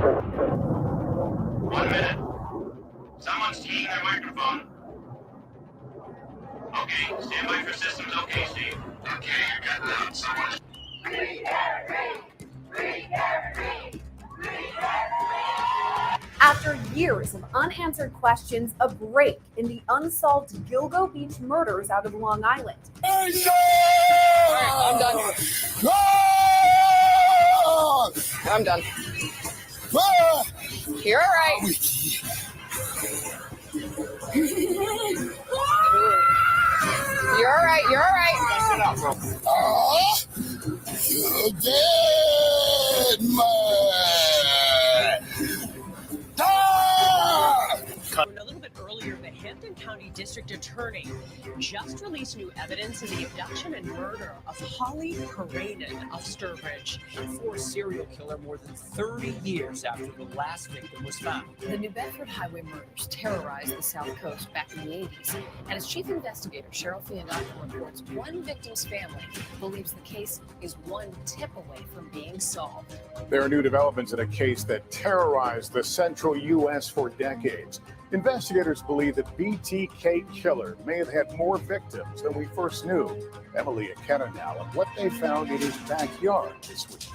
1 minute. Someone's keying their microphone. Okay, stand by for systems. Okay, Steve. Okay, you got that. Someone's... After years of unanswered questions, a break in the unsolved Gilgo Beach murders out of Long Island. All right, I'm done. I'm done. You're all right. You're all right. You're all right. You're dead, man. A little bit earlier, the Hampton County District Attorney just released new evidence of the abduction and murder of Holly Karanen of Sturbridge, a forced serial killer more than 30 years after the last victim was found. The New Bedford highway murders terrorized the South Coast back in the 80s, and as chief investigator Cheryl Fiandato reports, one victim's family believes the case is one tip away from being solved. There are new developments in a case that terrorized the central U.S. for decades. Investigators believe the BTK killer may have had more victims than we first knew. Emily Akena now on what they found in his backyard this week.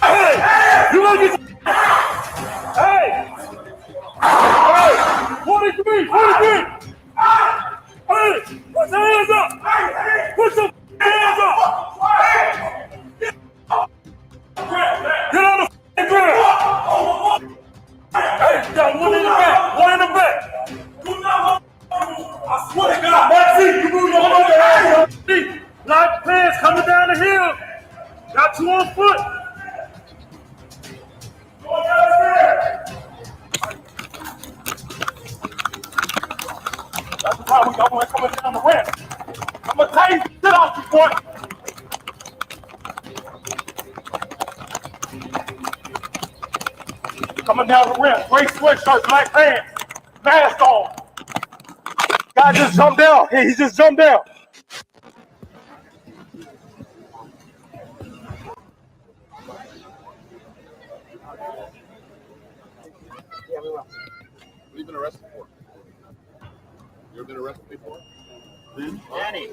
Hey! You want to get... Hey! Hey! 43! 43! Hey! Put your hands up! Put your hands up! Get on the ground! Hey, got one in the back! One in the back! I swear to God! Maxie, you move your hands! Black pants coming down the hill! Got you on foot! Go downstairs! That's the time we got one coming down the ramp. I'm gonna tell you shit off you, boy! Coming down the ramp, gray sweatshirt, black pants, mask on. Guy just jumped down. Hey, he just jumped down. Yeah, we will. Have you been arrested before? You ever been arrested before? Danny,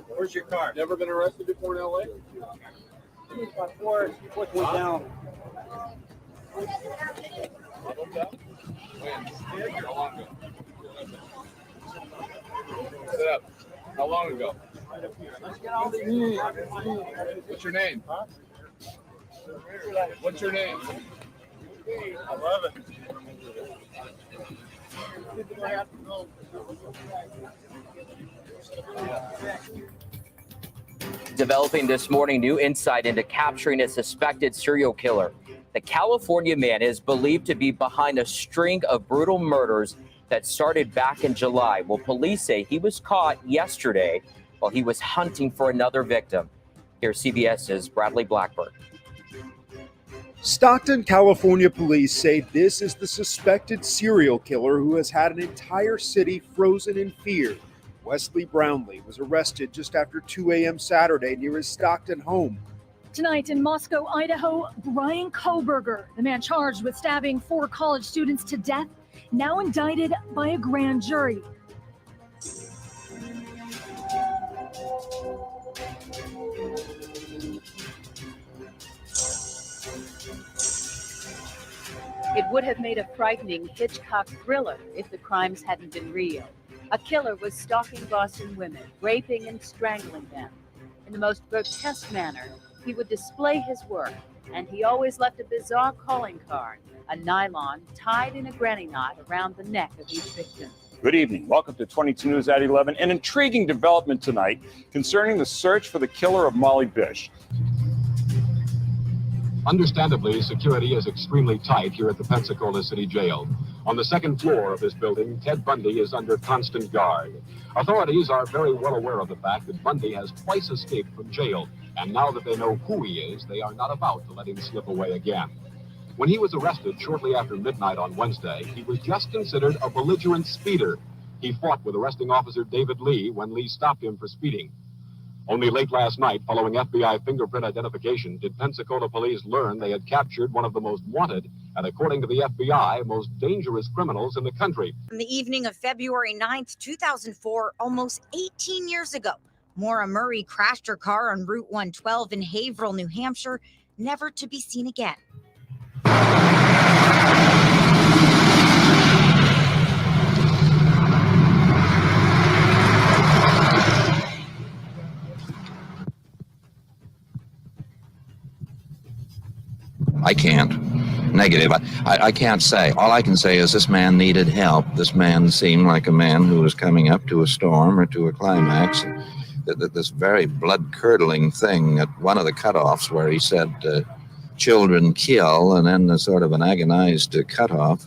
where's your car? Never been arrested before in LA? About four down. When? How long ago? Sit up. How long ago? What's your name? Huh? What's your name? 11. Developing this morning, new insight into capturing a suspected serial killer. The California man is believed to be behind a string of brutal murders that started back in July. Well, police say he was caught yesterday while he was hunting for another victim. Here's CBS's Bradley Blackburn. Stockton, California police say this is the suspected serial killer who has had an entire city frozen in fear. Wesley Brownlee was arrested just after 2 a.m. Saturday near his Stockton home. Tonight in Moscow, Idaho, Brian Koberger, the man charged with stabbing 4 college students to death, now indicted by a grand jury. It would have made a frightening Hitchcock thriller if the crimes hadn't been real. A killer was stalking Boston women, raping and strangling them. In the most grotesque manner, he would display his work, and he always left a bizarre calling card, a nylon tied in a granny knot around the neck of each victim. Good evening. Welcome to 22 News at 11. An intriguing development tonight concerning the search for the killer of Molly Bish. Understandably, security is extremely tight here at the Pensacola City Jail. On the second floor of this building, Ted Bundy is under constant guard. Authorities are very well aware of the fact that Bundy has twice escaped from jail, and now that they know who he is, they are not about to let him slip away again. When he was arrested shortly after midnight on Wednesday, he was just considered a belligerent speeder. He fought with arresting officer David Lee when Lee stopped him for speeding. Only late last night, following FBI fingerprint identification, did Pensacola police learn they had captured one of the most wanted and, according to the FBI, most dangerous criminals in the country. On the evening of February 9th, 2004, almost 18 years ago, Maura Murray crashed her car on Route 112 in Haverhill, New Hampshire, never to be seen again. I can't. Negative. I can't say. All I can say is this man needed help. This man seemed like a man who was coming up to a storm or to a climax. This very blood-curdling thing at one of the cutoffs where he said, children kill, and then sort of an agonized cutoff,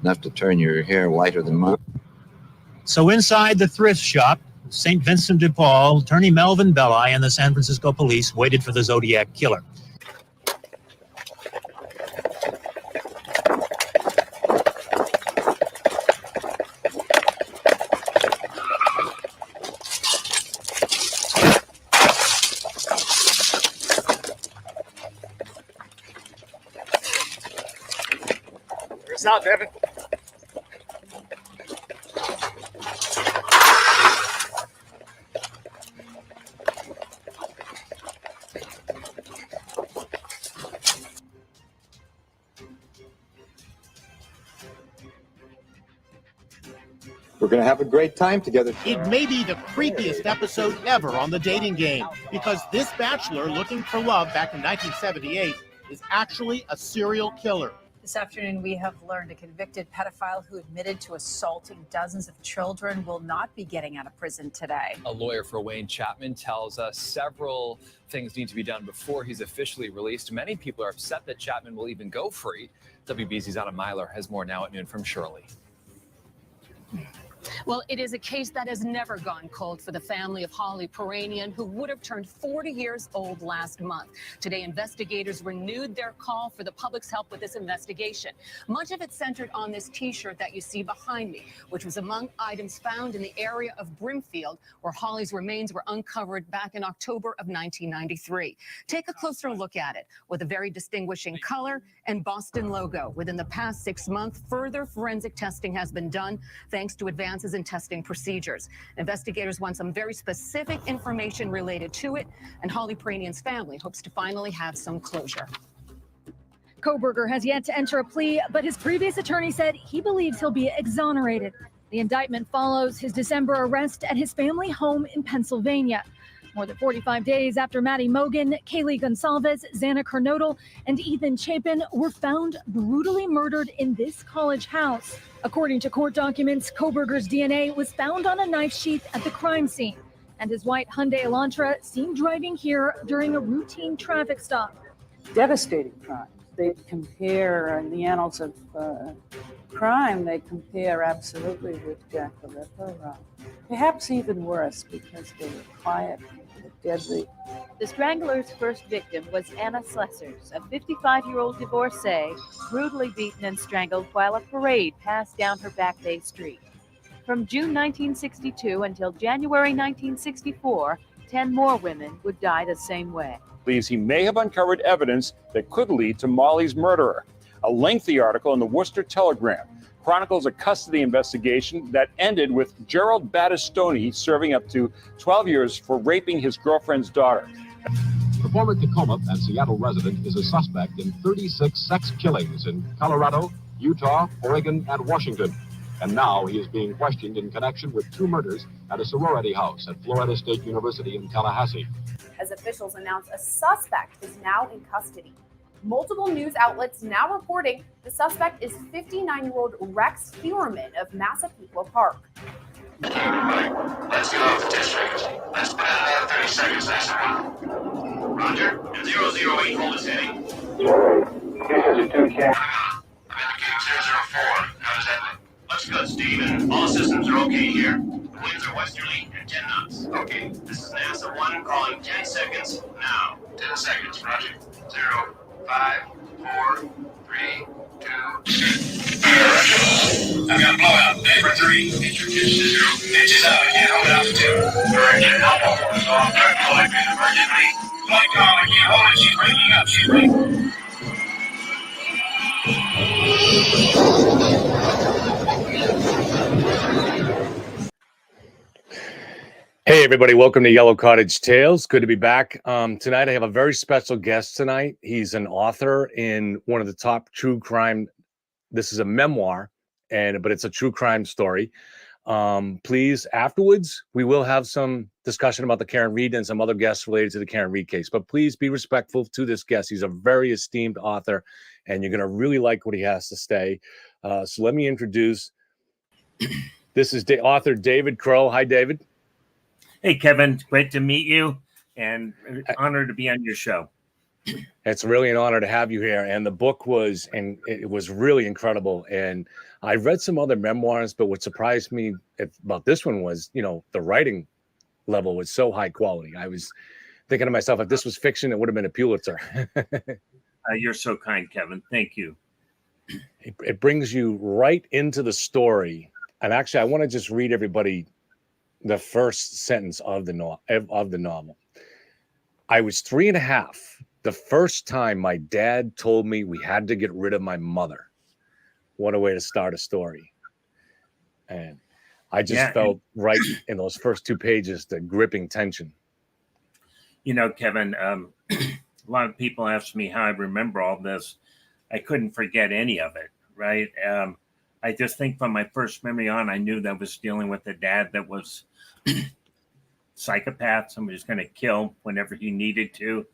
enough to turn your hair whiter than mine. So inside the thrift shop, St. Vincent de Paul, attorney Melvin Belli and the San Francisco police waited for the Zodiac killer. It's out, Devin. We're going to have a great time together. It may be the creepiest episode ever on The Dating Game, because this bachelor looking for love back in 1978 is actually a serial killer. This afternoon, we have learned a convicted pedophile who admitted to assaulting dozens of children will not be getting out of prison today. A lawyer for Wayne Chapman tells us several things need to be done before he's officially released. Many people are upset that Chapman will even go free. WBZ's Anna Myler has more now at noon from Shirley. Well, it is a case that has never gone cold for the family of Holly Peranian, who would have turned 40 years old last month. Today, investigators renewed their call for the public's help with this investigation. Much of it centered on this T-shirt that you see behind me, which was among items found in the area of Brimfield, where Holly's remains were uncovered back in October of 1993. Take a closer look at it, with a very distinguishing color and Boston logo. Within the past 6 months, further forensic testing has been done, thanks to advances in testing procedures. Investigators want some very specific information related to it, and Holly Peranian's family hopes to finally have some closure. Koberger has yet to enter a plea, but his previous attorney said he believes he'll be exonerated. The indictment follows his December arrest at his family home in Pennsylvania. More than 45 days after Maddie Mogan, Kaylee Gonsalves, Xana Kernodle, and Ethan Chapin were found brutally murdered in this college house. According to court documents, Koberger's DNA was found on a knife sheath at the crime scene, and his white Hyundai Elantra seen driving here during a routine traffic stop. Devastating crimes. They compare, in the annals of crime, they compare absolutely with Jack the Ripper. Perhaps even worse, because they were quiet, deadly. The Strangler's first victim was Anna Slessers, a 55-year-old divorcee, brutally beaten and strangled while a parade passed down her Back Bay Street. From June 1962 until January 1964, 10 more women would die the same way. Believes he may have uncovered evidence that could lead to Molly's murderer. A lengthy article in the Worcester Telegram chronicles a custody investigation that ended with Gerald Battistoni serving up to 12 years for raping his girlfriend's daughter. The former Tacoma and Seattle resident is a suspect in 36 sex killings in Colorado, Utah, Oregon, and Washington. And now he is being questioned in connection with 2 murders at a sorority house at Florida State University in Tallahassee. As officials announce a suspect is now in custody. Multiple news outlets now reporting the suspect is 59-year-old Rex Heuerman of Massapequa Park. Let's get off the district. Let's put in another 30 seconds next one. Roger. 008, hold us heading. I'm in King 004. How does that look? Looks good, Steve, and all systems are okay here. The winds are westerly and 10 knots. Okay, this is NASA 1 calling 10 seconds now. 10 seconds, roger. 0, 5, 4, 3, 2, I've got a blowout. Day for 3. Get your pitch to 0. Pitch is out. I can't hold it out for 2. Correction. Alpha 4 is off. Hey, my dog, I can't hold it. She's breaking up. She's breaking. Hey, everybody. Welcome to Yellow Cottage Tales. Good to be back. Tonight, I have a very special guest tonight. He's an author in one of the top true crime. This is a memoir, but it's a true crime story. Please, afterwards, we will have some discussion about the Karen Reed and some other guests related to the Karen Reed case. But please be respectful to this guest. He's a very esteemed author, and you're going to really like what he has to say. So let me introduce. This is author David Crow. Hi, David. Hey, Kevin. Great to meet you, and honored to be on your show. It's really an honor to have you here. And the book was really incredible. And I read some other memoirs, but what surprised me about this one was, the writing level was so high quality. I was thinking to myself, if this was fiction, it would have been a Pulitzer. You're so kind, Kevin. Thank you. It brings you right into the story. And actually, I want to just read everybody the first sentence of the novel. I was 3.5. The first time my dad told me we had to get rid of my mother. What a way to start a story. And I just felt right in those first 2 pages, the gripping tension. Kevin, a lot of people ask me how I remember all this. I couldn't forget any of it, right? I just think from my first memory on, I knew that I was dealing with a dad that was psychopath, somebody who's going to kill whenever he needed to.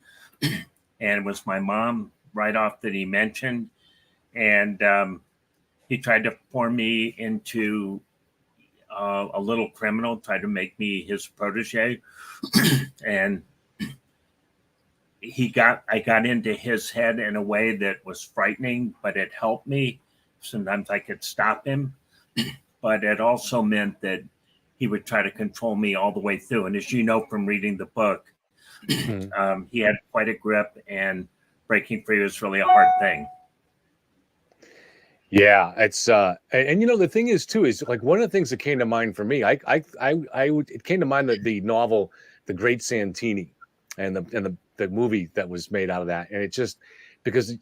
And it was my mom right off that he mentioned. And he tried to form me into a little criminal, tried to make me his protege. And I got into his head in a way that was frightening, but it helped me. Sometimes I could stop him, but it also meant that he would try to control me all the way through. And as you know from reading the book, he had quite a grip, and breaking free was really a hard thing. Yeah, it's and the thing is too is like one of the things that came to mind for me. It came to mind that the novel, The Great Santini, and the movie that was made out of that, and it just because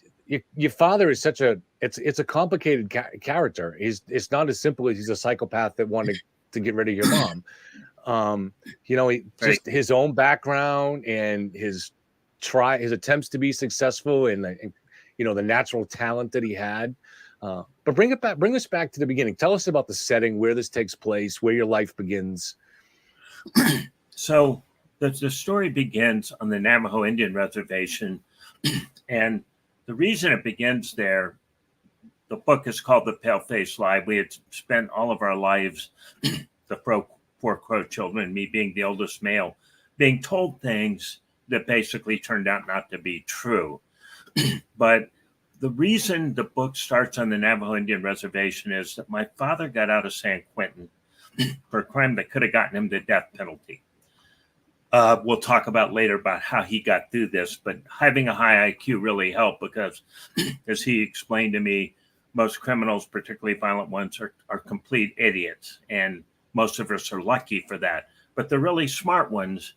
your father is such it's a complicated character. It's not as simple as he's a psychopath that wanted to get rid of your mom. Just his own background and his attempts to be successful and the natural talent that he had. But bring us back to the beginning. Tell us about the setting, where this takes place, where your life begins. So the story begins on the Navajo Indian reservation, and the reason it begins there, the book is called The Paleface Lie. We had spent all of our lives, the four Crow children, me being the oldest male, being told things that basically turned out not to be true. But the reason the book starts on the Navajo Indian reservation is that my father got out of San Quentin for a crime that could have gotten him the death penalty. We'll talk about later about how he got through this, but having a high IQ really helped because, as he explained to me, most criminals, particularly violent ones, are complete idiots, and most of us are lucky for that. But the really smart ones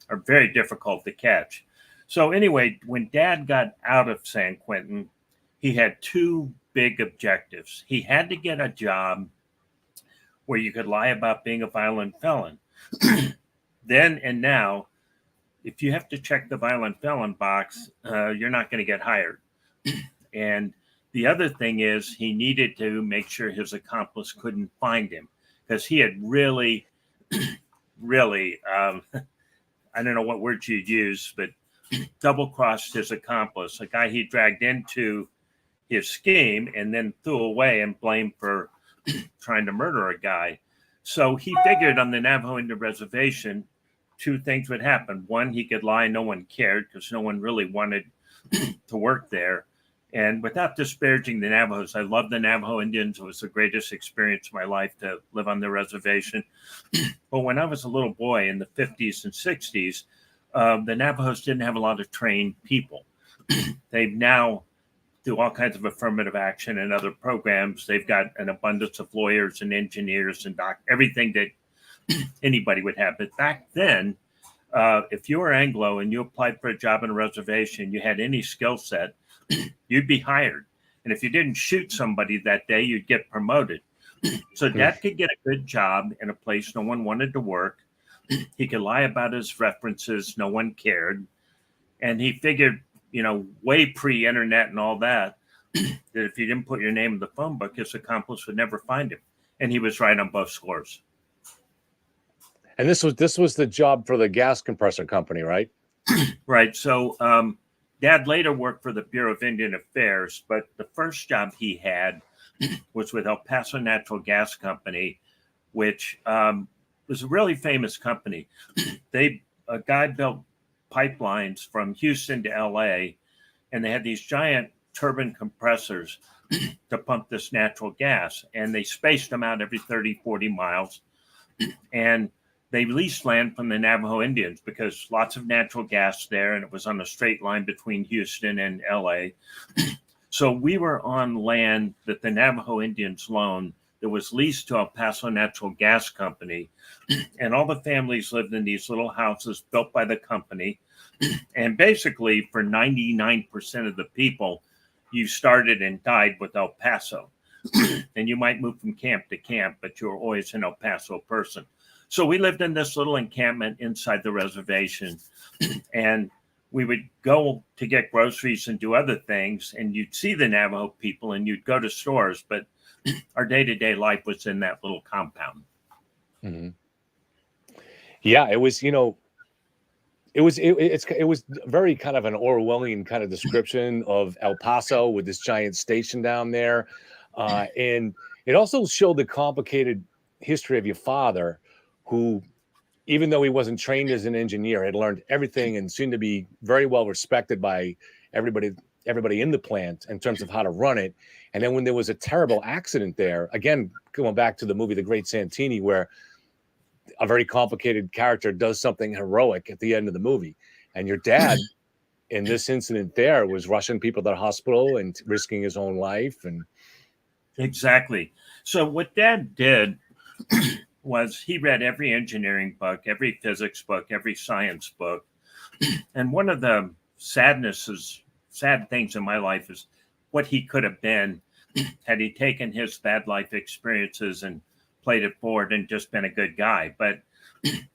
are very difficult to catch. So anyway, when Dad got out of San Quentin, he had 2 big objectives. He had to get a job where you could lie about being a violent felon. Then and now, if you have to check the violent felon box, you're not going to get hired. And the other thing is he needed to make sure his accomplice couldn't find him because he had really, I don't know what words you'd use, but double-crossed his accomplice, a guy he dragged into his scheme and then threw away and blamed for trying to murder a guy. So he figured on the Navajo Indian reservation, 2 things would happen. One, he could lie, no one cared because no one really wanted to work there. And without disparaging the Navajos, I love the Navajo Indians. It was the greatest experience of my life to live on the reservation. But when I was a little boy in the 50s and 60s, the Navajos didn't have a lot of trained people. They've now, through all kinds of affirmative action and other programs, they've got an abundance of lawyers and engineers and everything that anybody would have. But back then, if you were Anglo and you applied for a job on a reservation, you had any skill set, you'd be hired. And if you didn't shoot somebody that day, you'd get promoted. So Dad could get a good job in a place no one wanted to work. He could lie about his references. No one cared. And he figured, way pre-internet and all that, that if you didn't put your name in the phone book, his accomplice would never find him. And he was right on both scores. And this was the job for the gas compressor company, right? Right. So Dad later worked for the Bureau of Indian Affairs, but the first job he had was with El Paso Natural Gas Company, which was a really famous company. A guy built pipelines from Houston to LA, and they had these giant turbine compressors to pump this natural gas, and they spaced them out every 30, 40 miles. And they leased land from the Navajo Indians because lots of natural gas there, and it was on a straight line between Houston and LA. So we were on land that the Navajo Indians loaned that was leased to El Paso Natural Gas Company. And all the families lived in these little houses built by the company. And basically, for 99% of the people, you started and died with El Paso. And you might move from camp to camp, but you were always an El Paso person. So we lived in this little encampment inside the reservation, and we would go to get groceries and do other things, and you'd see the Navajo people and you'd go to stores, but our day-to-day life was in that little compound. Mm-hmm. Yeah, it was, it was very kind of an Orwellian kind of description of El Paso with this giant station down there. And it also showed the complicated history of your father, who, even though he wasn't trained as an engineer, had learned everything and seemed to be very well respected by everybody in the plant in terms of how to run it. And then when there was a terrible accident there, again, going back to the movie The Great Santini, where a very complicated character does something heroic at the end of the movie, and your dad in this incident there was rushing people to the hospital and risking his own life. And exactly. So what Dad did was he read every engineering book, every physics book, every science book. And one of the sad things in my life is what he could have been had he taken his bad life experiences and played it forward and just been a good guy. But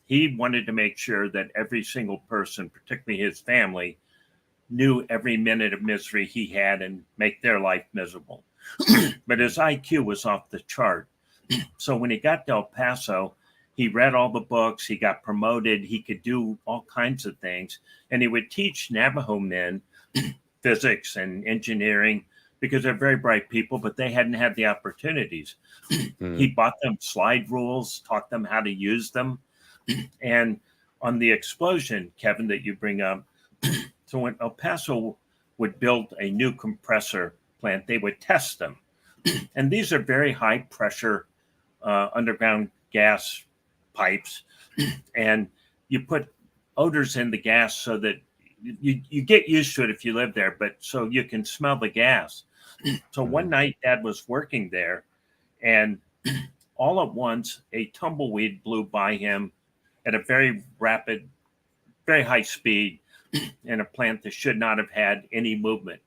he wanted to make sure that every single person, particularly his family, knew every minute of misery he had and make their life miserable. But his IQ was off the chart. So when he got to El Paso, he read all the books, he got promoted, he could do all kinds of things. And he would teach Navajo men physics and engineering because they're very bright people, but they hadn't had the opportunities. He bought them slide rules, taught them how to use them. And on the explosion, Kevin, that you bring up, so when El Paso would build a new compressor plant, they would test them. And these are very high pressure underground gas pipes, and you put odors in the gas so that you get used to it if you live there, but so you can smell the gas. So one night Dad was working there, and all at once a tumbleweed blew by him at a very rapid, very high speed in a plant that should not have had any movement.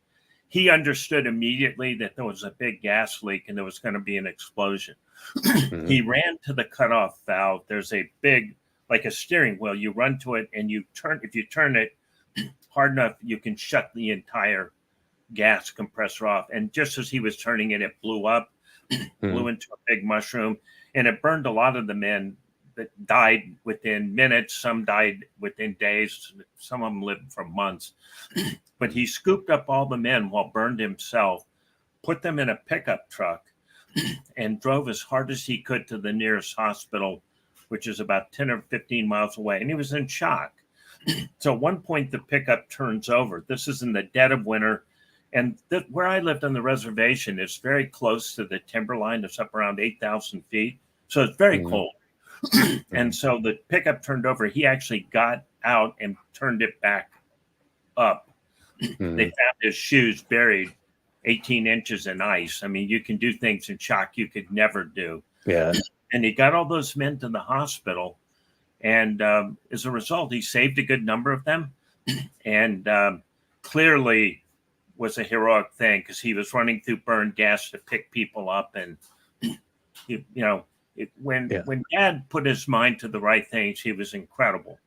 He understood immediately that there was a big gas leak and there was going to be an explosion. He ran to the cutoff valve. There's a big, like a steering wheel. You run to it and if you turn it hard enough, you can shut the entire gas compressor off. And just as he was turning it, it blew up, blew into a big mushroom, and it burned a lot of the men that died within minutes. Some died within days. Some of them lived for months. But he scooped up all the men while burned himself, put them in a pickup truck, and drove as hard as he could to the nearest hospital, which is about 10 or 15 miles away. And he was in shock. So at one point, the pickup turns over. This is in the dead of winter. And where I lived on the reservation is very close to the timberline. It's up around 8,000 feet. So it's very cold. And so the pickup turned over. He actually got out and turned it back up. They found his shoes buried 18 inches in ice. I mean, you can do things in shock you could never do. Yeah. And he got all those men to the hospital. And as a result, he saved a good number of them, and clearly was a heroic thing because he was running through burned gas to pick people up. And, when Dad put his mind to the right things, he was incredible.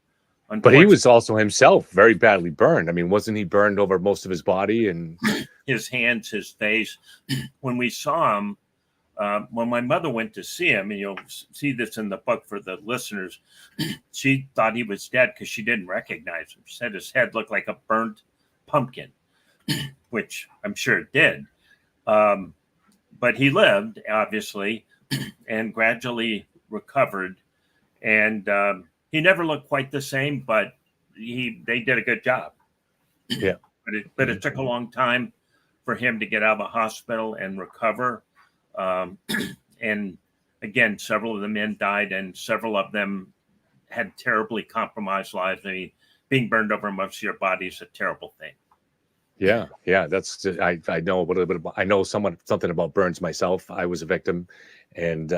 But he was also himself very badly burned. I mean, wasn't he burned over most of his body and his hands, his face? When we saw him, when my mother went to see him, and you'll see this in the book for the listeners, she thought he was dead because she didn't recognize him. She said his head looked like a burnt pumpkin, which I'm sure it did. But he lived, obviously, and gradually recovered. And he never looked quite the same, but they did a good job. Yeah. But it took a long time for him to get out of the hospital and recover. And again, several of the men died, and several of them had terribly compromised lives. I mean, being burned over most of your body is a terrible thing. Yeah, that's I know a little bit about, I know something about burns myself. I was a victim, and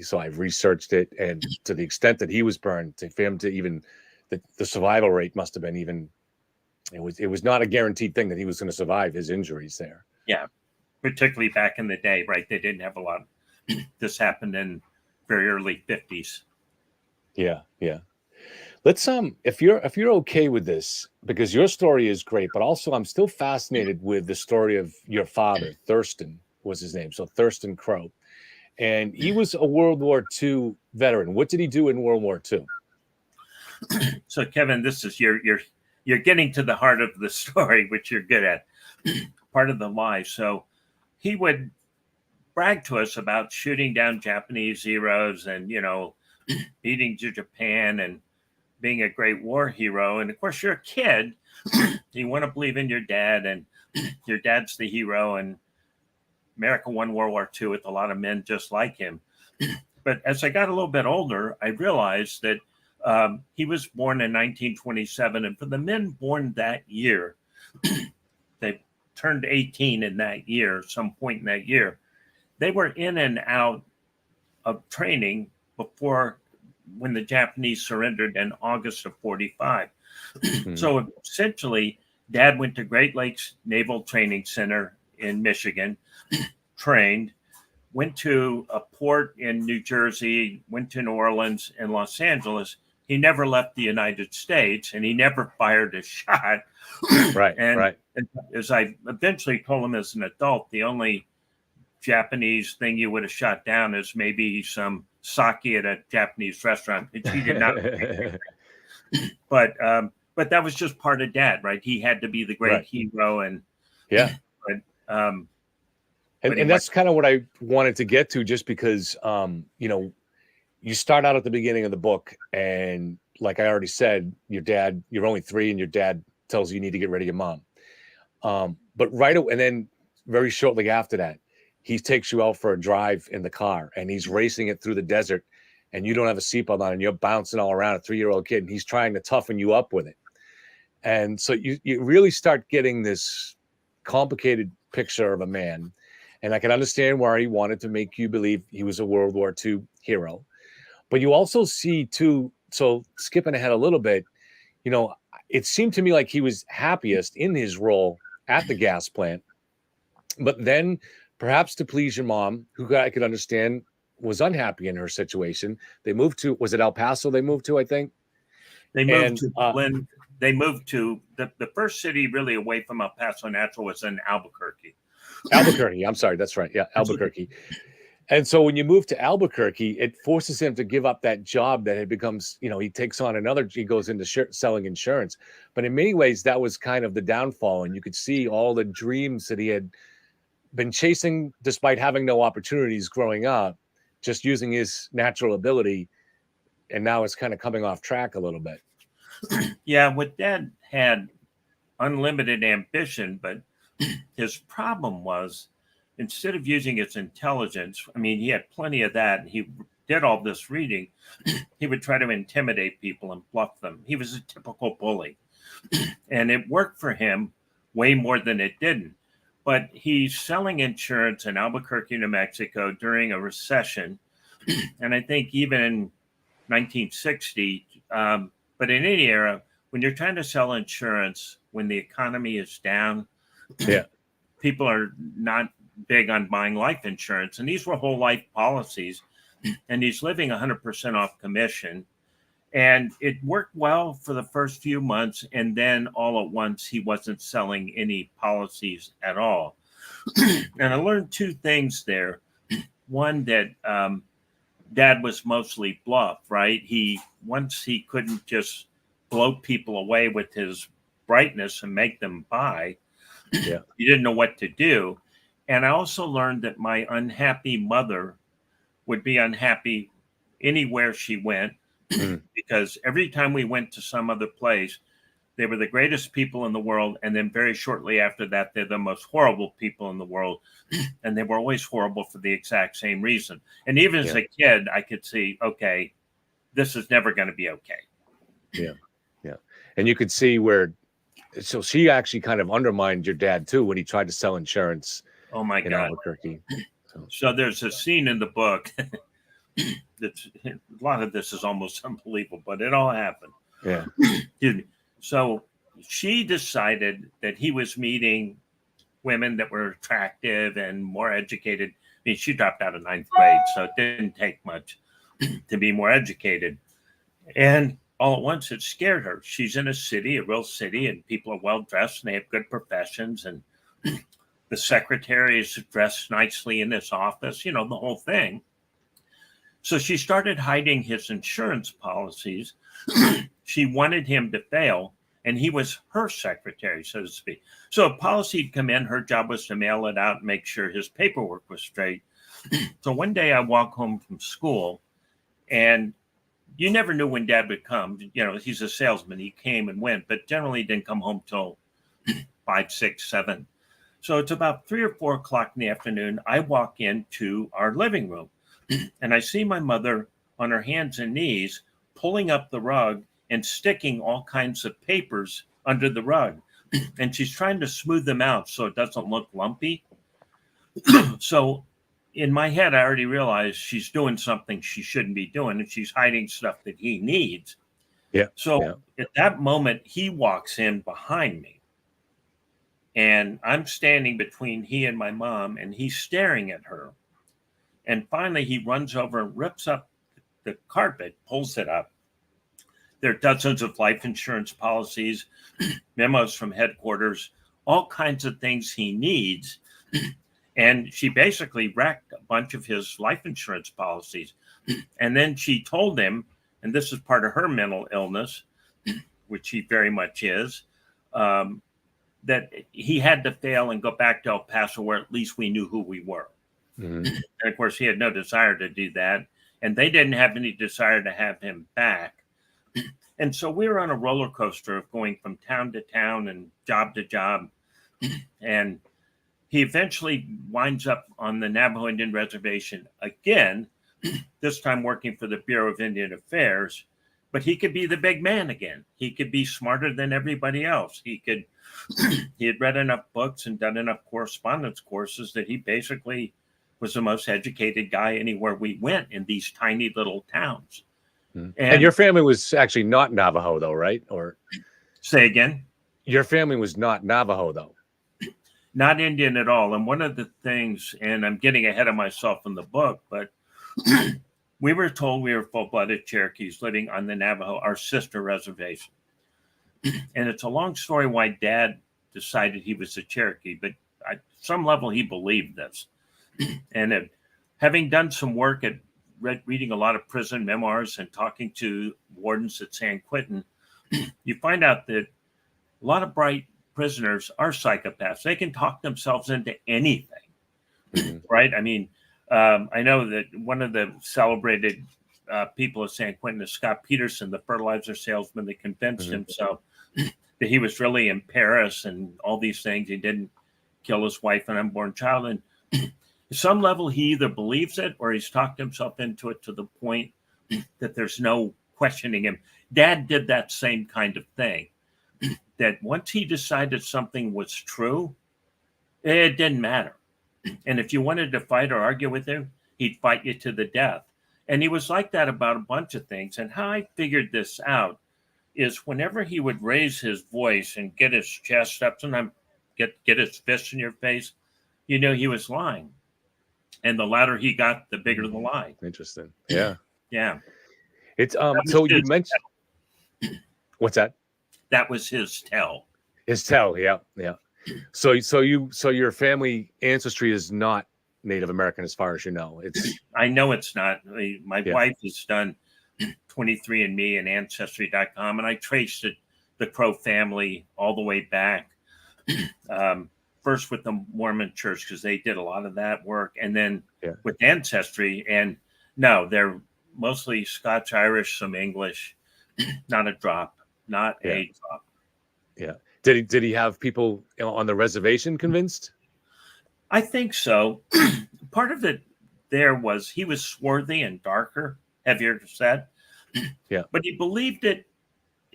so I've researched it, and to the extent that he was burned, for him to even the survival rate must have been even. It was not a guaranteed thing that he was going to survive his injuries there. Yeah, particularly back in the day, right? They didn't have a lot. This happened in very early 50s. Yeah. Let's if you're okay with this, because your story is great, but also I'm still fascinated with the story of your father. Thurston was his name, so Thurston Crow, and he was a World War II veteran. What did he do in World War II? So, Kevin, this is you're getting to the heart of the story, which you're good at. Part of the lie. So, he would brag to us about shooting down Japanese heroes and beating Japan and being a great war hero. And of course, you're a kid. You want to believe in your dad, and your dad's the hero. And America won World War II with a lot of men just like him. But as I got a little bit older, I realized that he was born in 1927. And for the men born that year, they turned 18 in that year, some point in that year. They were in and out of training before when the Japanese surrendered in August of 45. So essentially, Dad went to Great Lakes Naval Training Center in Michigan, trained, went to a port in New Jersey, went to New Orleans and Los Angeles. He never left the United States, and he never fired a shot. Right. And as I eventually told him as an adult, the only Japanese thing you would have shot down is maybe some sake at a Japanese restaurant, which he did not. But that was just part of Dad, right? He had to be the great hero, and and that's kind of what I wanted to get to, just because you start out at the beginning of the book, and like I already said, you're only 3, and your dad tells you need to get rid of your mom. But right away, and then very shortly after that, he takes you out for a drive in the car, and he's racing it through the desert, and you don't have a seatbelt on, and you're bouncing all around, a 3-year-old kid, and he's trying to toughen you up with it. And so you really start getting this complicated picture of a man. And I can understand why he wanted to make you believe he was a World War II hero. But you also see too, so skipping ahead a little bit, it seemed to me like he was happiest in his role at the gas plant. But then, perhaps to please your mom, who I could understand was unhappy in her situation, they moved to, was it El Paso they moved to, I think? They moved to Berlin. They moved to the first city really away from El Paso Natural was in Albuquerque. Albuquerque, I'm sorry, that's right. Yeah, Albuquerque. And so when you move to Albuquerque, it forces him to give up that job that had becomes, he takes on he goes into selling insurance. But in many ways, that was kind of the downfall. And you could see all the dreams that he had been chasing despite having no opportunities growing up, just using his natural ability. And now it's kind of coming off track a little bit. Yeah, what Dad had unlimited ambition, but his problem was, instead of using his intelligence, I mean, he had plenty of that, and he did all this reading, he would try to intimidate people and bluff them. He was a typical bully. And it worked for him way more than it didn't. But he's selling insurance in Albuquerque, New Mexico during a recession. And I think even 1960. But in any era, when you're trying to sell insurance, when the economy is down, Yeah. people are not big on buying life insurance. And these were whole life policies. And he's living 100% off commission. And it worked well for the first few months. And then all at once, he wasn't selling any policies at all. And I learned two things there. One, that Dad was mostly bluff, right? Once he couldn't just blow people away with his brightness and make them buy. Yeah. He didn't know what to do. And I also learned that my unhappy mother would be unhappy anywhere she went, because every time we went to some other place, they were the greatest people in the world. And then very shortly after that, they're the most horrible people in the world. And they were always horrible for the exact same reason. And even as a kid, I could see, okay, this is never going to be okay. Yeah. Yeah. And you could see so she actually kind of undermined your dad too when he tried to sell insurance. Oh my God. Albuquerque. So there's a scene in the book that's, a lot of this is almost unbelievable, but it all happened. Yeah. So she decided that he was meeting women that were attractive and more educated. I mean, she dropped out of 9th grade, so it didn't take much to be more educated. And all at once, it scared her. She's in a city, a real city, and people are well dressed and they have good professions. And the secretary is dressed nicely in this office, the whole thing. So she started hiding his insurance policies. She wanted him to fail, and he was her secretary, so to speak. So a policy would come in, her job was to mail it out and make sure his paperwork was straight. So one day I walk home from school, and you never knew when Dad would come. He's a salesman. He came and went, but generally didn't come home till 5, 6, 7. So it's about 3 or 4 o'clock in the afternoon. I walk into our living room, and I see my mother on her hands and knees pulling up the rug and sticking all kinds of papers under the rug. And she's trying to smooth them out so it doesn't look lumpy. So in my head, I already realized she's doing something she shouldn't be doing, and she's hiding stuff that he needs. Yeah. So at that moment, he walks in behind me. And I'm standing between he and my mom, and he's staring at her. And finally, he runs over and rips up the carpet, pulls it up. There are dozens of life insurance policies, memos from headquarters, all kinds of things he needs. And she basically wrecked a bunch of his life insurance policies. And then she told him, and this is part of her mental illness, which he very much is, that he had to fail and go back to El Paso where at least we knew who we were. Mm-hmm. And of course, he had no desire to do that. And they didn't have any desire to have him back. And so we were on a roller coaster of going from town to town and job to job. And he eventually winds up on the Navajo Indian Reservation again, this time working for the Bureau of Indian Affairs. But he could be the big man again. He could be smarter than everybody else. He had read enough books and done enough correspondence courses that he basically was the most educated guy anywhere we went in these tiny little towns. And your family was actually not Navajo, though, right? Or say again? Your family was not Navajo, though. Not Indian at all. And one of the things, and I'm getting ahead of myself in the book, but we were told we were full-blooded Cherokees living on the Navajo, our sister reservation. And it's a long story why Dad decided he was a Cherokee, but at some level he believed this. And having done some work at reading a lot of prison memoirs and talking to wardens at San Quentin, you find out that a lot of bright prisoners are psychopaths. They can talk themselves into anything, right? I mean, I know that one of the celebrated people at San Quentin is Scott Peterson, the fertilizer salesman that convinced himself that he was really in Paris and all these things. He didn't kill his wife and unborn child. And at some level, he either believes it or he's talked himself into it to the point that there's no questioning him. Dad did that same kind of thing, that once he decided something was true, it didn't matter. And if you wanted to fight or argue with him, he'd fight you to the death. And he was like that about a bunch of things. And how I figured this out is whenever he would raise his voice and get his chest up, sometimes get his fist in your face, you know he was lying. And the louder he got, the bigger the lie. Interesting. Yeah. Yeah. It's That was so you his mentioned what's that? That was his tell. His tell, yeah. So your family ancestry is not Native American as far as you know. It's I know it's not. My Yeah. wife has done 23andMe and Ancestry.com, and I traced the Crow family all the way back. First with the Mormon Church, because they did a lot of that work, and then with Ancestry. And no, they're mostly Scotch, Irish, some English, not a drop. Not a drop. Yeah. Did he have people on the reservation convinced? I think so. Part of it there was he was swarthy and darker, heavier set. Yeah. But he believed it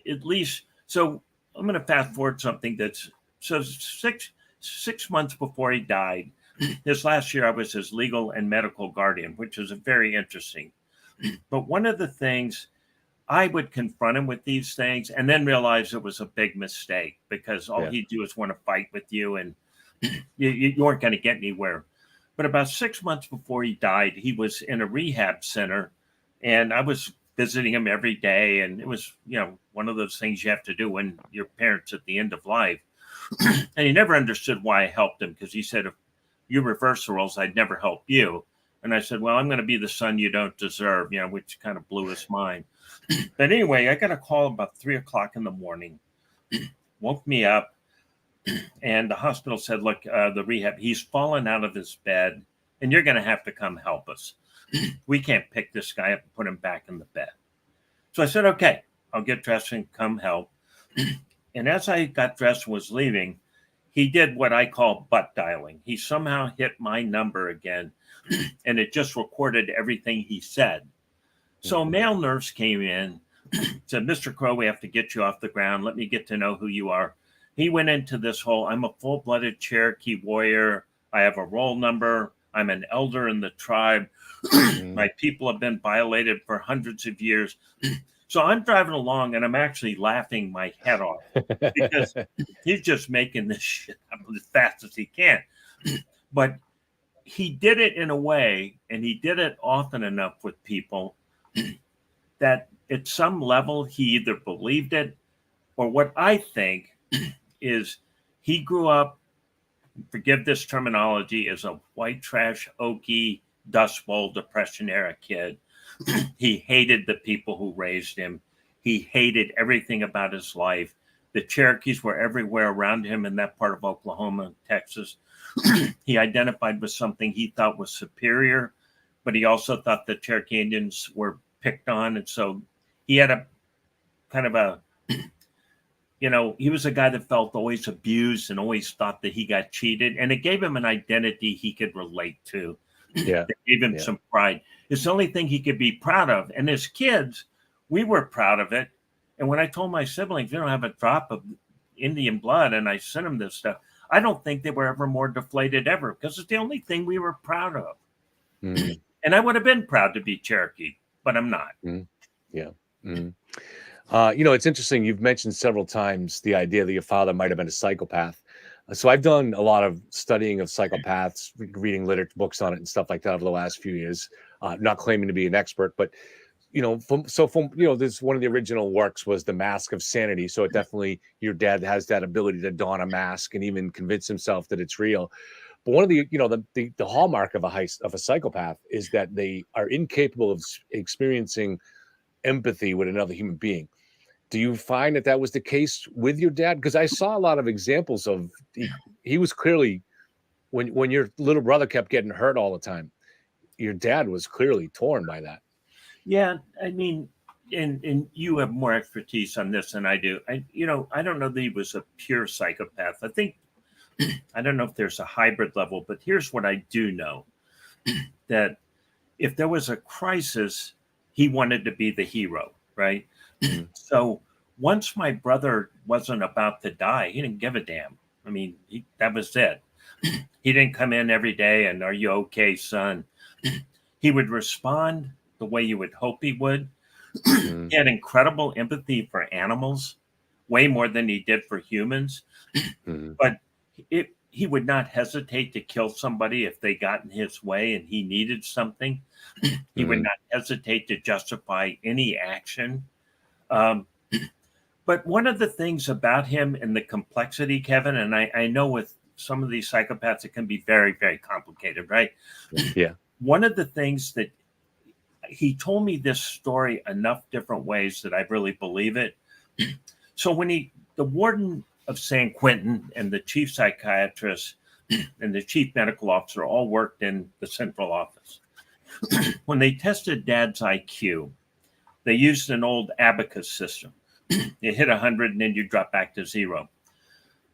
at least. So I'm going to fast forward something that's so six months before he died. This last year, I was his legal and medical guardian, which is very interesting. But one of the things I would confront him with these things and then realize it was a big mistake because all he'd do is want to fight with you and you weren't going to get anywhere. But about 6 months before he died, he was in a rehab center and I was visiting him every day. And it was, one of those things you have to do when your parents at the end of life. And he never understood why I helped him because he said, if you reverse the roles, I'd never help you. And I said, well, I'm going to be the son you don't deserve, which kind of blew his mind. But anyway, I got a call about 3:00 in the morning, woke me up, and the hospital said, look, the rehab, he's fallen out of his bed, and you're going to have to come help us. We can't pick this guy up and put him back in the bed. So I said, okay, I'll get dressed and come help. And as I got dressed and was leaving, he did what I call butt dialing. He somehow hit my number again, and it just recorded everything he said. So a male nurse came in, said, Mr. Crow, we have to get you off the ground. Let me get to know who you are. He went into this whole, I'm a full-blooded Cherokee warrior. I have a roll number. I'm an elder in the tribe. My people have been violated for hundreds of years. So I'm driving along and I'm actually laughing my head off because he's just making this shit up as fast as he can. But he did it in a way, and he did it often enough with people that at some level he either believed it or what I think is he grew up, forgive this terminology, as a white trash, oaky, Dust Bowl Depression era kid. He hated the people who raised him. He hated everything about his life. The Cherokees were everywhere around him in that part of Oklahoma and Texas. He identified with something he thought was superior, but he also thought the Cherokee Indians were picked on. And so he had a kind of a, he was a guy that felt always abused and always thought that he got cheated. And it gave him an identity he could relate to. Yeah. It gave him some pride. It's the only thing he could be proud of. And as kids, we were proud of it. And when I told my siblings, you don't have a drop of Indian blood, and I sent them this stuff, I don't think they were ever more deflated ever because it's the only thing we were proud of. Mm. And I would have been proud to be Cherokee, but I'm not. Yeah. It's interesting. You've mentioned several times the idea that your father might have been a psychopath. So I've done a lot of studying of psychopaths, reading books on it and stuff like that over the last few years. Not claiming to be an expert, but this one of the original works was The Mask of Sanity. So it definitely, your dad has that ability to don a mask and even convince himself that it's real. But one of the hallmark of a psychopath is that they are incapable of experiencing empathy with another human being. Do you find that was the case with your dad? Because I saw a lot of examples of he was clearly, when your little brother kept getting hurt all the time, your dad was clearly torn by that. Yeah, I mean, and you have more expertise on this than I do. I don't know that he was a pure psychopath. I think, I don't know if there's a hybrid level, but here's what I do know. That if there was a crisis, he wanted to be the hero, right? So once my brother wasn't about to die, he didn't give a damn. I mean, that was it. He didn't come in every day and, are you okay, son? He would respond the way you would hope he would. He had incredible empathy for animals, way more than he did for humans. But he would not hesitate to kill somebody if they got in his way and he needed something. He would not hesitate to justify any action. But one of the things about him and the complexity, Kevin, and I know with some of these psychopaths, it can be very, very complicated, right? Yeah. One of the things that he told me this story enough different ways that I really believe it. So when the warden of San Quentin and the chief psychiatrist and the chief medical officer all worked in the central office. When they tested Dad's IQ, they used an old abacus system. You hit 100 and then you drop back to 0.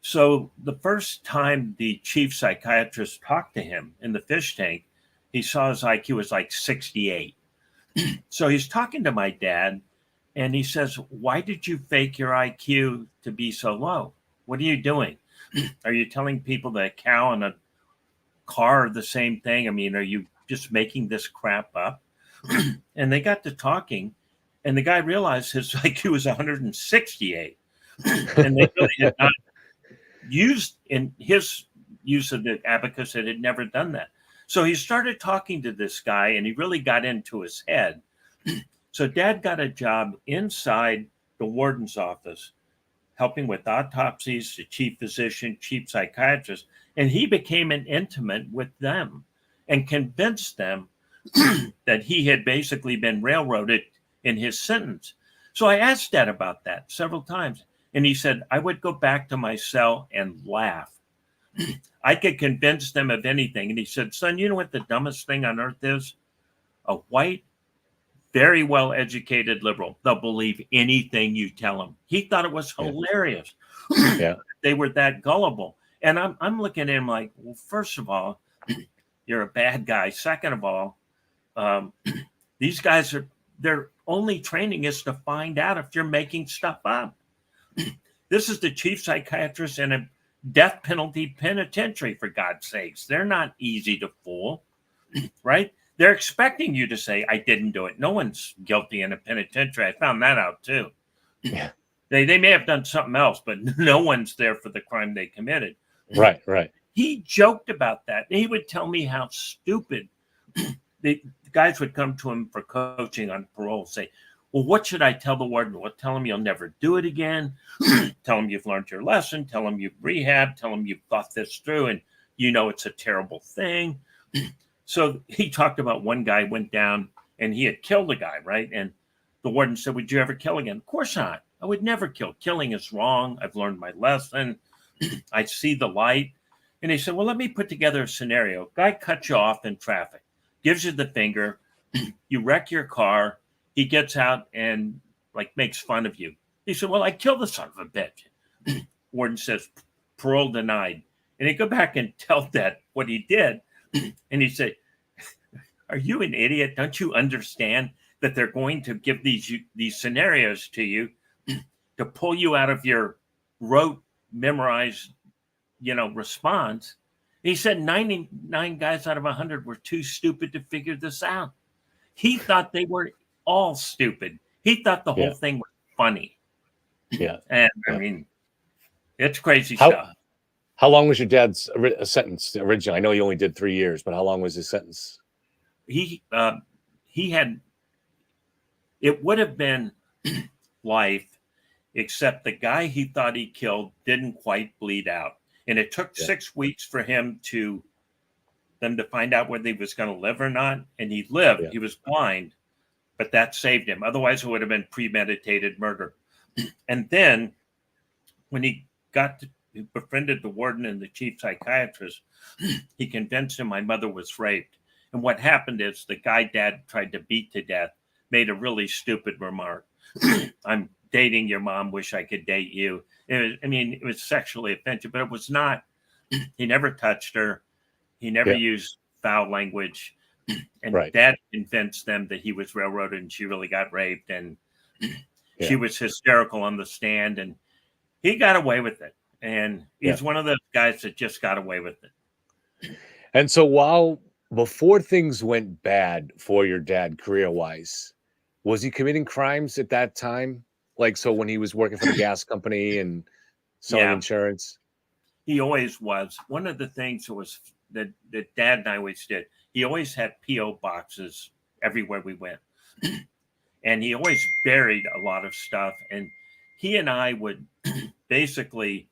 So the first time the chief psychiatrist talked to him in the fish tank, he saw his IQ was like 68. So he's talking to my dad and he says, "Why did you fake your IQ to be so low? What are you doing? Are you telling people that a cow and a car are the same thing? I mean, are you just making this crap up?" And they got to talking, and the guy realized his IQ was 168. And they really had not used, in his use of the abacus, it had never done that. So he started talking to this guy, and he really got into his head. So Dad got a job inside the warden's office, helping with autopsies, the chief physician, chief psychiatrist, and he became an intimate with them and convinced them that he had basically been railroaded in his sentence. So I asked Dad about that several times, and he said, "I would go back to my cell and laugh. I could convince them of anything." And he said, "Son, you know what the dumbest thing on earth is? A white, very well-educated liberal. They'll believe anything you tell them." He thought it was hilarious. Yeah. They were that gullible. And I'm looking at him like, well, first of all, you're a bad guy. Second of all, these guys their only training is to find out if you're making stuff up. This is the chief psychiatrist in a death penalty penitentiary, for God's sakes. They're not easy to fool, right? They're expecting you to say, "I didn't do it." No one's guilty in a penitentiary. I found that out too. Yeah. They may have done something else, but no one's there for the crime they committed. Right, right. He joked about that. He would tell me how stupid the guys would come to him for coaching on parole, say, "Well, what should I tell the warden?" "Well, tell him you'll never do it again. Tell him you've learned your lesson. Tell him you've rehabbed. Tell him you've thought this through and you know it's a terrible thing." So he talked about one guy went down and he had killed a guy, right? And the warden said, "Would you ever kill again?" "Of course not. I would never kill. Killing is wrong. I've learned my lesson. I see the light." And he said, "Well, let me put together a scenario. Guy cuts you off in traffic, gives you the finger, you wreck your car, he gets out and like makes fun of you." He said, "Well, I killed the son of a bitch." Warden says, "Parole denied." And he go back and tell Dad what he did. And he said, "Are you an idiot? Don't you understand that they're going to give these scenarios to you to pull you out of your rote, memorized, response?" He said 99 guys out of 100 were too stupid to figure this out. He thought they were all stupid. He thought the whole thing was funny. Yeah. And I mean, it's crazy stuff. How long was your dad's sentence originally? I know he only did 3 years, but how long was his sentence? He had, it would have been life, except the guy he thought he killed didn't quite bleed out. And it took 6 weeks for them to find out whether he was going to live or not. And he lived. Yeah. He was blind, but that saved him. Otherwise, it would have been premeditated murder. And then when he befriended the warden and the chief psychiatrist, he convinced him my mother was raped. And what happened is the guy Dad tried to beat to death made a really stupid remark. "I'm dating your mom, wish I could date you." It was sexually offensive, but it was not. He never touched her. He never used foul language. And Dad convinced them that he was railroaded and she really got raped. And she was hysterical on the stand. And he got away with it. And he's one of those guys that just got away with it. And so while before things went bad for your dad career-wise, was he committing crimes at that time? Like, so when he was working for the gas company and selling Yeah. insurance? He always was. One of the things that Dad and I always did, he always had P.O. boxes everywhere we went. And he always buried a lot of stuff. And he and I would basically,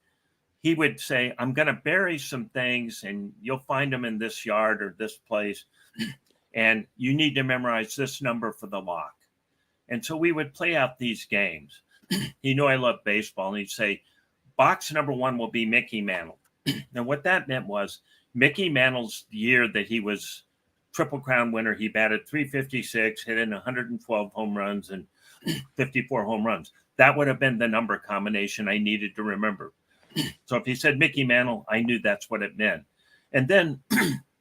he would say, I'm going to bury some things and you'll find them in this yard or this place. And you need to memorize this number for the lock. And so we would play out these games. He knew I loved baseball, and he'd say, box number 1 will be Mickey Mantle. And what that meant was Mickey Mantle's year that he was Triple Crown winner, he batted .356, hit in 112 home runs and 54 home runs. That would have been the number combination I needed to remember. So if he said Mickey Mantle, I knew that's what it meant. And then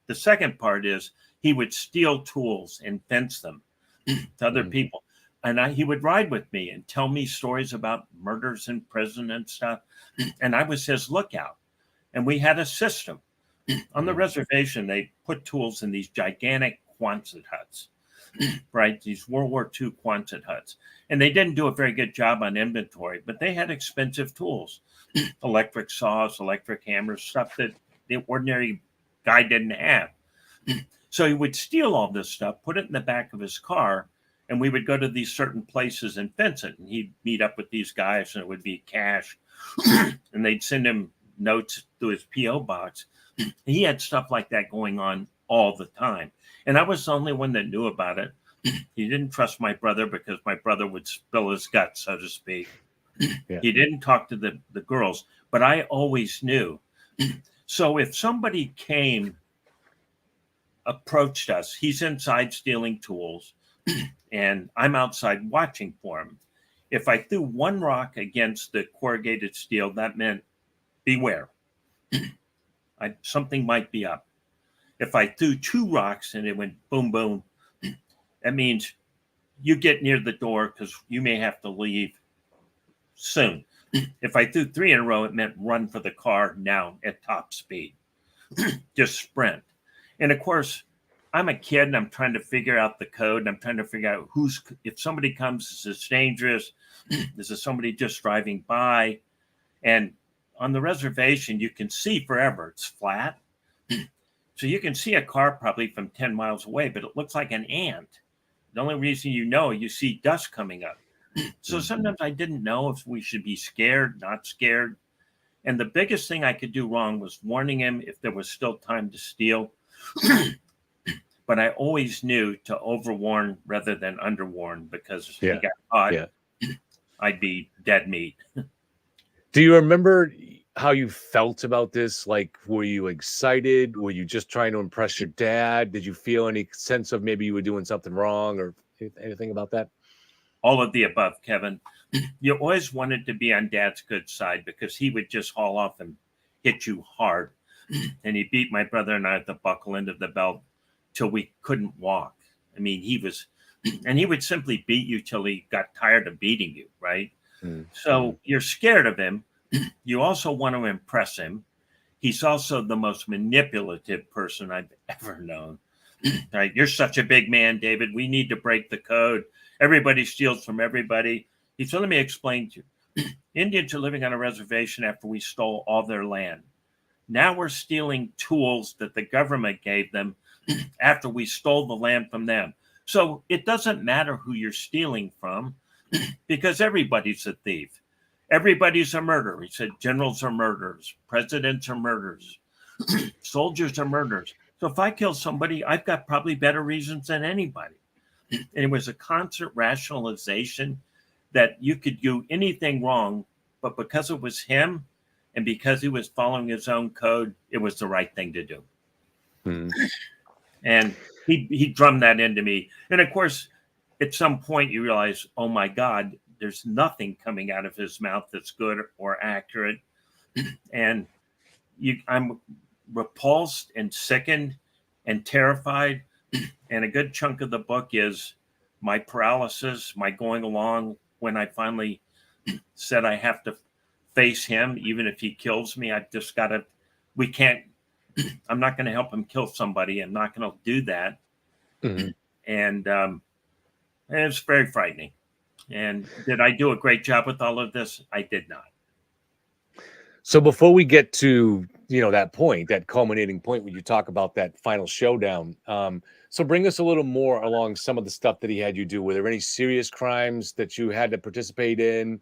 the second part is he would steal tools and fence them to other people. And he would ride with me and tell me stories about murders in prison and stuff. And I was his lookout. And we had a system. On the reservation, they put tools in these gigantic Quonset huts, right? These World War II Quonset huts. And they didn't do a very good job on inventory, but they had expensive tools, electric saws, electric hammers, stuff that the ordinary guy didn't have. So he would steal all this stuff, put it in the back of his car, and we would go to these certain places and fence it. And he'd meet up with these guys, and it would be cash. And they'd send him notes to his P.O. box. He had stuff like that going on all the time. And I was the only one that knew about it. He didn't trust my brother because my brother would spill his guts, so to speak. Yeah. He didn't talk to the girls, but I always knew. So if somebody approached us, he's inside stealing tools, and I'm outside watching for him. If I threw one rock against the corrugated steel, that meant beware. Something might be up. If I threw 2 rocks and it went boom, boom, that means you get near the door because you may have to leave soon. If I threw 3 in a row, it meant run for the car now at top speed. Just sprint. And of course, I'm a kid and I'm trying to figure out the code, and I'm trying to figure out if somebody comes, is this dangerous? Is this somebody just driving by? And on the reservation, you can see forever. It's flat. So you can see a car probably from 10 miles away, but it looks like an ant. The only reason you see dust coming up. So sometimes I didn't know if we should be scared, not scared. And the biggest thing I could do wrong was warning him if there was still time to steal. But I always knew to overwarn rather than underwarn, because if he got caught, I'd be dead meat. Do you remember how you felt about this? Like, were you excited? Were you just trying to impress your dad? Did you feel any sense of maybe you were doing something wrong or anything about that? All of the above, Kevin. You always wanted to be on Dad's good side because he would just haul off and hit you hard. And he beat my brother and I at the buckle end of the belt till we couldn't walk. I mean, he would simply beat you till he got tired of beating you, right? So you're scared of him. You also want to impress him. He's also the most manipulative person I've ever known. Right? You're such a big man, David. We need to break the code. Everybody steals from everybody. He said, let me explain to you. Indians are living on a reservation after we stole all their land. Now we're stealing tools that the government gave them after we stole the land from them. So it doesn't matter who you're stealing from because everybody's a thief. Everybody's a murderer. He said generals are murderers. Presidents are murderers. Soldiers are murderers. So if I kill somebody, I've got probably better reasons than anybody. And it was a constant rationalization that you could do anything wrong, but because it was him and because he was following his own code, it was the right thing to do. And he drummed that into me. And of course, at some point you realize, oh my God, there's nothing coming out of his mouth that's good or accurate. And I'm repulsed and sickened and terrified. And a good chunk of the book is my paralysis, my going along when I finally said I have to face him, even if he kills me. I've just got to, we can't, I'm not going to help him kill somebody. I'm not going to do that. And it's very frightening. And did I do a great job with all of this? I did not. So before we get to, that point, that culminating point where you talk about that final showdown, so bring us a little more along some of the stuff that he had you do. Were there any serious crimes that you had to participate in,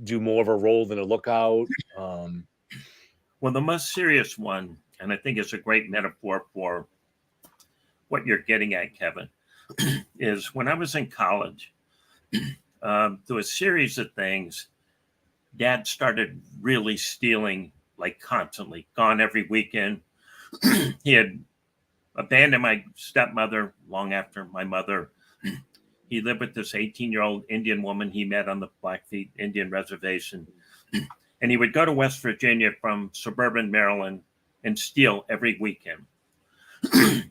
do more of a role than a lookout? Well, the most serious one, and I think it's a great metaphor for what you're getting at, Kevin, is when I was in college, through a series of things, Dad started really stealing, like constantly, gone every weekend. He had abandoned my stepmother long after my mother. He lived with this 18-year-old Indian woman he met on the Blackfeet Indian Reservation. And he would go to West Virginia from suburban Maryland and steal every weekend.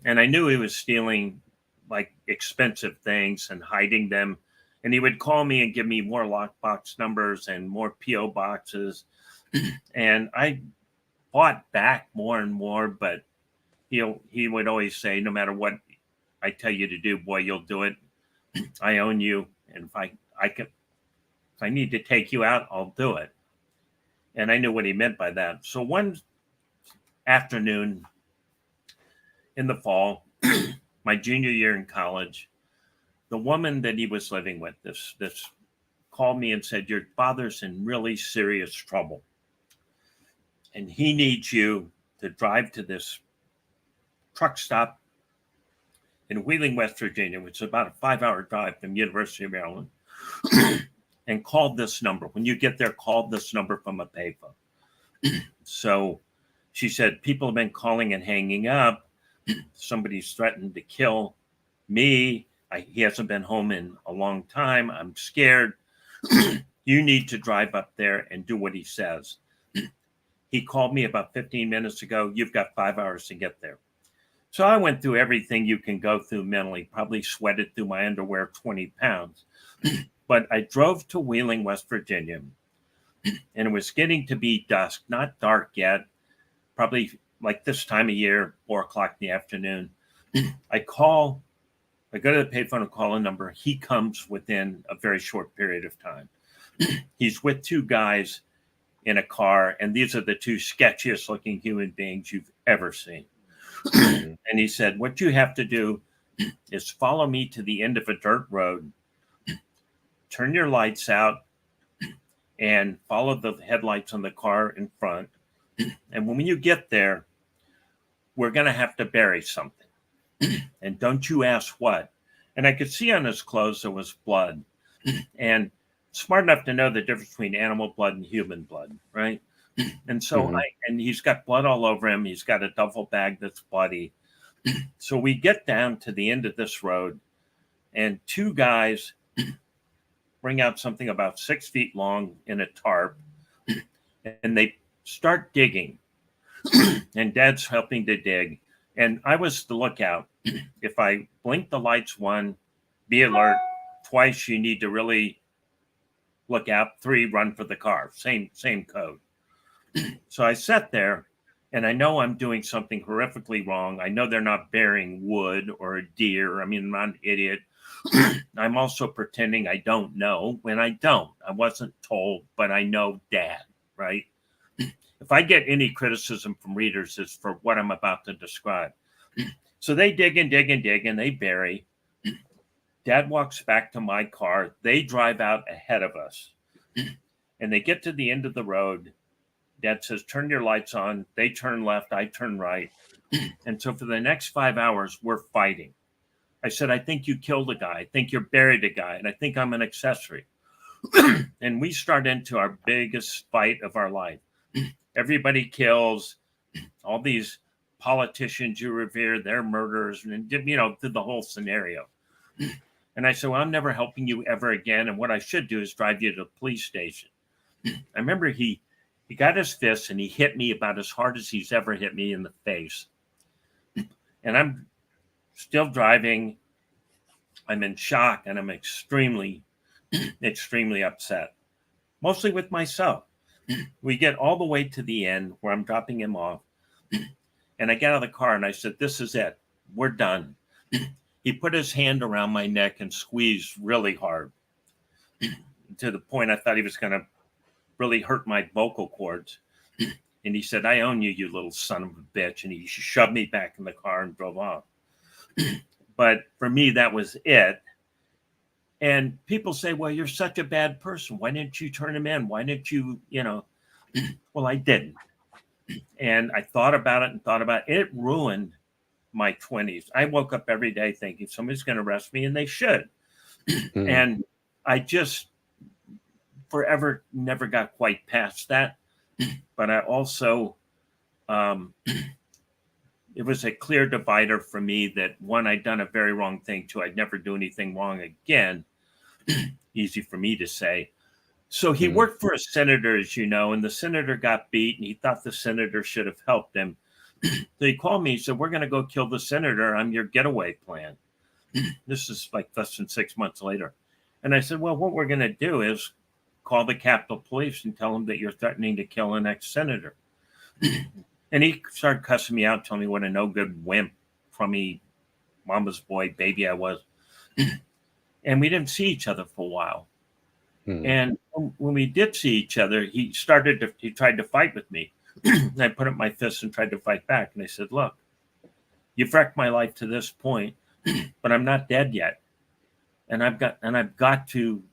And I knew he was stealing like expensive things and hiding them. And he would call me and give me more lockbox numbers and more P.O. boxes. And I fought back more and more, but he would always say, no matter what I tell you to do, boy, you'll do it. I own you. And if I need to take you out, I'll do it. And I knew what he meant by that. So one afternoon in the fall, my junior year in college, the woman that he was living with, this called me and said, your father's in really serious trouble. And he needs you to drive to this truck stop in Wheeling, West Virginia, which is about a 5-hour drive from University of Maryland, and call this number. When you get there, call this number from a payphone. So she said, people have been calling and hanging up. Somebody's threatened to kill me. He hasn't been home in a long time. I'm scared. You need to drive up there and do what he says. He called me about 15 minutes ago. You've got 5 hours to get there. So I went through everything you can go through mentally, probably sweated through my underwear 20 pounds. But I drove to Wheeling, West Virginia, and it was getting to be dusk, not dark yet, probably like this time of year, 4 o'clock in the afternoon. I go to the payphone and call a number. He comes within a very short period of time. He's with 2 guys in a car, and these are the 2 sketchiest looking human beings you've ever seen. And he said, what you have to do is follow me to the end of a dirt road, turn your lights out, and follow the headlights on the car in front. And when you get there, we're going to have to bury something. And don't you ask what. And I could see on his clothes there was blood. And smart enough to know the difference between animal blood and human blood, right? And so and he's got blood all over him. He's got a duffel bag that's bloody. So we get down to the end of this road, and 2 guys bring out something about 6 feet long in a tarp, and they start digging. And Dad's helping to dig. And I was the lookout. If I blink the lights 1, be alert. Twice, you need to really look out. 3, run for the car. Same code. So I sat there, and I know I'm doing something horrifically wrong. I know they're not burying wood or a deer. I mean, I'm not an idiot. I'm also pretending I don't know when I don't. I wasn't told, but I know Dad, right? If I get any criticism from readers, it's for what I'm about to describe. So they dig and dig and dig, and they bury. Dad walks back to my car. They drive out ahead of us, and they get to the end of the road. Dad says, turn your lights on. They turn left. I turn right. And so for the next 5 hours, we're fighting. I said, I think you killed a guy. I think you buried a guy. And I think I'm an accessory. And we start into our biggest fight of our life. Everybody kills. All these politicians you revere, they're murderers. And, did the whole scenario. And I said, well, I'm never helping you ever again. And what I should do is drive you to the police station. I remember he got his fist and he hit me about as hard as he's ever hit me in the face. And I'm still driving. I'm in shock and I'm extremely, extremely upset, mostly with myself. We get all the way to the end where I'm dropping him off. And I got out of the car and I said, this is it. We're done. He put his hand around my neck and squeezed really hard to the point I thought he was going to really hurt my vocal cords. And he said, I own you, you little son of a bitch. And he shoved me back in the car and drove off. But for me, that was it. And people say, well, you're such a bad person. Why didn't you turn him in? Why didn't you, well, I didn't. And I thought about it and thought about it. It ruined my 20s. I woke up every day thinking somebody's going to arrest me, and they should. And I just forever never got quite past that. But I also, it was a clear divider for me that, one, I'd done a very wrong thing. Two, I'd never do anything wrong again. Easy for me to say. So he worked for a senator, as you know, and the senator got beat, and he thought the senator should have helped him. So he called me. He said, we're going to go kill the senator. I'm your getaway plan. This is like less than 6 months later. And I said, well, what we're going to do is call the Capitol Police and tell them that you're threatening to kill an ex-senator. And he started cussing me out, telling me what a no-good wimp, crummy mama's boy baby I was. And we didn't see each other for a while. And when we did see each other, he tried to fight with me. And I put up my fist and tried to fight back. And I said, look, you've wrecked my life to this point, but I'm not dead yet. And I've got to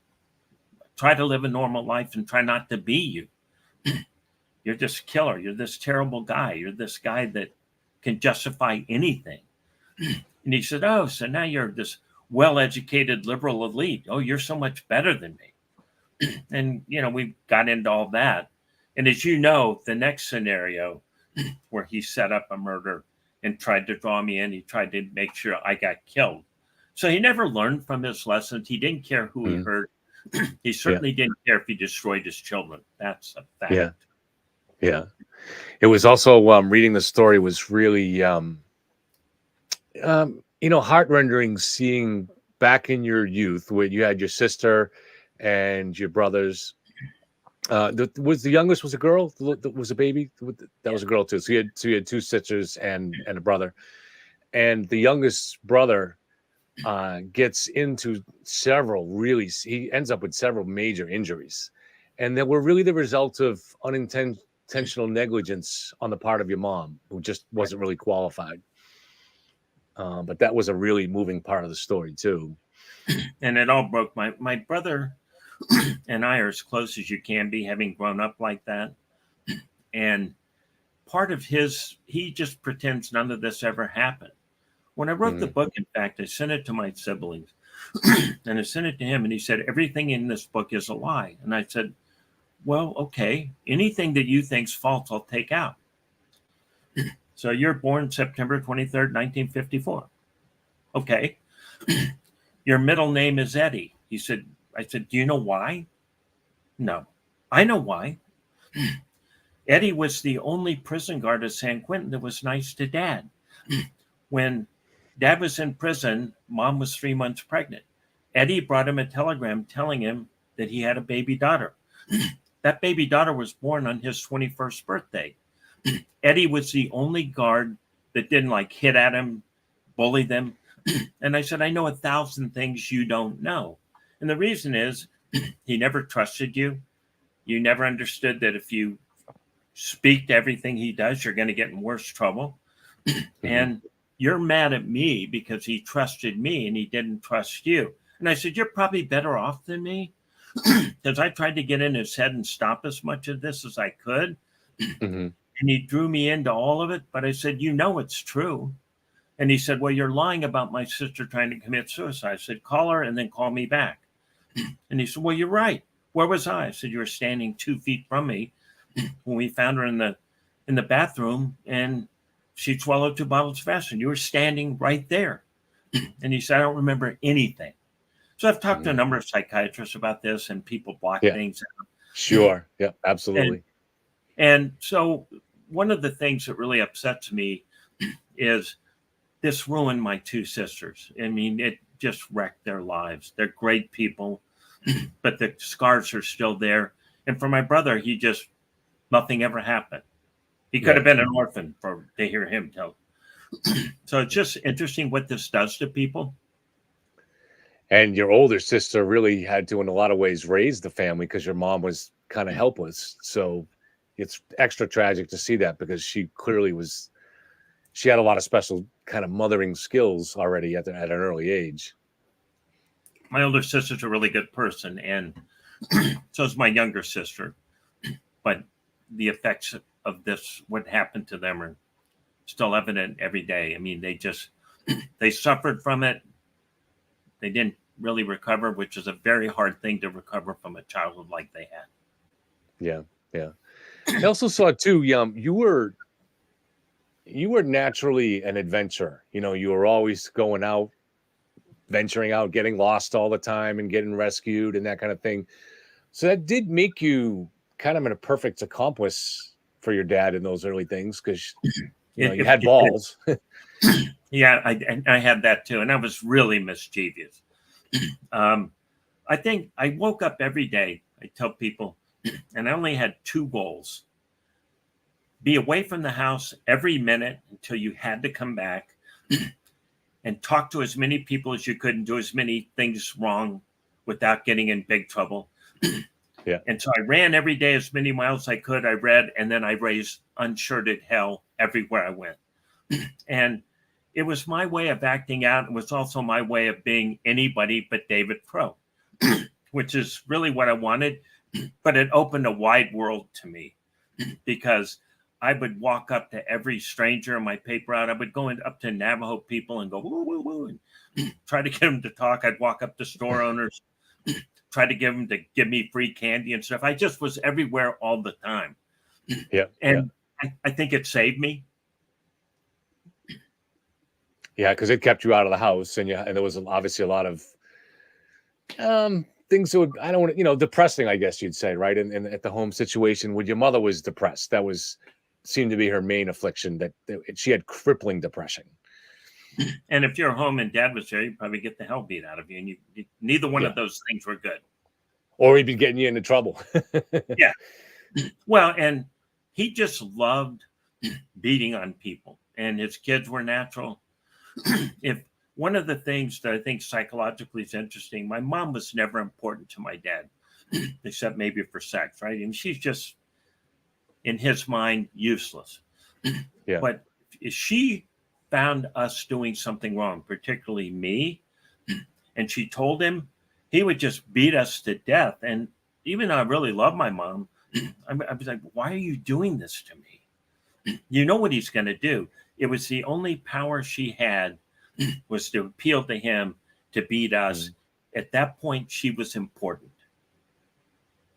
try to live a normal life and try not to be you. You're this killer. You're this terrible guy. You're this guy that can justify anything. And he said, oh, so now you're this well-educated liberal elite. Oh, you're so much better than me. And, we got into all that. And as you know, the next scenario where he set up a murder and tried to draw me in, he tried to make sure I got killed. So he never learned from his lessons. He didn't care who he hurt. He certainly didn't care if he destroyed his children. That's a fact. Yeah. It was also reading the story was really, heart-rendering seeing back in your youth where you had your sister and your brothers. Was the youngest was a girl? Was a baby? That was a girl too. So you had two sisters and a brother. And the youngest brother gets into he ends up with several major injuries. And they were really the result of unintentional negligence on the part of your mom, who just wasn't really qualified. But that was a really moving part of the story too. And it all broke my brother and I are as close as you can be, having grown up like that. And part of he just pretends none of this ever happened. When I wrote the book, in fact, I sent it to my siblings and I sent it to him, and he said, everything in this book is a lie. And I said, well, okay, anything that you think's false, I'll take out. So you're born September 23rd, 1954. Okay. Your middle name is Eddie. I said, do you know why? No, I know why. Eddie was the only prison guard at San Quentin that was nice to Dad. When Dad was in prison, Mom was 3 months pregnant. Eddie brought him a telegram telling him that he had a baby daughter. That baby daughter was born on his 21st birthday. Eddie was the only guard that didn't hit at him, bully them. And I said, I know 1,000 things you don't know. And the reason is he never trusted you. You never understood that if you speak to everything he does, you're going to get in worse trouble. And you're mad at me because he trusted me and he didn't trust you. And I said, you're probably better off than me, because I tried to get in his head and stop as much of this as I could. And he drew me into all of it. But I said, it's true. And he said, well, you're lying about my sister trying to commit suicide. I said, call her and then call me back. And he said, well, you're right. Where was I? I said, you were standing 2 feet from me when we found her in the bathroom, and she swallowed 2 bottles of acid. You were standing right there. And he said, I don't remember anything. So I've talked to a number of psychiatrists about this, and people block things out. Sure. Yeah, absolutely. And so one of the things that really upsets me is this ruined my 2 sisters. I mean, it just wrecked their lives. They're great people, but the scars are still there. And for my brother, nothing ever happened. He could have been an orphan to hear him tell. So it's just interesting what this does to people. And your older sister really had to, in a lot of ways, raise the family because your mom was kind of helpless. So it's extra tragic to see that because she clearly she had a lot of special kind of mothering skills already at an early age. My older sister's a really good person, and so is my younger sister. But the effects of this, what happened to them, are still evident every day. I mean, they suffered from it. They didn't really recover, which is a very hard thing to recover from a childhood like they had. Yeah, yeah. I also saw too, you were naturally an adventurer. You know, you were always going out, venturing out, getting lost all the time and getting rescued and that kind of thing. So that did make you kind of a perfect accomplice for your dad in those early things because you had balls. Yeah, I had that too, and I was really mischievous. I think I woke up every day. I tell people, and I only had 2 goals: be away from the house every minute until you had to come back, and talk to as many people as you could and do as many things wrong without getting in big trouble. Yeah. And so I ran every day as many miles as I could. I read, and then I raised unshirted hell everywhere I went. And it was my way of acting out. It was also my way of being anybody but David Crow, which is really what I wanted. But it opened a wide world to me because I would walk up to every stranger in my paper route. I would go up to Navajo people and go, woo, woo, woo, and try to get them to talk. I'd walk up to store owners, try to get them to give me free candy and stuff. I just was everywhere all the time. Yeah. And I think it saved me. Yeah, because it kept you out of the house, and there was obviously a lot of things that would, I don't want depressing, I guess you'd say, right? And at the home situation, when your mother was depressed, that seemed to be her main affliction. That she had crippling depression. And if you're home and dad was there, you'd probably get the hell beat out of you, and you neither one of those things were good. Or he'd be getting you into trouble. Yeah. Well, and he just loved beating on people, and his kids were natural. If one of the things that I think psychologically is interesting, my mom was never important to my dad, except maybe for sex, right? And she's just, in his mind, useless. Yeah. But if she found us doing something wrong, particularly me, and she told him, he would just beat us to death. And even though I really love my mom, I was like, why are you doing this to me? You know what he's going to do. It was the only power she had was to appeal to him to beat us. At that point, she was important.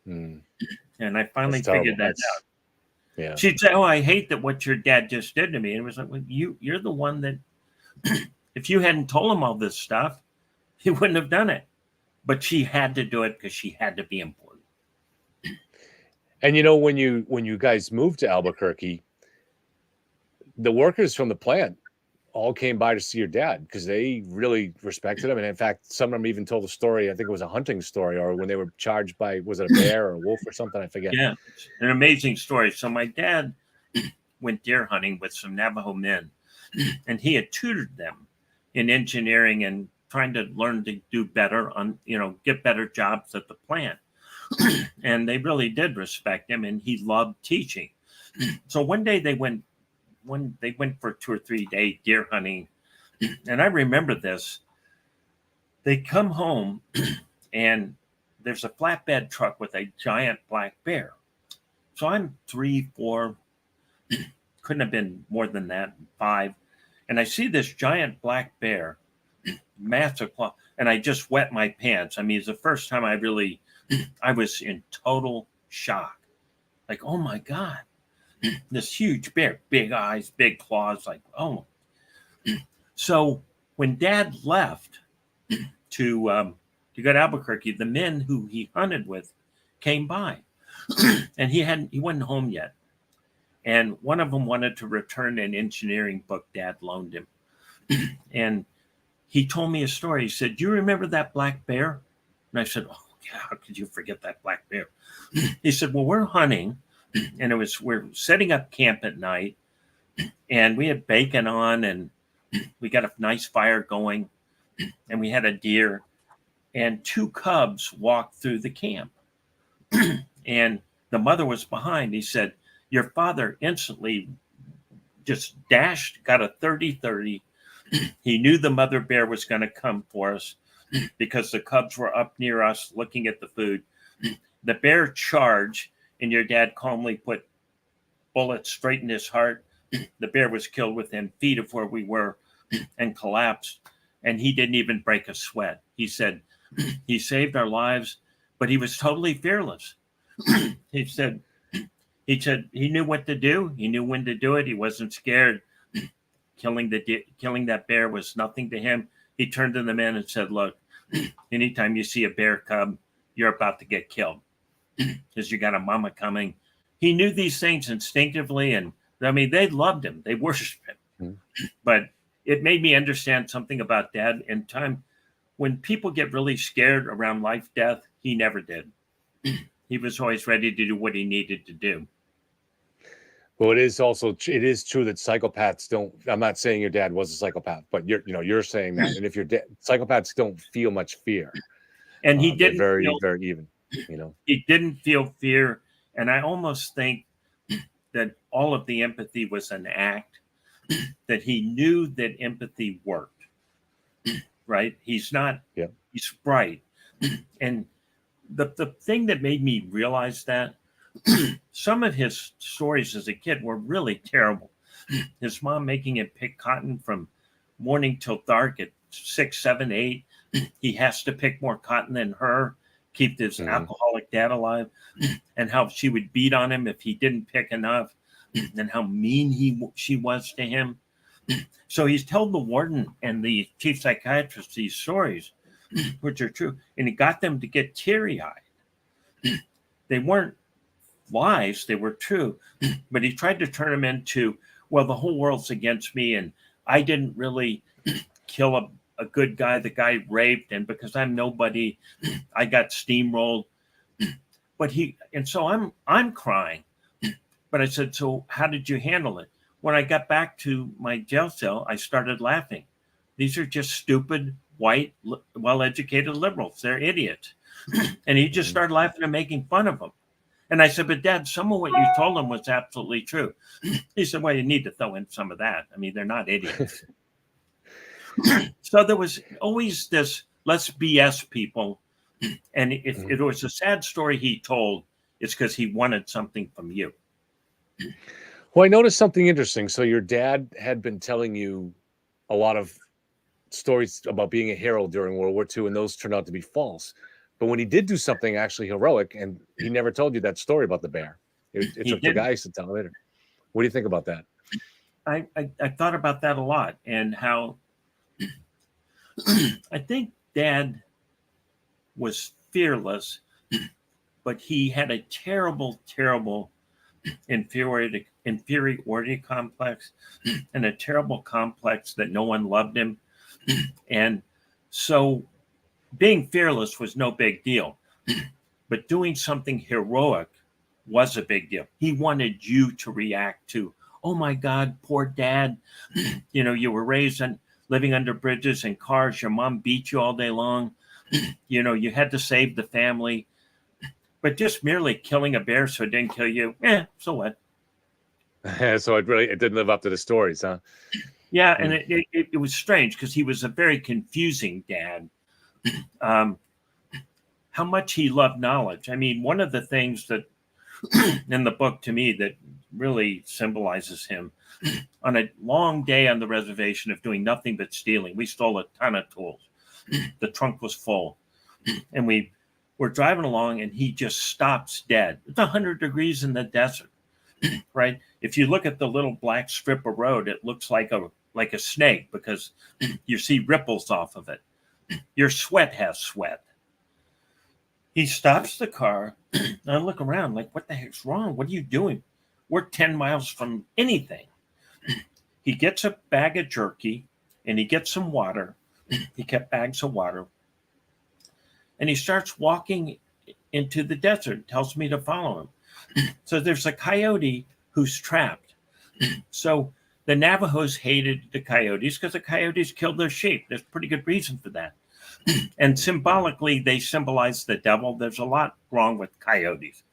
And I finally figured that out. Yeah. She'd say, oh, I hate that what your dad just did to me. And it was like, well, you're the one that, if you hadn't told him all this stuff, he wouldn't have done it. But she had to do it because she had to be important. And when you guys moved to Albuquerque, the workers from the plant all came by to see your dad because they really respected him. And in fact, some of them even told a story. I think it was a hunting story, or when they were charged by, was it a bear or a wolf or something? I forget. Yeah, an amazing story. So my dad went deer hunting with some Navajo men, and he had tutored them in engineering and trying to learn to do better on, get better jobs at the plant. And they really did respect him, and he loved teaching. So one day they went for 2 or 3 day deer hunting. And I remember this. They come home and there's a flatbed truck with a giant black bear. So I'm 3, 4, couldn't have been more than that, 5. And I see this giant black bear, massive claw, and I just wet my pants. I mean, it's the first time I was in total shock. Like, oh my God. This huge bear, big eyes, big claws, like, oh. So when Dad left to go to Albuquerque, the men who he hunted with came by, and he wasn't home yet. And one of them wanted to return an engineering book Dad loaned him. And he told me a story. He said, do you remember that black bear? And I said, oh, yeah, how could you forget that black bear? He said, well, we're hunting. and we're setting up camp at night, and we had bacon on, and we got a nice fire going, and we had a deer, and 2 cubs walked through the camp, and the mother was behind. He said, your father instantly just dashed, got a 30-30. He knew the mother bear was going to come for us because the cubs were up near us looking at the food. The bear charged, and your dad calmly put bullets straight in his heart. The bear was killed within feet of where we were and collapsed, and he didn't even break a sweat. He said he saved our lives, but he was totally fearless. He said he knew what to do. He knew when to do it. He wasn't scared. Killing that bear was nothing to him. He turned to the men and said, look, anytime you see a bear cub, you're about to get killed because you got a mama coming. He knew these things instinctively, and I mean, they loved him. They worshiped him. But it made me understand something about Dad in time. When people get really scared around life, death, he never did. He was always ready to do what he needed to do. Well, it is true that psychopaths don't. I'm not saying your dad was a psychopath, but you're saying that. And if your psychopaths don't feel much fear, and he didn't very feel, very even. He didn't feel fear, and I almost think that all of the empathy was an act. That he knew that empathy worked. Right? He's not. Yeah. He's bright, and the thing that made me realize that. Some of his stories as a kid were really terrible. His mom making him pick cotton from morning till dark at 6, 7, 8. He has to pick more cotton than her, keep his alcoholic dad alive, and how she would beat on him if he didn't pick enough, and how mean she was to him. So he's told the warden and the chief psychiatrist these stories, which are true, and he got them to get teary-eyed. They weren't lies, they were true, but he tried to turn them into, well, the whole world's against me, and I didn't really kill a good guy. The guy raped, and because I'm nobody, I got steamrolled. But so I'm crying. But I said, so how did you handle it? When I got back to my jail cell, I started laughing. These are just stupid, white, well-educated liberals. They're idiots. And he just started laughing and making fun of them. And I said, but Dad, some of what you told them was absolutely true. He said, well, you need to throw in some of that. I mean, they're not idiots. So there was always this, let's BS people. And if it was a sad story he told, it's because he wanted something from you. Well, I noticed something interesting. So your dad had been telling you a lot of stories about being a hero during World War II, and those turned out to be false. But when he did do something actually heroic, and he never told you that story about the bear, it took the guys to tell him later. What do you think about that? I thought about that a lot, and how I think Dad was fearless, but he had a terrible, terrible inferiority complex, and a terrible complex that no one loved him. And so being fearless was no big deal, but doing something heroic was a big deal. He wanted you to react to, oh my God, poor Dad. You were raised living under bridges and cars. Your mom beat you all day long. You had to save the family. But just merely killing a bear so it didn't kill you, so what? So it didn't live up to the stories, huh? Yeah, and it was strange because he was a very confusing dad. How much he loved knowledge. I mean, one of the things that in the book to me that really symbolizes him, on a long day on the reservation of doing nothing but stealing, we stole a ton of tools. The trunk was full, and we're driving along, and he just stops dead. It's 100 degrees in the desert, right? If you look at the little black strip of road, it looks like a snake because you see ripples off of it. Your sweat has sweat. He stops the car, and I look around like, what the heck's wrong? What are you doing? We're 10 miles from anything. He gets a bag of jerky, and he gets some water. He kept bags of water. And he starts walking into the desert, tells me to follow So there's a coyote who's trapped. So the Navajos hated the coyotes because the coyotes killed their sheep. There's pretty good reason for that. And symbolically, they symbolize the devil. There's a lot wrong with coyotes.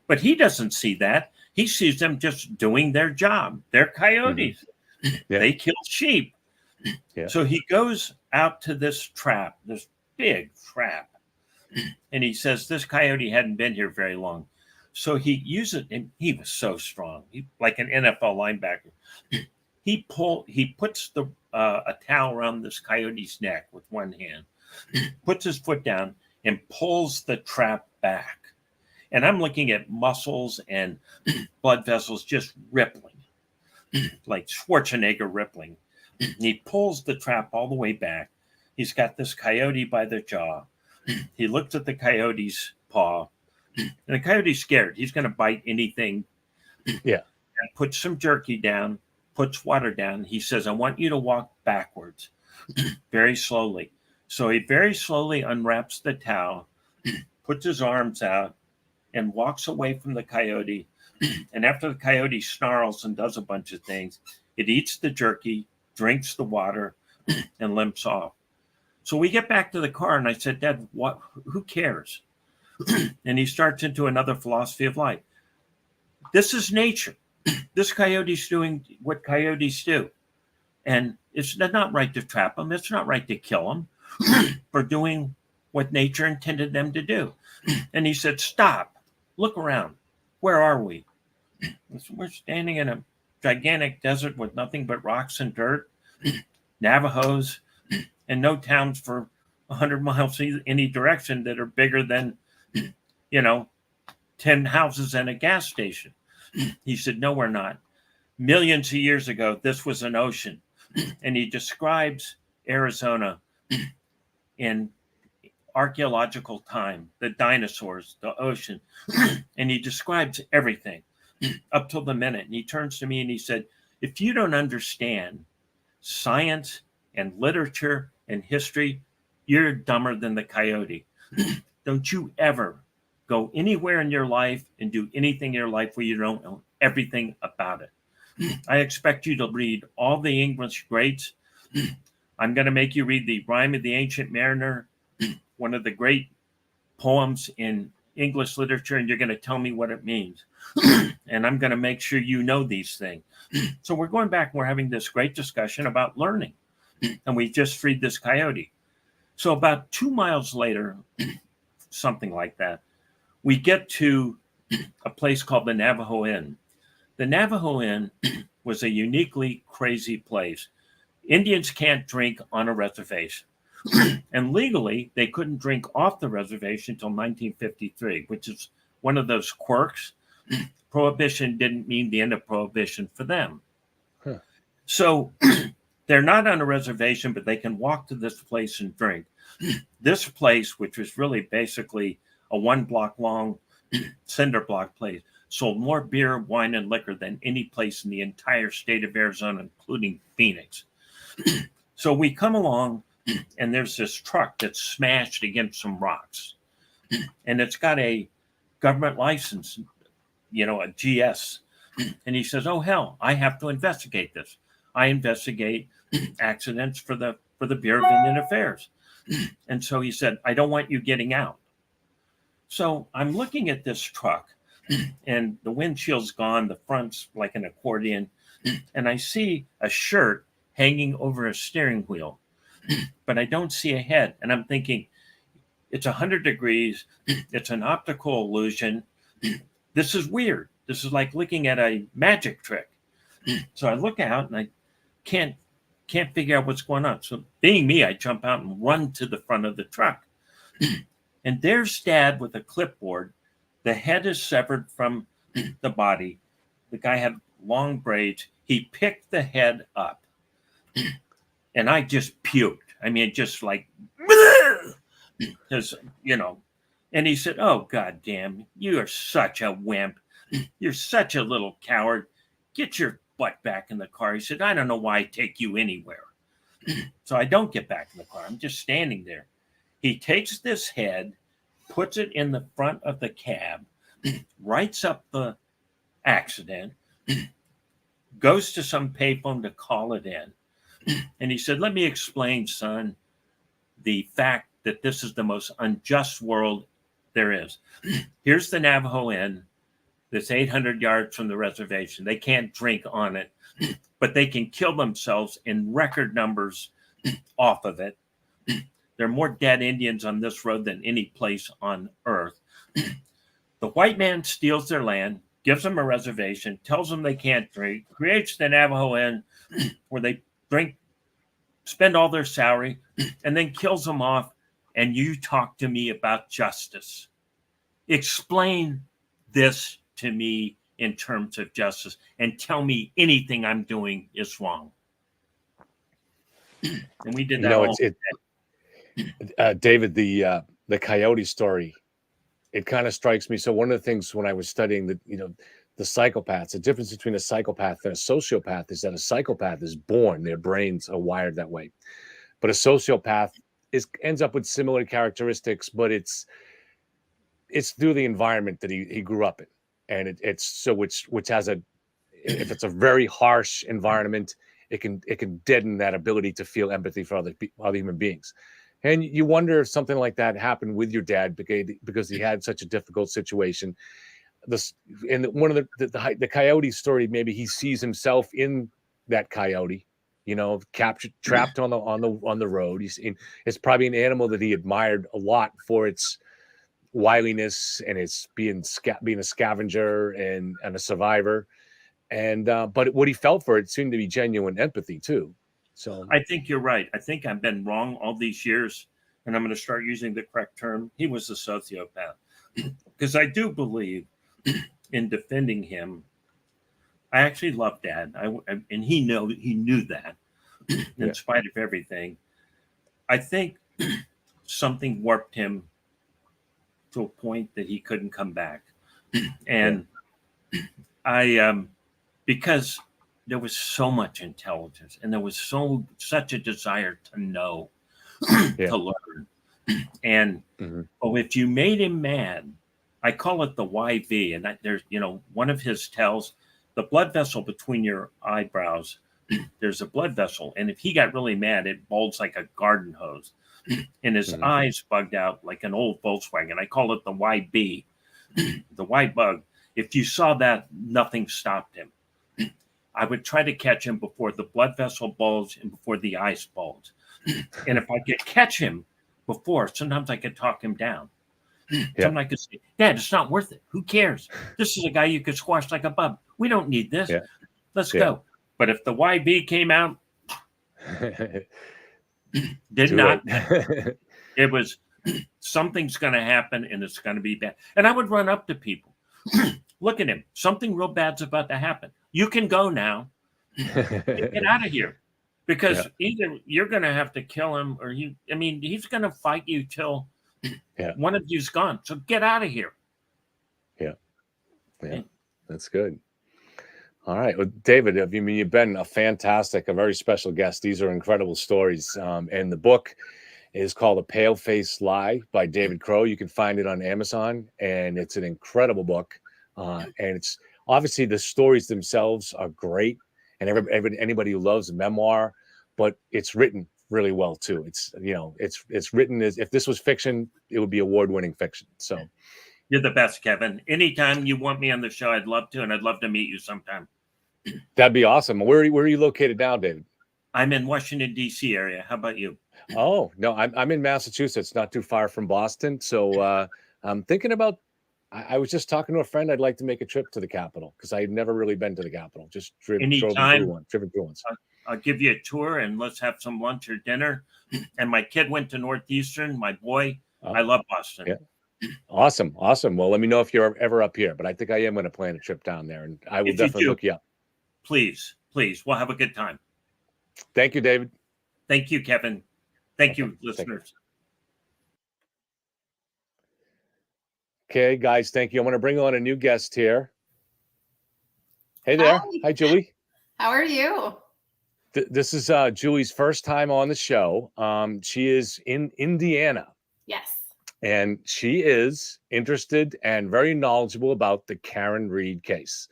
But he doesn't see that. He sees them just doing their job. They're coyotes. Yeah. They kill sheep. Yeah. So he goes out to this trap, this big trap. And he says this coyote hadn't been here very long. So he used it, and he was so strong, like an NFL linebacker. He puts a towel around this coyote's neck with one hand, puts his foot down, and pulls the trap back. And I'm looking at muscles and blood vessels just rippling, like Schwarzenegger rippling. He pulls the trap all the way back. He's got this coyote by the jaw. He looks at the coyote's paw, and the coyote's scared. He's going to bite anything. Yeah. And puts some jerky down, puts water down. He says, I want you to walk backwards very slowly. So he very slowly unwraps the towel, puts his arms out, and walks away from the coyote. And after the coyote snarls and does a bunch of things, it eats the jerky, drinks the water, and limps off. So we get back to the car, and I said, Dad, who cares? And he starts into another philosophy of life. This is nature. This coyote's doing what coyotes do. And it's not right to trap them. It's not right to kill them for doing what nature intended them to do. And he said, stop, look around. Where are we? We're standing in a gigantic desert with nothing but rocks and dirt, Navajos, and no towns for 100 miles any direction that are bigger than, 10 houses and a gas station. He said, no, we're not. Millions of years ago, this was an ocean. And he describes Arizona in archaeological time, the dinosaurs, the ocean. And he describes everything up till the minute. And he turns to me and he said, if you don't understand science and literature and history, you're dumber than the coyote. Don't you ever go anywhere in your life and do anything in your life where you don't know everything about it. I expect you to read all the English greats. I'm going to make you read the Rime of the Ancient Mariner, one of the great poems in English literature, and you're going to tell me what it means. And I'm going to make sure you know these things. So we're going back and we're having this great discussion about learning. And we just freed this coyote. So about 2 miles later, something like that, we get to a place called the Navajo Inn. The Navajo Inn was a uniquely crazy place. Indians can't drink on a reservation. And legally, they couldn't drink off the reservation until 1953, which is one of those quirks. Prohibition didn't mean the end of prohibition for them. Huh. So they're not on a reservation, but they can walk to this place and drink. This place, which was really basically a 1 block long cinder block place, sold more beer, wine, and liquor than any place in the entire state of Arizona, including Phoenix. So we come along, and there's this truck that's smashed against some rocks. And it's got a government license, a GS. And he says, oh, hell, I have to investigate this. I investigate accidents for the Bureau of Indian Affairs. And so he said, I don't want you getting out. So I'm looking at this truck, and the windshield's gone, the front's like an accordion, and I see a shirt hanging over a steering wheel, but I don't see a head. And I'm thinking, it's 100 degrees, it's an optical illusion. This is weird. This is like looking at a magic trick. So I look out and I can't figure out what's going on. So being me, I jump out and run to the front of the truck. And there's Dad with a clipboard. The head is severed from the body. The guy had long braids. He picked the head up. And I just puked. I mean, just like, because, and he said, oh, God damn, you are such a wimp. You're such a little coward. Get your butt back in the car. He said, I don't know why I take you anywhere. So I don't get back in the car. I'm just standing there. He takes this head, puts it in the front of the cab, writes up the accident, goes to some payphone to call it in. And he said, let me explain, son, the fact that this is the most unjust world there is. Here's the Navajo Inn that's 800 yards from the reservation. They can't drink on it, but they can kill themselves in record numbers off of it. There are more dead Indians on this road than any place on earth. The white man steals their land, gives them a reservation, tells them they can't drink, creates the Navajo Inn where they drink, spend all their salary, and then kills them off. And you talk to me about justice. Explain this to me in terms of justice and tell me anything I'm doing is wrong. And we did that. David, the coyote story, it kind of strikes me. So one of the things when I was studying the psychopaths, the difference between a psychopath and a sociopath is that a psychopath is born, their brains are wired that way. But a sociopath ends up with similar characteristics, but it's through the environment that he grew up in. And which has if it's a very harsh environment, it can deaden that ability to feel empathy for other human beings. And you wonder if something like that happened with your dad because he had such a difficult situation. One of the coyote story, maybe he sees himself in that coyote, trapped on the road. It's probably an animal that he admired a lot for its wiliness and its being a scavenger and a survivor. And but what he felt for it seemed to be genuine empathy too. So I think you're right. I think I've been wrong all these years, and I'm going to start using the correct term. He was a sociopath, because I do believe in defending him. I actually love Dad, and he knew that. In spite of everything, I think something warped him to a point that he couldn't come back, and because there was so much intelligence and there was such a desire to know, to learn. And if you made him mad, I call it the YV. And there's, one of his tells, the blood vessel between your eyebrows, there's a blood vessel. And if he got really mad, it bulged like a garden hose. And his eyes bugged out like an old Volkswagen. I call it the YB, the Y bug. If you saw that, nothing stopped him. I would try to catch him before the blood vessel bulged and before the eyes bulged. And if I could catch him before, sometimes I could talk him down. Sometimes I could say, Dad, it's not worth it. Who cares? This is a guy you could squash like a bug. We don't need this. Let's go. But if the YB came out, it was something's going to happen and it's going to be bad. And I would run up to people. Look at him. Something real bad's about to happen. You can go now. Get out of here. Because either you're going to have to kill him or he's going to fight you till one of you's gone. So get out of here. Yeah. That's good. All right. Well, David, you've been a very special guest. These are incredible stories. And the book is called A Pale-Faced Lie by David Crow. You can find it on Amazon, and it's an incredible book. And it's obviously the stories themselves are great, and anybody who loves memoir, but it's written really well too. It's written as if this was fiction, it would be award-winning fiction. So you're the best, Kevin. Anytime you want me on the show, I'd love to, and I'd love to meet you sometime. That'd be awesome. Where are you located now, David? I'm in Washington, D.C. area. How about you? Oh, no, I'm in Massachusetts, not too far from Boston. So I'm thinking about, I was just talking to a friend. I'd like to make a trip to the Capitol because I had never really been to the Capitol. Just driven through once. I'll give you a tour and let's have some lunch or dinner. And my kid went to Northeastern. My boy, I love Boston. Yeah. Awesome. Well, let me know if you're ever up here. But I think I am going to plan a trip down there, and I will definitely look you up. Please. We'll have a good time. Thank you, David. Thank you, Kevin. Thank you, listeners. Okay, guys, thank you. I'm going to bring on a new guest here. Hey there. Hi, Julie. How are you? This is Julie's first time on the show. She is in Indiana. Yes. and she is interested and very knowledgeable about the Karen Reed case.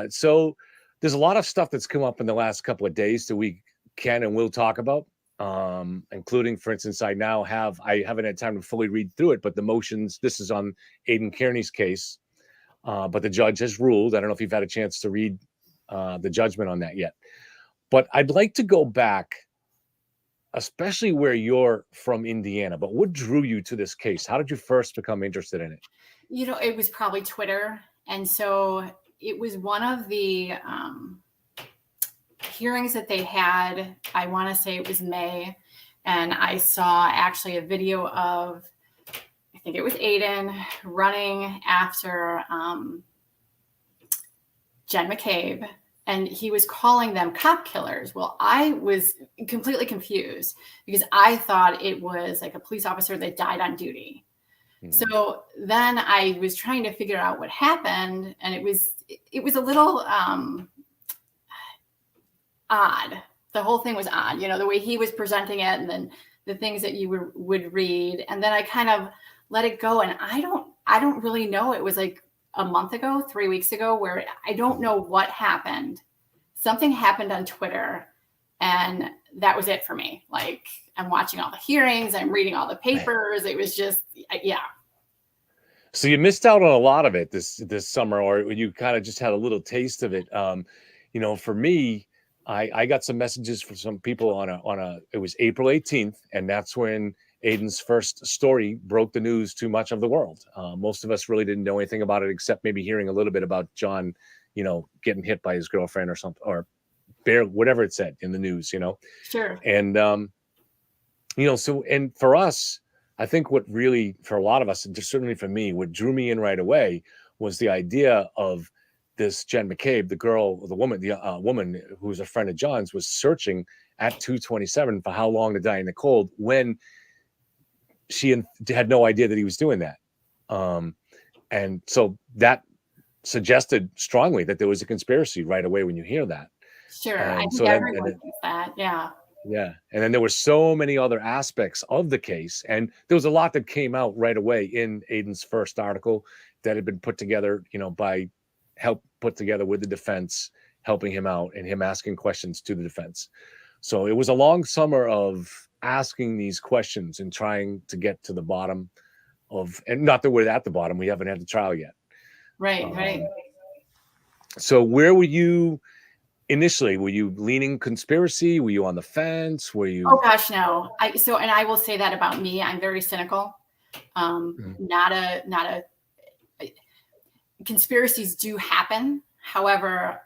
So there's a lot of stuff that's come up in the last couple of days that we can and will talk about, including, for instance, I haven't had time to fully read through it, but the motions, this is on Aidan Kearney's case, but the judge has ruled. I don't know if you've had a chance to read the judgment on that yet, but I'd like to go back, especially where you're from Indiana, but what drew you to this case? How did you first become interested in it? It was probably Twitter. And so it was one of the hearings that they had. I want to say it was May. And I saw actually a video of, I think it was Aidan running after Jen McCabe. And he was calling them cop killers. Well, I was completely confused because I thought it was like a police officer that died on duty. So then I was trying to figure out what happened, and it was a little odd. The whole thing was odd, the way he was presenting it, and then the things that you would read, and then I kind of let it go. And I don't really know. It was like a month ago, 3 weeks ago, where I don't know what happened. Something happened on Twitter, and that was it for me. Like, I'm watching all the hearings, I'm reading all the papers. It was just, yeah. So you missed out on a lot of it this summer, or you kind of just had a little taste of it. For me, I got some messages from some people it was April 18th, and that's when Aidan's first story broke the news to much of the world. Most of us really didn't know anything about it, except maybe hearing a little bit about John, getting hit by his girlfriend or something, or whatever it said in the news, Sure. And, and for us, I think what really, for a lot of us, and just certainly for me, what drew me in right away was the idea of this Jen McCabe, the woman who was a friend of John's, was searching at 227 for how long to die in the cold when she had no idea that he was doing that. And so that suggested strongly that there was a conspiracy right away when you hear that. Sure. I think everyone thinks that. Yeah. Yeah. And then there were so many other aspects of the case. And there was a lot that came out right away in Aidan's first article that had been put together, put together with the defense, helping him out and him asking questions to the defense. So it was a long summer of asking these questions and trying to get to the bottom and not that we're at the bottom, we haven't had the trial yet. Right. So where were you initially? Were you leaning conspiracy? Were you on the fence? Were you? Oh gosh, no. And I will say that about me. I'm very cynical. Not a conspiracies do happen. However,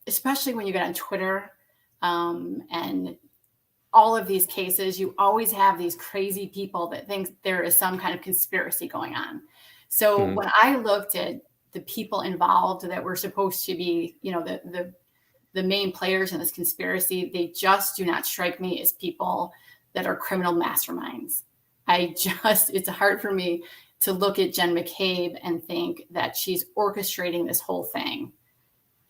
especially when you get on Twitter, and all of these cases, you always have these crazy people that think there is some kind of conspiracy going on. So when I looked at the people involved that were supposed to be, the main players in this conspiracy, they just do not strike me as people that are criminal masterminds. It's hard for me to look at Jen McCabe and think that she's orchestrating this whole thing.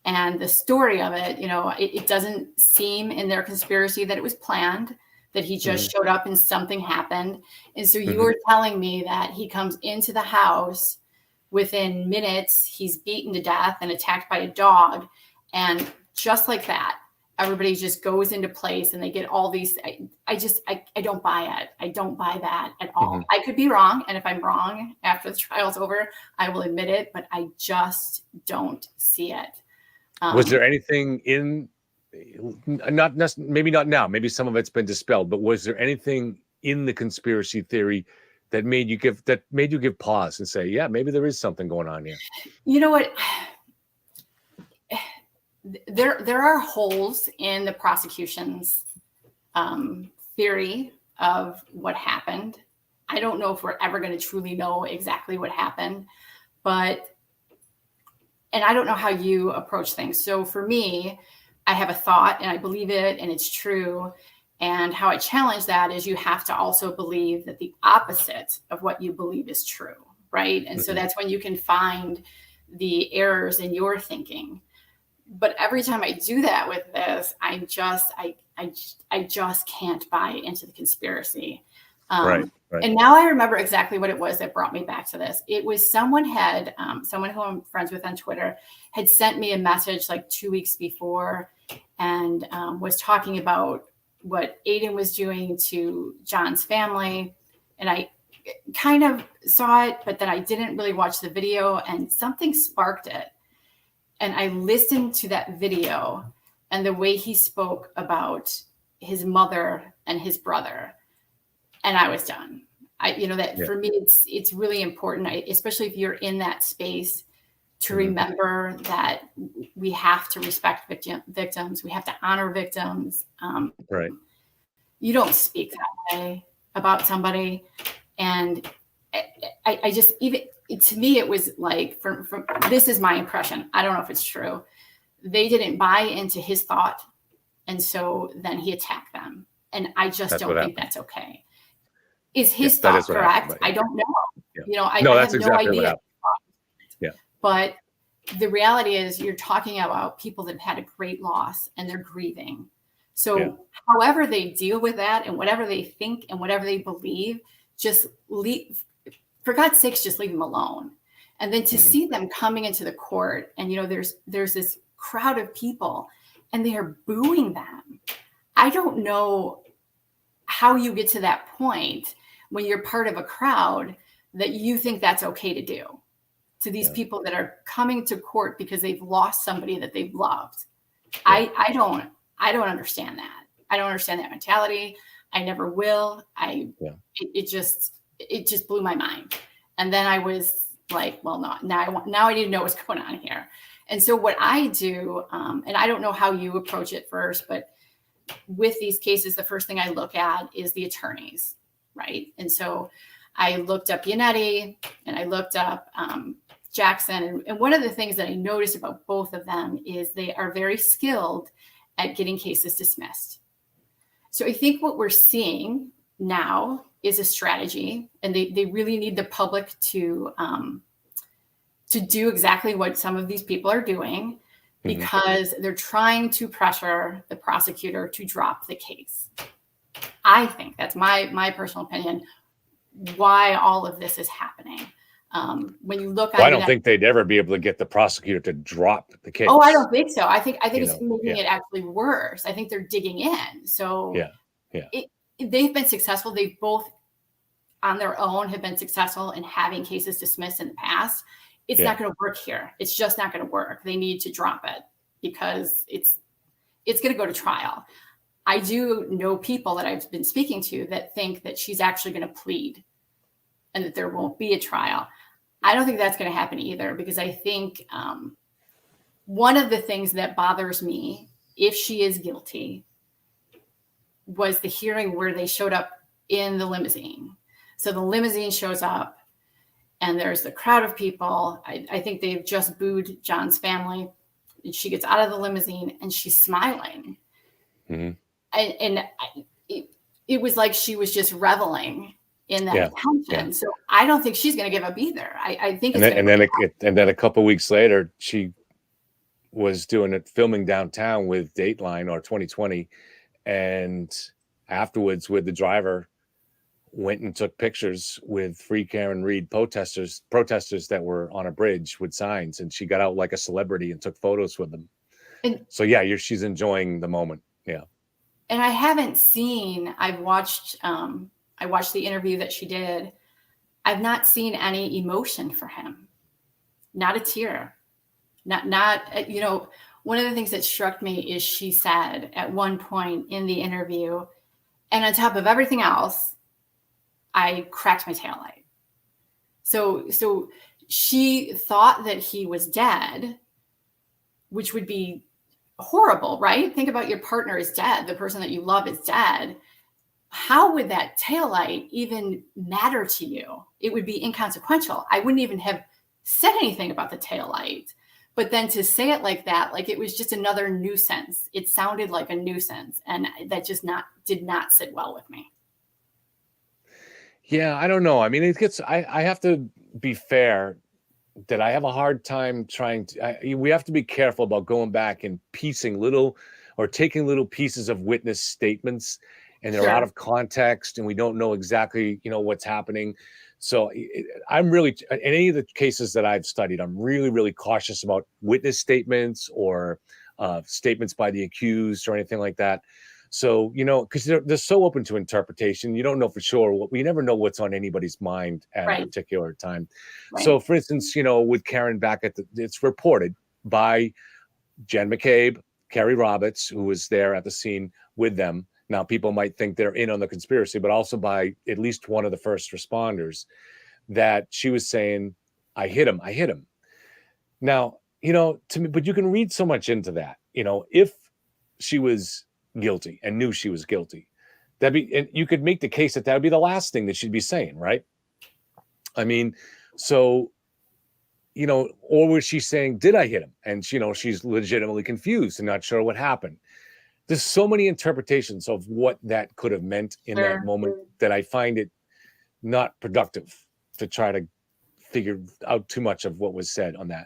And the story of it, it doesn't seem in their conspiracy that it was planned, that he just showed up and something happened. And so you were telling me that he comes into the house, within minutes, he's beaten to death and attacked by a dog. And just like that, everybody just goes into place and they get all these. I don't buy it. I don't buy that at all. I could be wrong. And if I'm wrong after the trial's over, I will admit it, but I just don't see it. Was there anything maybe not now, maybe some of it's been dispelled, but was there anything in the conspiracy theory that made you give pause and say, yeah, maybe there is something going on here? You know what? There are holes in the prosecution's theory of what happened. I don't know if we're ever going to truly know exactly what happened, and I don't know how you approach things. So for me, I have a thought and I believe it and it's true. And how I challenge that is you have to also believe that the opposite of what you believe is true, right? And so that's when you can find the errors in your thinking. But every time I do that with this, I just can't buy into the conspiracy. Right. And now I remember exactly what it was that brought me back to this. It was someone who I'm friends with on Twitter had sent me a message like 2 weeks before and was talking about what Aiden was doing to John's family. And I kind of saw it, but then I didn't really watch the video, and something sparked it. And I listened to that video and the way he spoke about his mother and his brother. And I was done. For me, it's really important, especially if you're in that space, to remember that we have to respect victims. We have to honor victims. Right. You don't speak that way about somebody. And I just, even to me, it was like, from this is my impression. I don't know if it's true. They didn't buy into his thought. And so then he attacked them. And I just don't think that's okay. Is his thought correct? I don't know. I have no idea. Yeah. But the reality is, you're talking about people that have had a great loss and they're grieving. So however they deal with that and whatever they think and whatever they believe, just leave, for God's sakes, just leave them alone. And then to see them coming into the court and, there's this crowd of people and they are booing them. I don't know how you get to that point when you're part of a crowd that you think that's okay to do to these people that are coming to court because they've lost somebody that they've loved. I don't understand that. I don't understand that mentality. I never will. It just blew my mind. And then I was like, well, no, now I need to know what's going on here. And so what I do, and I don't know how you approach it first, but with these cases, the first thing I look at is the attorneys, right? And so I looked up Yannetti and I looked up Jackson. And one of the things that I noticed about both of them is they are very skilled at getting cases dismissed. So I think what we're seeing now is a strategy, and they really need the public to do exactly what some of these people are doing, because they're trying to pressure the prosecutor to drop the case. I think that's my personal opinion, why all of this is happening. When you look at I don't think they'd ever be able to get the prosecutor to drop the case. Oh, I don't think so. I think it's making it actually worse. I think they're digging in. So they've been successful. They've both on their own have been successful in having cases dismissed in the past. It's not going to work here. It's just not going to work. They need to drop it because it's going to go to trial. I do know people that I've been speaking to that think that she's actually going to plead and that there won't be a trial. I don't think that's going to happen either, because I think one of the things that bothers me, if she is guilty, was the hearing where they showed up in the limousine. So the limousine shows up and there's the crowd of people. I think they've just booed John's family. And she gets out of the limousine and she's smiling. And it was like she was just reveling in that attention. So I don't think she's going to give up either. I think and then a couple of weeks later, she was filming downtown with Dateline or 2020, and afterwards with the driver went and took pictures with Free Karen Reed protesters that were on a bridge with signs, and she got out like a celebrity and took photos with them. So she's enjoying the moment. And I haven't seen, I watched the interview that she did. I've not seen any emotion for him. Not a tear. Not one of the things that struck me is she said at one point in the interview, and on top of everything else, I cracked my taillight. So she thought that he was dead, which would be horrible, right? Think about your partner is dead. The person that you love is dead. How would that taillight even matter to you? It would be inconsequential. I wouldn't even have said anything about the taillight. But then to say it like that, like it was just another nuisance. It sounded like a nuisance. And that just did not sit well with me. Yeah, I don't know. I mean, I have to be fair that I have a hard time we have to be careful about going back and piecing taking little pieces of witness statements and they're out of context, and we don't know exactly, what's happening. So I'm really, in any of the cases that I've studied, I'm really, really cautious about witness statements or statements by the accused or anything like that. So, because they're so open to interpretation, you don't know for sure. We never know what's on anybody's mind at a particular time. Right. So, for instance, with Karen back it's reported by Jen McCabe, Kerry Roberts, who was there at the scene with them. Now, people might think they're in on the conspiracy, but also by at least one of the first responders, that she was saying, I hit him. Now, to me, but you can read so much into that. If she was guilty and knew she was guilty, and you could make the case that would be the last thing that she'd be saying, right? I mean, so, or was she saying, did I hit him? And, she's legitimately confused and not sure what happened. There's so many interpretations of what that could have meant in that moment that I find it not productive to try to figure out too much of what was said on that.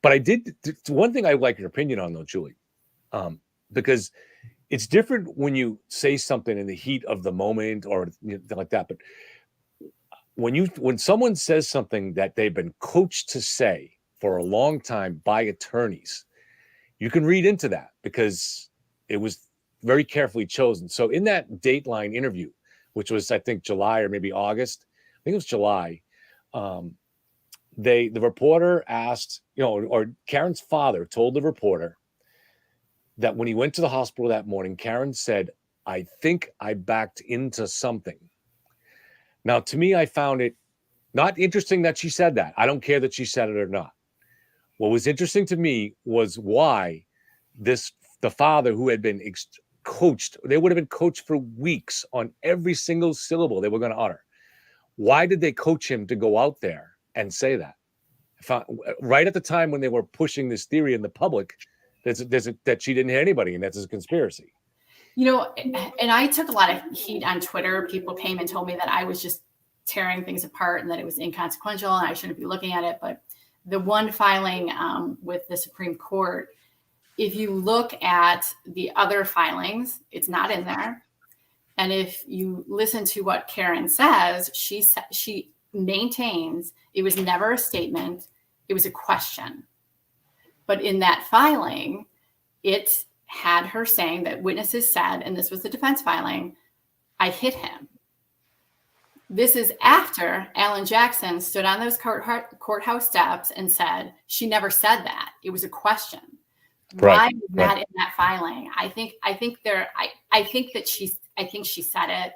But I did one thing I like your opinion on, though, Julie, because it's different when you say something in the heat of the moment or like that. But when someone says something that they've been coached to say for a long time by attorneys, you can read into that because it was very carefully chosen. So in that Dateline interview, which was, I think, July or maybe August, I think it was July, the reporter asked, or Karen's father told the reporter that when he went to the hospital that morning, Karen said, I think I backed into something. Now, to me, I found it not interesting that she said that. I don't care that she said it or not. What was interesting to me was why the father, who had been coached, they would have been coached for weeks on every single syllable they were going to utter. Why did they coach him to go out there and say that? Right at the time when they were pushing this theory in the public, that she didn't hit anybody, and that's a conspiracy. And I took a lot of heat on Twitter. People came and told me that I was just tearing things apart and that it was inconsequential and I shouldn't be looking at it. But the one filing with the Supreme Court, if you look at the other filings, it's not in there. And if you listen to what Karen says, she maintains it was never a statement, it was a question. But in that filing, it had her saying that witnesses said, and this was the defense filing, I hit him. This is after Alan Jackson stood on those courthouse steps and said, she never said that. It was a question. Right. Why was that in that filing? I think she said it.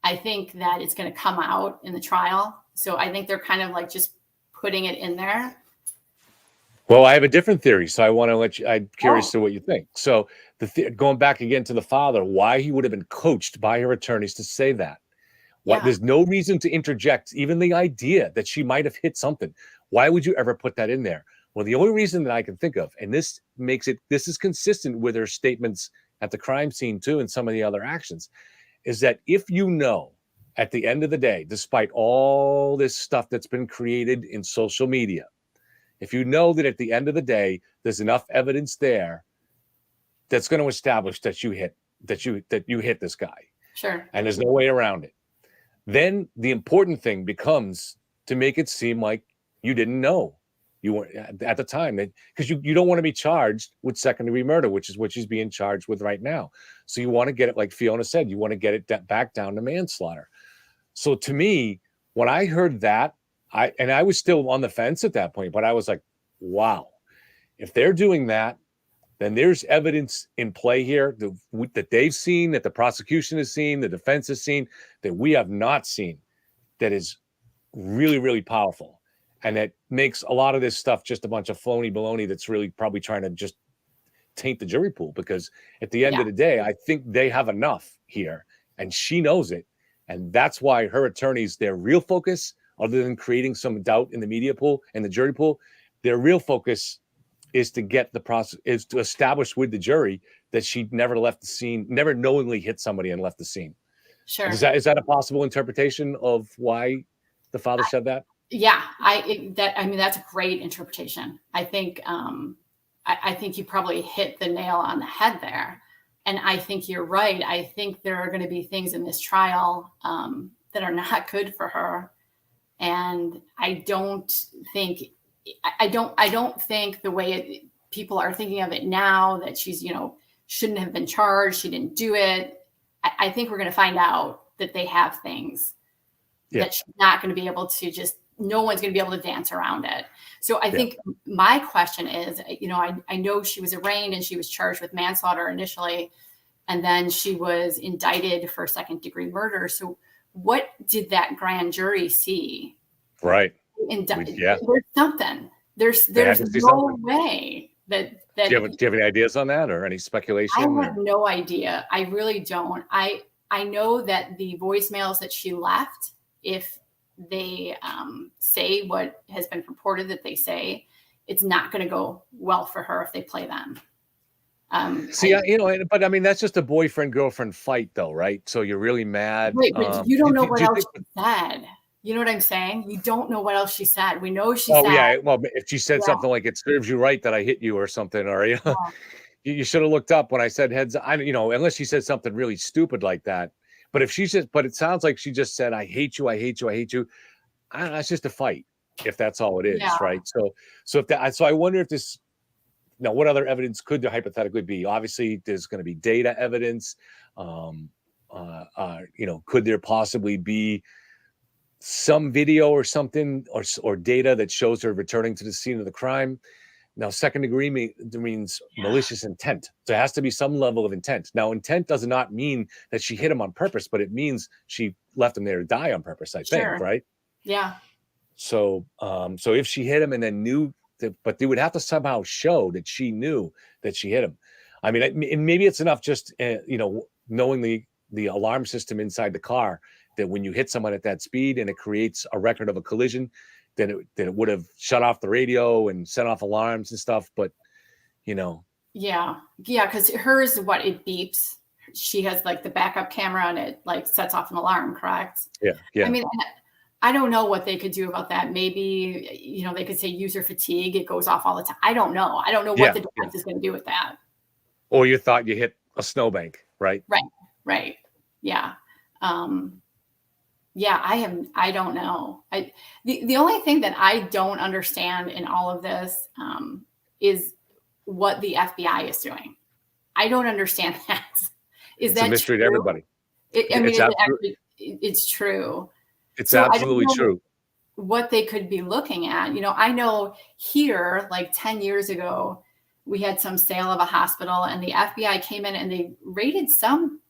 I think that it's going to come out in the trial. So I think they're kind of like just putting it in there. Well, I have a different theory, so I want to let you. I'm curious to what you think. So, going back again to the father, why he would have been coached by her attorneys to say that. There's no reason to interject even the idea that she might have hit something. Why would you ever put that in there? Well, the only reason that I can think of, and this is consistent with her statements at the crime scene too, and some of the other actions, is that if you know at the end of the day, despite all this stuff that's been created in social media, if you know that at the end of the day, there's enough evidence there that's going to establish that you hit this guy. Sure. And there's no way around it. Then the important thing becomes to make it seem like you didn't know. You were at the time, because you don't want to be charged with second-degree murder, which is what she's being charged with right now. So you want to get it, like Fiona said, you want to get it back down to manslaughter. So to me, when I heard that, I was still on the fence at that point, but I was like, wow, if they're doing that, then there's evidence in play here that they've seen, that the prosecution has seen, the defense has seen, that we have not seen, that is really, really powerful. And that makes a lot of this stuff just a bunch of phony baloney that's really probably trying to just taint the jury pool. Because at the end of the day, I think they have enough here, and she knows it. And that's why her attorneys, their real focus, other than creating some doubt in the media pool and the jury pool, their real focus is to get is to establish with the jury that she never left the scene, never knowingly hit somebody and left the scene. Sure. Is that a possible interpretation of why the father said that? Yeah, that's a great interpretation. I think I think you probably hit the nail on the head there. And I think you're right. I think there are going to be things in this trial that are not good for her. And I don't think the way people are thinking of it now, that she's, shouldn't have been charged. She didn't do it. I think we're going to find out that they have things that she's not going to be able to no one's going to be able to dance around it. So I think my question is, I know she was arraigned and she was charged with manslaughter initially, and then she was indicted for second-degree murder. So what did that grand jury see? Right. There's something. There's no way that. Do you have any ideas on that, or any speculation? I have no idea. I really don't. I know that the voicemails that she left, if they say what has been purported that they say, it's not going to go well for her if they play them. But I mean, that's just a boyfriend-girlfriend fight, though, right? So you're really mad. Right, but you don't know what else she said. You know what I'm saying? You don't know what else she said. We know she said. Oh, yeah. Well, if she said something like, "It serves you right that I hit you," or something, or you should have looked up when I said heads. Unless she said something really stupid like that. But if she said, but it sounds like she just said, "I hate you, I hate you, I hate you." I don't know, it's just a fight, if that's all it is, right? So I wonder if this. Now, what other evidence could there hypothetically be? Obviously, there's going to be data evidence. Could there possibly be some video or something or data that shows her returning to the scene of the crime? Now, second degree means malicious intent. So it has to be some level of intent. Now, intent does not mean that she hit him on purpose, but it means she left him there to die on purpose, I think, right? Yeah. So if she hit him and then knew that, but they would have to somehow show that she knew that she hit him. I mean, and maybe it's enough just, knowing the alarm system inside the car, that when you hit someone at that speed and it creates a record of a collision, then it would have shut off the radio and set off alarms and stuff. But, Yeah. Because hers, it beeps. She has like the backup camera and it like sets off an alarm, correct? Yeah. I mean, I don't know what they could do about that. Maybe, they could say user fatigue. It goes off all the time. I don't know. I don't know what the defense is going to do with that. Or you thought you hit a snowbank, right? Right. Yeah. I don't know. The only thing that I don't understand in all of this is what the FBI is doing. I don't understand that. It's a mystery to everybody. It's true. It's absolutely true. What they could be looking at. I know here, like 10 years ago, we had some sale of a hospital and the FBI came in and they raided some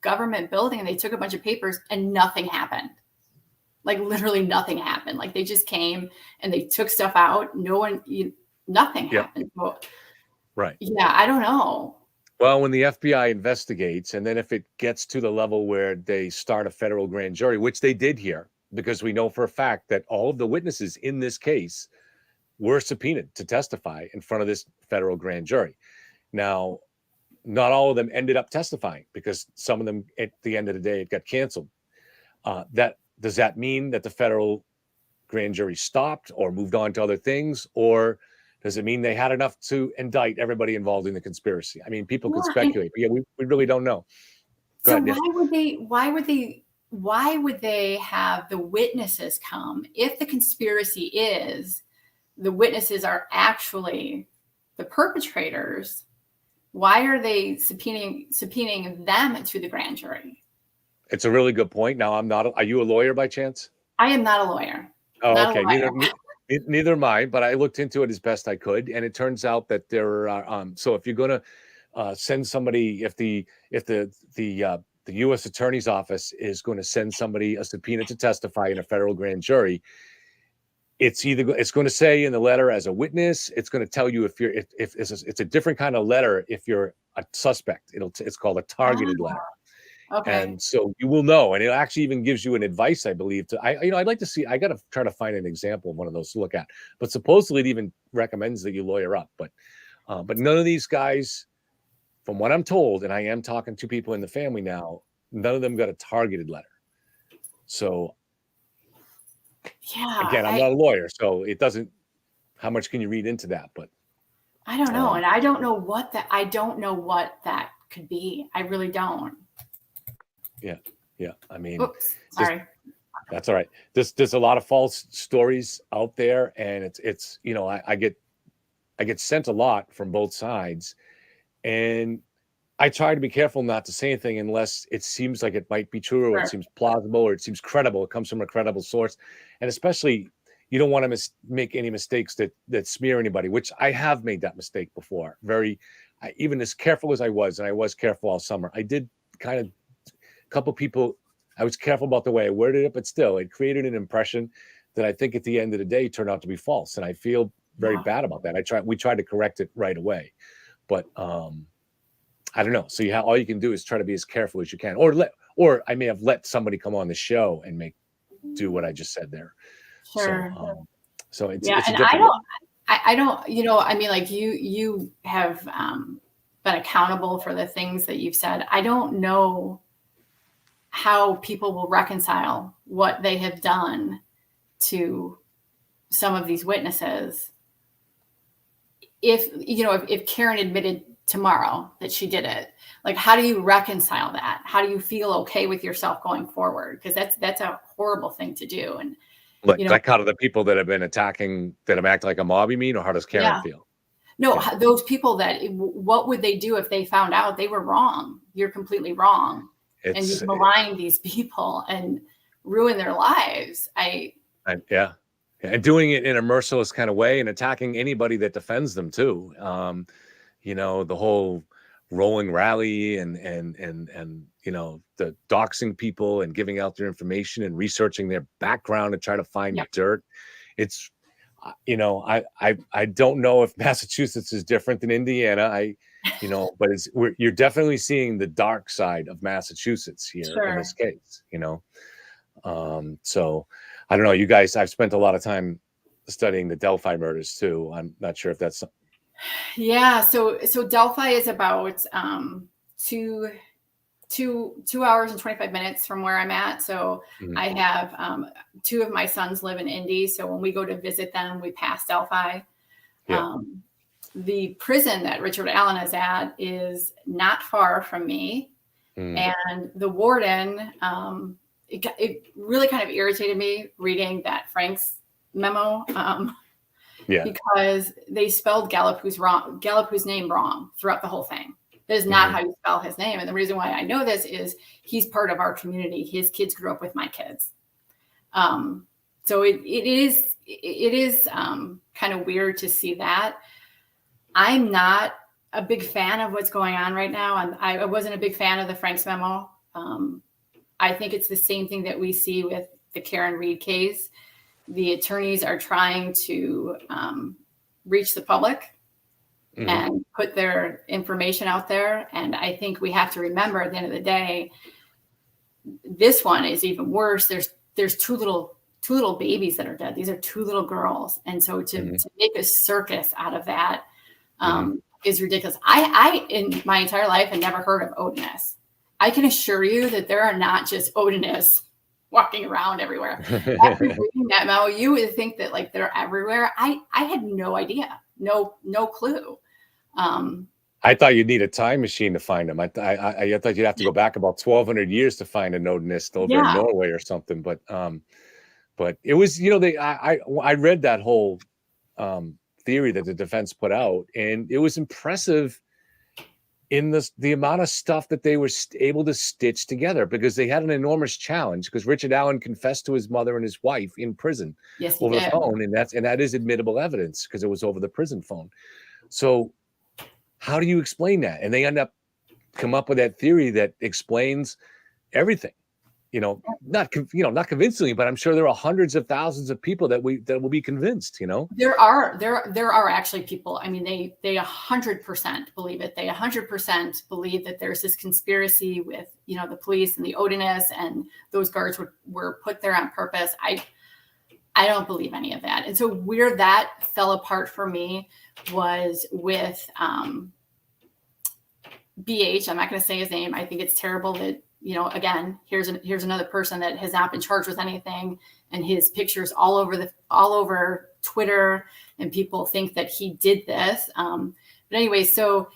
government building and they took a bunch of papers and nothing happened. Like literally nothing happened. Like they just came and they took stuff out. Nothing happened. Well, right. Yeah. I don't know. Well, when the FBI investigates, and then if it gets to the level where they start a federal grand jury, which they did here, because we know for a fact that all of the witnesses in this case were subpoenaed to testify in front of this federal grand jury. Now, not all of them ended up testifying because some of them, at the end of the day, it got canceled. Does that mean that the federal grand jury stopped or moved on to other things, or does it mean they had enough to indict everybody involved in the conspiracy? I mean, people could speculate, but we really don't know. So why would they have the witnesses come if the conspiracy is the witnesses are actually the perpetrators? Why are they subpoenaing them to the grand jury? It's a really good point. Now, are you a lawyer by chance? I am not a lawyer. Oh, okay. Neither am I, but I looked into it as best I could. And it turns out that there are, so if you're going to send somebody, if the U.S. Attorney's Office is going to send somebody a subpoena to testify in a federal grand jury, it's going to say in the letter as a witness. It's going to tell you if it's a different kind of letter if you're a suspect. It's called a targeted letter. Okay. And so you will know, and it actually even gives you an advice, I believe. I'd like to see. I got to try to find an example of one of those to look at. But supposedly, it even recommends that you lawyer up. But none of these guys, from what I'm told, and I am talking to people in the family now, none of them got a targeted letter. So, again, I'm not a lawyer, so it doesn't. How much can you read into that? But I don't know, and I don't know what that could be. I really don't. Yeah. I mean, Oops, sorry. That's all right. There's a lot of false stories out there, and it's I get sent a lot from both sides, and I try to be careful not to say anything unless it seems like it might be true, or it Sure. seems plausible, or it seems credible. It comes from a credible source, and especially you don't want to make any mistakes that smear anybody, which I have made that mistake before. Even as careful as I was, and I was careful all summer, I did kind of a couple people. I was careful about the way I worded it, but still, it created an impression that I think at the end of the day turned out to be false, and I feel very bad about that. We tried to correct it right away, but I don't know. So all you can do is try to be as careful as you can, or I may have let somebody come on the show and do what I just said there. Sure. So it's yeah, it's a and different. I don't, I mean, like you have been accountable for the things that you've said. I don't know how people will reconcile what they have done to some of these witnesses. If Karen admitted tomorrow that she did it, like, how do you reconcile that? How do you feel okay with yourself going forward? Because that's a horrible thing to do. And Like how do the people that have been attacking that have acted like a mob, you mean, or how does Karen feel? No, those people what would they do if they found out they were wrong? You're completely wrong. And you malign these people and ruin their lives. Yeah. And doing it in a merciless kind of way and attacking anybody that defends them too. The whole rolling rally and the doxing people and giving out their information and researching their background to try to find dirt. It's, I don't know if Massachusetts is different than Indiana. But you're definitely seeing the dark side of Massachusetts here in this case, so I don't know, you guys, I've spent a lot of time studying the Delphi murders too. I'm not sure if that's. Yeah. So Delphi is about 2 hours and 25 minutes from where I'm at. So I have 2 of my sons live in Indy. So when we go to visit them, we pass Delphi. Yeah. The prison that Richard Allen is at is not far from me. And the warden, it really kind of irritated me reading Frank's memo. Because they spelled Gallipoe's name wrong throughout the whole thing. That is not how you spell his name. And the reason why I know this is he's part of our community. His kids grew up with my kids. So it is kind of weird to see that. I'm not a big fan of what's going on right now. I wasn't a big fan of the Frank's memo. I think it's the same thing that we see with the Karen Reed case. The attorneys are trying to reach the public and put their information out there. And I think we have to remember at the end of the day, this one is even worse. There's two little babies that are dead. These are 2 little girls. And so to make a circus out of that is ridiculous. I in my entire life had never heard of Odinist. I can assure you that there are not just Odinists walking around everywhere. After reading that memo, you would think that like they're everywhere. I had no idea, no clue. I thought you'd need a time machine to find them. I thought you'd have to go back about 1,200 years to find a Odinist over in Norway or something. But it was, I read that whole theory that the defense put out, and it was impressive in the amount of stuff that they were able to stitch together, because they had an enormous challenge, because Richard Allen confessed to his mother and his wife in prison over the phone. And that is admittable evidence because it was over the prison phone. So how do you explain that? And they come up with that theory that explains everything, not convincingly, but I'm sure there are hundreds of thousands of people that will be convinced, There are actually people. I mean, they 100% believe it. They 100% believe that there's this conspiracy with, the police and the Odinists, and those guards were put there on purpose. I don't believe any of that. And so where that fell apart for me was with BH. I'm not going to say his name. I think it's terrible that, again, here's another person that has not been charged with anything, and his pictures all over Twitter, and people think that he did this. But anyway, so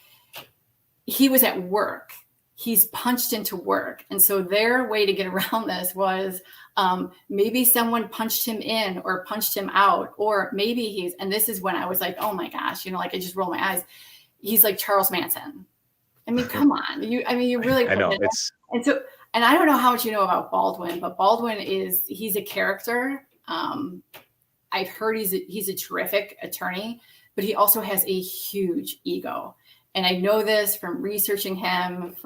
he was at work. He's punched into work. And so their way to get around this was maybe someone punched him in or punched him out, or maybe and this is when I was like, oh my gosh, like I just roll my eyes. He's like Charles Manson. I mean, come on. You really, I know and I don't know how much you know about Baldwin, but Baldwin he's a character. I've heard he's a terrific attorney, but he also has a huge ego. And I know this from researching him.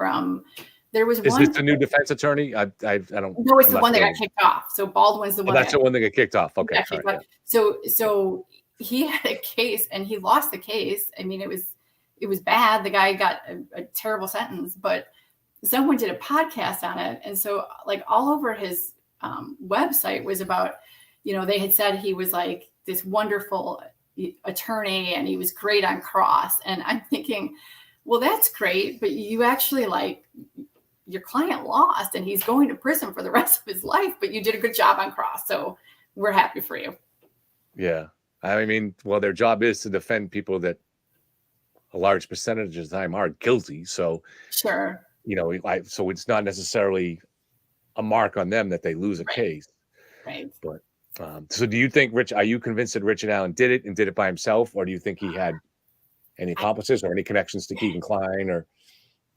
Is this the new defense attorney? I don't. No, it's the one that got kicked off. So Baldwin's the one. That's the one that got kicked off. Okay. All right, yeah. So he had a case and he lost the case. I mean, it was bad. The guy got a terrible sentence, but someone did a podcast on it, and so like all over his website was about, they had said he was like this wonderful attorney and he was great on cross. And I'm thinking, well, that's great, but you actually your client lost and he's going to prison for the rest of his life, but you did a good job on cross. So we're happy for you. Yeah. I mean, well, their job is to defend people that a large percentage of the time are guilty. So, sure. So it's not necessarily a mark on them that they lose a case. Right. But so do you think are you convinced that Richard Allen did it and did it by himself, or do you think he had any accomplices or any connections to Keegan Kline or?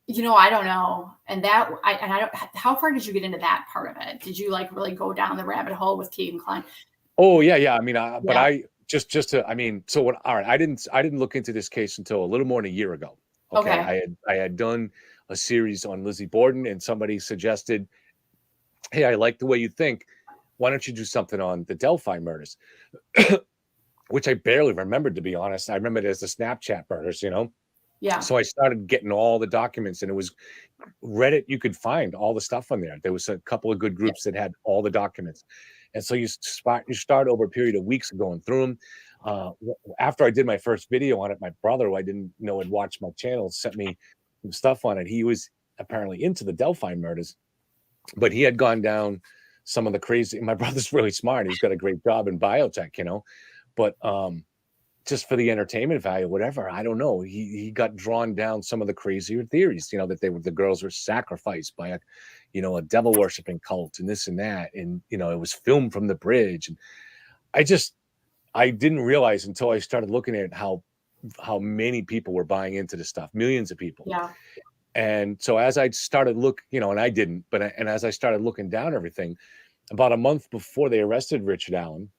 I don't know. And how far did you get into that part of it? Did you really go down the rabbit hole with Keegan Kline? Oh yeah. I mean, but I just to, I mean, so what, all right. I didn't look into this case until a little more than a year ago. Okay. I had done a series on Lizzie Borden and somebody suggested, hey, I like the way you think. Why don't you do something on the Delphi murders? Which I barely remembered, to be honest. I remembered it as the Snapchat murders, Yeah. So I started getting all the documents, and it was Reddit. You could find all the stuff on there. There was a couple of good groups that had all the documents. And so you start over a period of weeks of going through them. After I did my first video on it, my brother, who I didn't know had watched my channel, sent me some stuff on it. He was apparently into the Delphi murders, but he had gone down some of the crazy. My brother's really smart. He's got a great job in biotech, but just for the entertainment value, whatever, I don't know. He got drawn down some of the crazier theories, that the girls were sacrificed by a devil worshiping cult and this and that. And, it was filmed from the bridge. And I didn't realize until I started looking at how many people were buying into this stuff, millions of people. Yeah. And so as I started and I didn't, and as I started looking down everything, about a month before they arrested Richard Allen,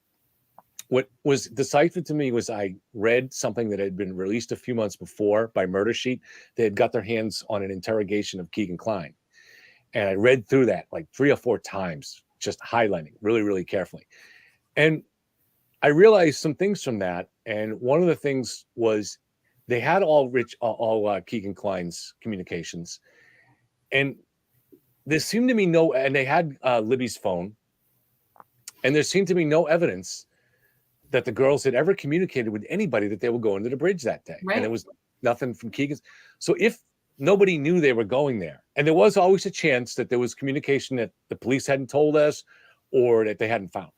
what was decisive to me was I read something that had been released a few months before by Murder Sheet. They had got their hands on an interrogation of Keegan Kline. And I read through that like 3 or 4 times, just highlighting really, really carefully. And I realized some things from that. And one of the things was they had all Keegan Kline's communications. And there seemed to be and they had Libby's phone. And there seemed to be no evidence that the girls had ever communicated with anybody that they were going to the bridge that day. Right. And there was nothing from Keegan's. So if nobody knew they were going there, and there was always a chance that there was communication that the police hadn't told us or that they hadn't found,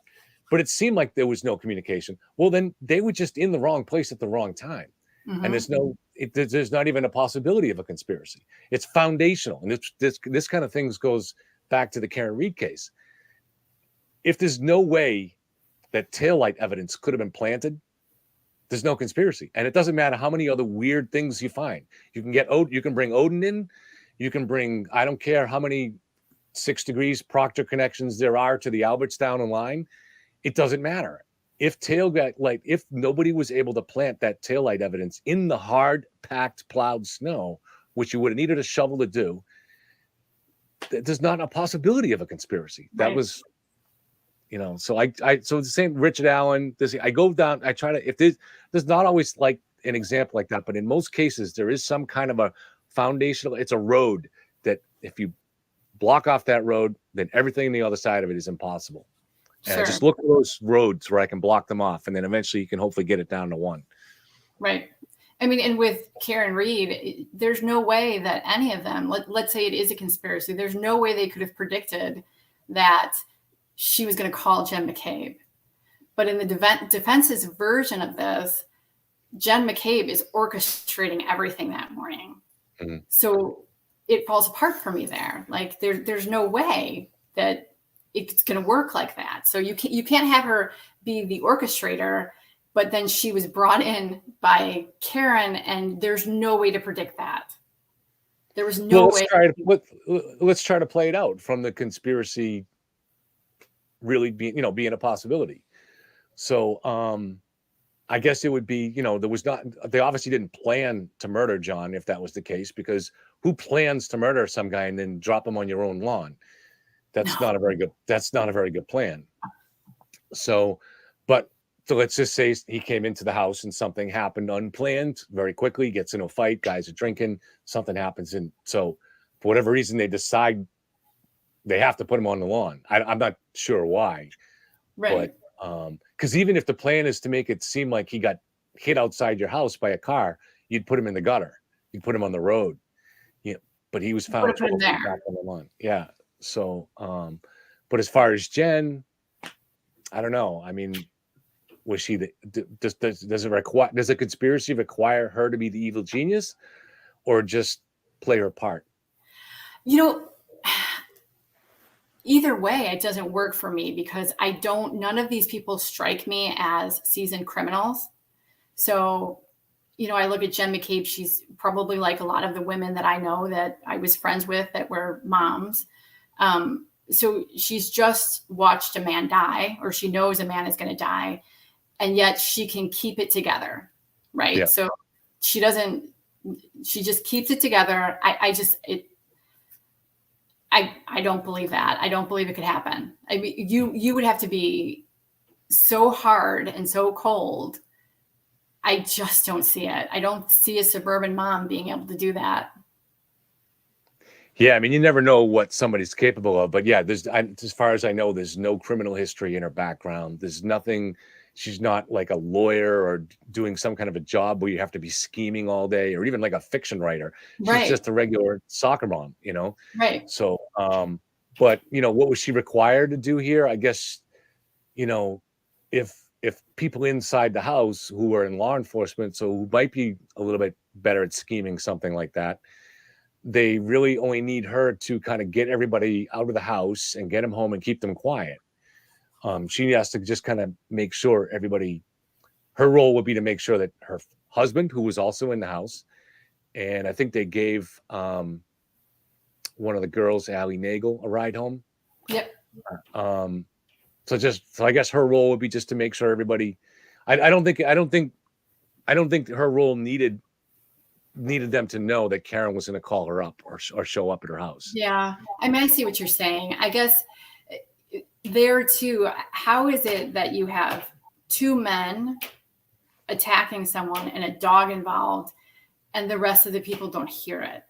but it seemed like there was no communication. Well, then they were just in the wrong place at the wrong time. Mm-hmm. And there's not even a possibility of a conspiracy. It's foundational. And this kind of things goes back to the Karen Reed case. If there's no way that taillight evidence could have been planted, there's no conspiracy. And it doesn't matter how many other weird things you find. You can bring Odin in, you can bring, I don't care how many 6 degrees Proctor connections there are to the Albertstown line. It doesn't matter. If nobody was able to plant that taillight evidence in the hard, packed, plowed snow, which you would have needed a shovel to do, there's not a possibility of a conspiracy. That Right. was, so so the same Richard Allen, I go down, I try to, if there's not always like an example like that, but in most cases, there is some kind of a foundational, it's a road that if you block off that road, then everything on the other side of it is impossible. And I just look for those roads where I can block them off. And then eventually you can hopefully get it down to one. Right. I mean, and with Karen Reed, there's no way that any of them, let's say it is a conspiracy, there's no way they could have predicted that she was going to call Jen McCabe. But in the defense's version of this, Jen McCabe is orchestrating everything that morning. Mhm. So it falls apart for me there. Like there's no way that it's going to work like that. So you can't have her be the orchestrator, but then she was brought in by Karen, and there's no way to predict that. There was no way. Let's try to play it out from the conspiracy really being a possibility. So I guess it would be, they obviously didn't plan to murder John if that was the case, because who plans to murder some guy and then drop him on your own lawn? That's not a very good plan. So let's just say he came into the house and something happened unplanned very quickly, gets in a fight, guys are drinking, something happens. And so for whatever reason, they decide they have to put him on the lawn. I'm not sure why, right. But because even if the plan is to make it seem like he got hit outside your house by a car, you'd put him in the gutter, you'd put him on the road. Yeah, but he was found back on the lawn. Yeah. So, but as far as Jen, I don't know. I mean, was she does a conspiracy require her to be the evil genius, or just play her part? Either way, it doesn't work for me, because none of these people strike me as seasoned criminals. So, I look at Jen McCabe. She's probably like a lot of the women that I know that I was friends with that were moms. So she's just watched a man die, or she knows a man is going to die, and yet she can keep it together. Right. Yeah. So she just keeps it together. I don't believe that. I don't believe it could happen. I mean, you would have to be so hard and so cold. I just don't see it. I don't see a suburban mom being able to do that. Yeah, I mean, you never know what somebody's capable of, but yeah, as far as I know, there's no criminal history in her background. There's nothing. She's not like a lawyer or doing some kind of a job where you have to be scheming all day, or even like a fiction writer. She's just a regular soccer mom, Right. So, but what was she required to do here? I guess, if people inside the house who are in law enforcement, so who might be a little bit better at scheming something like that, they really only need her to kind of get everybody out of the house and get them home and keep them quiet. She has to just kind of make sure her role would be to make sure that her husband, who was also in the house, and I think they gave one of the girls, Allie Nagel, a ride home. Yep. So I guess her role would be just to make sure everybody. I don't think her role needed them to know that Karen was going to call her up or show up at her house. Yeah. I mean, I see what you're saying. I guess there too, how is it that you have two men attacking someone and a dog involved, and the rest of the people don't hear it?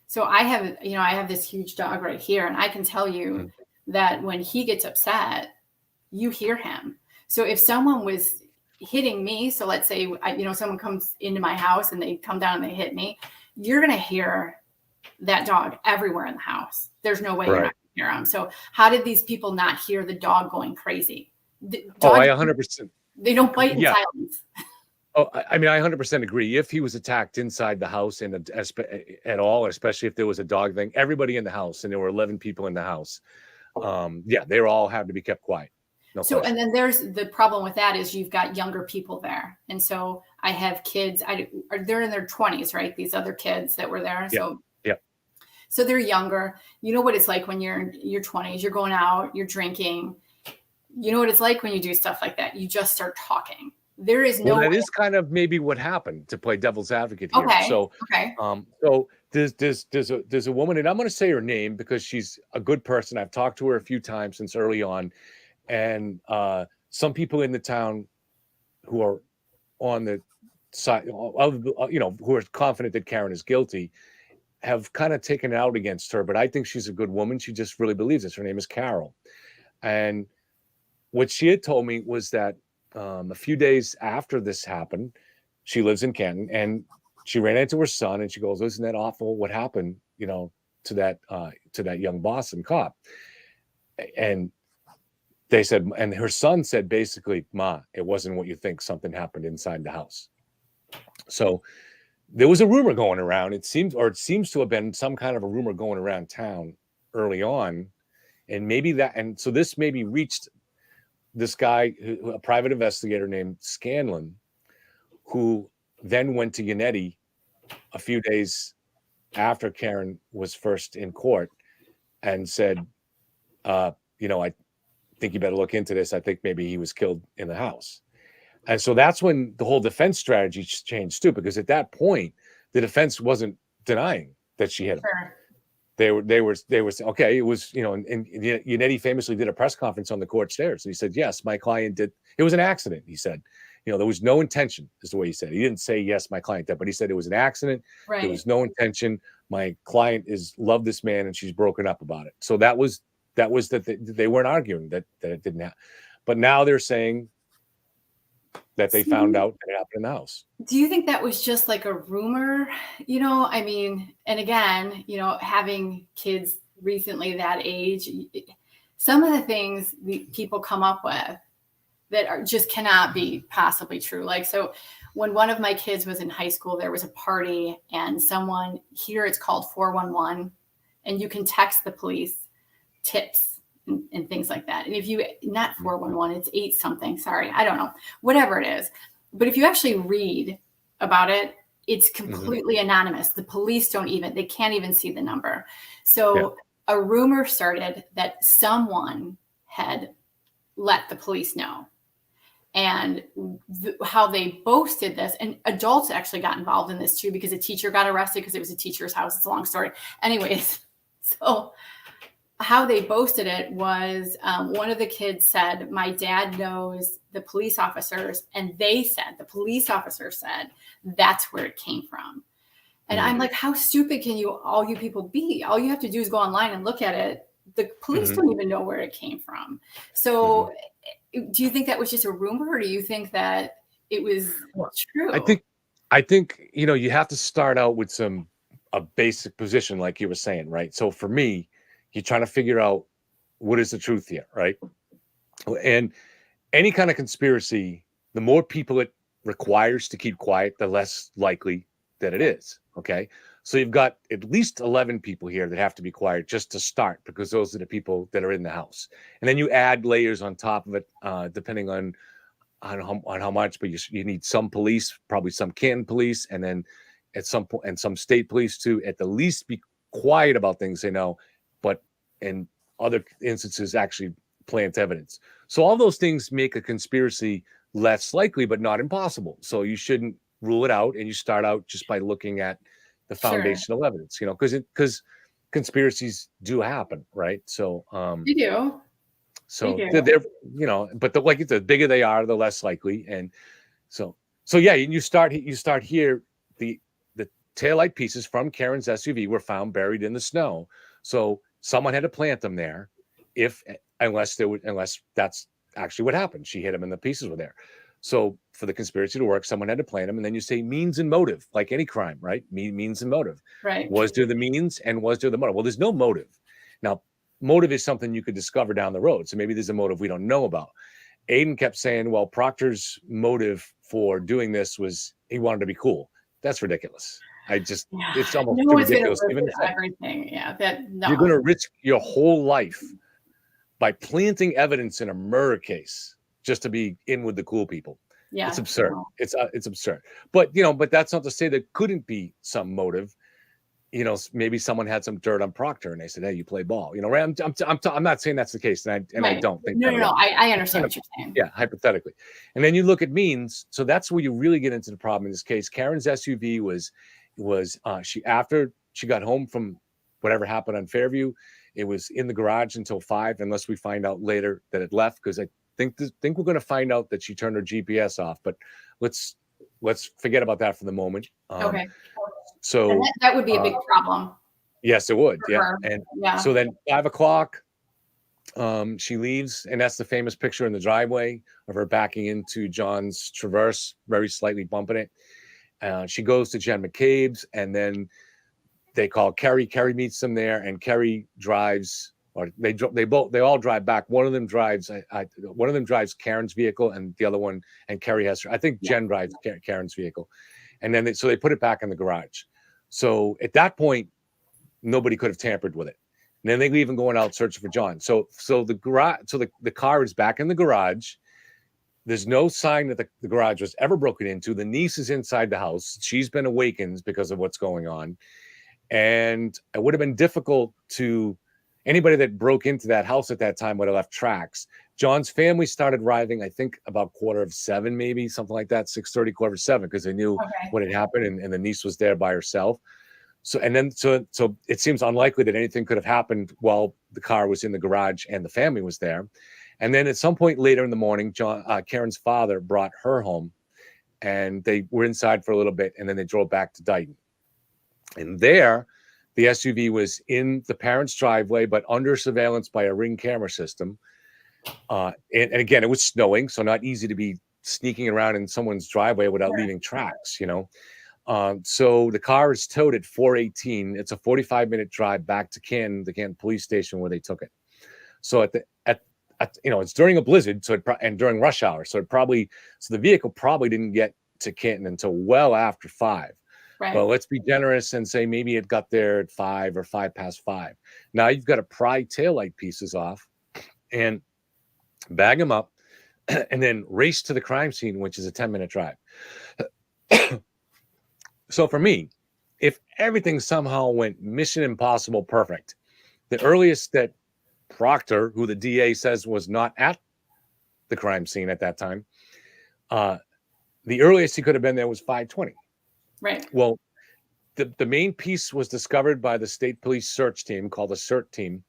So I have this huge dog right here, and I can tell you that when he gets upset, you hear him. So if someone was hitting me, so let's say someone comes into my house and they come down and they hit me, you're going to hear that dog everywhere in the house. There's no way you're not going to hear him. So how did these people not hear the dog going crazy? I 100%. They don't bite in silence. Oh, I mean, I 100% agree. If he was attacked inside the house at all, especially if there was a dog thing, everybody in the house, and there were 11 people in the house, they all had to be kept quiet. No question. And then there's the problem with that is you've got younger people there. And so I have kids, they're in their 20s, right? These other kids that were there. So they're younger. You know what it's like when you're in your 20s, you're going out, you're drinking. You know what it's like when you do stuff like that. You just start talking. There is no. Well, that is kind of maybe what happened, to play devil's advocate here. Okay. So, so there's a woman, and I'm going to say her name because she's a good person. I've talked to her a few times since early on, and some people in the town who are on the side of, who are confident that Karen is guilty, have kind of taken it out against her. But I think she's a good woman. She just really believes this. Her name is Carol, and what she had told me was that a few days after this happened, she lives in Canton, and she ran into her son, and she goes, "Isn't that awful? What happened, to that young Boston cop?" And they said, and her son said, basically, "Ma, it wasn't what you think. Something happened inside the house." So there was a rumor going around. It seems to have been some kind of a rumor going around town early on, and so this maybe reached this guy, a private investigator named Scanlon, who then went to Yannetti a few days after Karen was first in court and said, I think you better look into this. I think maybe he was killed in the house. And so that's when the whole defense strategy changed too, because at that point, the defense wasn't denying that she hit him. Sure. They were okay. It was, and Yannetti famously did a press conference on the court stairs. And he said, yes, my client did. It was an accident. He said, there was no intention, is the way he said. He didn't say, yes, my client did, but he said it was an accident. Right. There was no intention. My client loved this man and she's broken up about it. So that was that they weren't arguing that it didn't happen. But now they're saying that they found out that it happened in the house. Do you think that was just like a rumor? And again, having kids recently that age, some of the things people come up with that just cannot be possibly true. Like, so when one of my kids was in high school, there was a party and someone here, it's called 411, and you can text the police tips and things like that. And if you, not 411, it's 8 something, sorry, I don't know, whatever it is. But if you actually read about it, it's completely anonymous. The police they can't even see the number. So a rumor started that someone had let the police know. And how they boasted this, and adults actually got involved in this too, because a teacher got arrested because it was a teacher's house. It's a long story. Anyways, so how they boasted it was one of the kids said, my dad knows the police officers, and the police officer said, that's where it came from. And I'm like, how stupid can all you people be? All you have to do is go online and look at it. The police don't even know where it came from. So do you think that was just a rumor, or do you think that it was true? I think, you have to start out with a basic position, like you were saying, right? So for me, you're trying to figure out what is the truth here, right? And any kind of conspiracy, the more people it requires to keep quiet, the less likely that it is. Okay. So you've got at least 11 people here that have to be quiet just to start, because those are the people that are in the house. And then you add layers on top of it, depending on how much, but you need some police, probably some Canton police, and then at some point, and some state police to at the least be quiet about things they know, but in other instances actually plant evidence. So all those things make a conspiracy less likely, but not impossible. So you shouldn't rule it out, and you start out just by looking at the foundational evidence, because conspiracies do happen, right? So you do. So they're but the bigger they are, the less likely. And so yeah, and you start here. The taillight pieces from Karen's SUV were found buried in the snow. So someone had to plant them there, unless that's actually what happened. She hit them and the pieces were there. So for the conspiracy to work, someone had to plant them. And then you say means and motive, like any crime, right? Means and motive. Right. Was there the means and was there the motive? Well, there's no motive. Now, motive is something you could discover down the road. So maybe there's a motive we don't know about. Aiden kept saying, well, Proctor's motive for doing this was he wanted to be cool. That's ridiculous. It's almost too ridiculous. Even everything. Yeah. You're going to risk your whole life by planting evidence in a murder case just to be in with the cool people. Yeah. It's absurd. It's absurd. But that's not to say there couldn't be some motive. Maybe someone had some dirt on Proctor and they said, hey, you play ball. I'm not saying that's the case. And I don't think No. I understand what you're saying. Yeah, hypothetically. And then you look at means. So that's where you really get into the problem in this case. Karen's SUV was after she got home from whatever happened on Fairview, it was in the garage until 5, unless we find out later that it left, because I think we're going to find out that she turned her GPS off. But let's forget about that for the moment. Okay. So that would be a big problem. Yes, it would. Yeah. Her. And yeah. So then 5 o'clock, she leaves, and that's the famous picture in the driveway of her backing into John's Traverse, very slightly bumping it. She goes to Jen McCabe's, and then they call Kerry. Kerry meets them there, and Kerry drives, or they all drive back. One of them drives Karen's vehicle, and the other one, and Kerry has her. I think Jen drives Karen's vehicle. And then so they put it back in the garage. So at that point, nobody could have tampered with it. And then they leave him going out searching for John. So the garage, so the car is back in the garage. There's no sign that the garage was ever broken into. The niece is inside the house. She's been awakened because of what's going on. And it would have been difficult to anybody that broke into that house at that time would have left tracks. John's family started arriving, I think, about 6:45, maybe something like that, 6:30, 6:45, because they knew what had happened, and the niece was there by herself. So it seems unlikely that anything could have happened while the car was in the garage and the family was there. And then at some point later in the morning, Karen's father brought her home, and they were inside for a little bit, and then they drove back to Dighton. And there, the SUV was in the parents' driveway, but under surveillance by a Ring camera system. And again, it was snowing, so not easy to be sneaking around in someone's driveway without leaving tracks, you know. So the car is towed at 4:18. It's a 45-minute drive back to Canton, the Canton police station where they took it. So it's during a blizzard, and during rush hour, so the vehicle probably didn't get to Canton until well after 5. Right. But let's be generous and say maybe it got there at 5 or 5:05. Now you've got to pry taillight pieces off and bag them up and then race to the crime scene, which is a 10-minute drive. So for me, if everything somehow went Mission Impossible perfect, the earliest that Proctor, who the DA says was not at the crime scene at that time, the earliest he could have been there was 5:20. Right. Well, the main piece was discovered by the state police search team called the CERT team,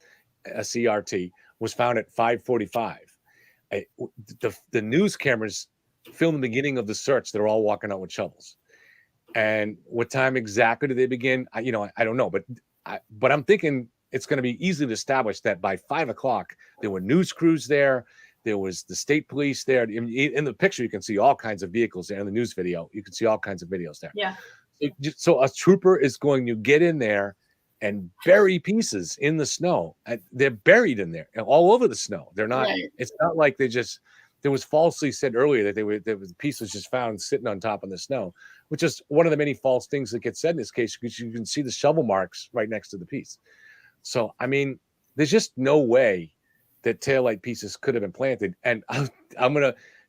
SERT, was found at 5:45. The news cameras filmed the beginning of the search. They're all walking out with shovels. And what time exactly did they begin? I don't know, but I'm thinking it's going to be easily established that by 5 o'clock, there were news crews there. There was the state police there. In the picture, you can see all kinds of vehicles there. In the news video, you can see all kinds of videos there. Yeah. So a trooper is going to get in there and bury pieces in the snow. They're buried in there, all over the snow. They're not. Right. It's not like they just. There was falsely said earlier that the piece was just found sitting on top of the snow, which is one of the many false things that get said in this case, because you can see the shovel marks right next to the piece. So, I mean, there's just no way that taillight pieces could have been planted. And I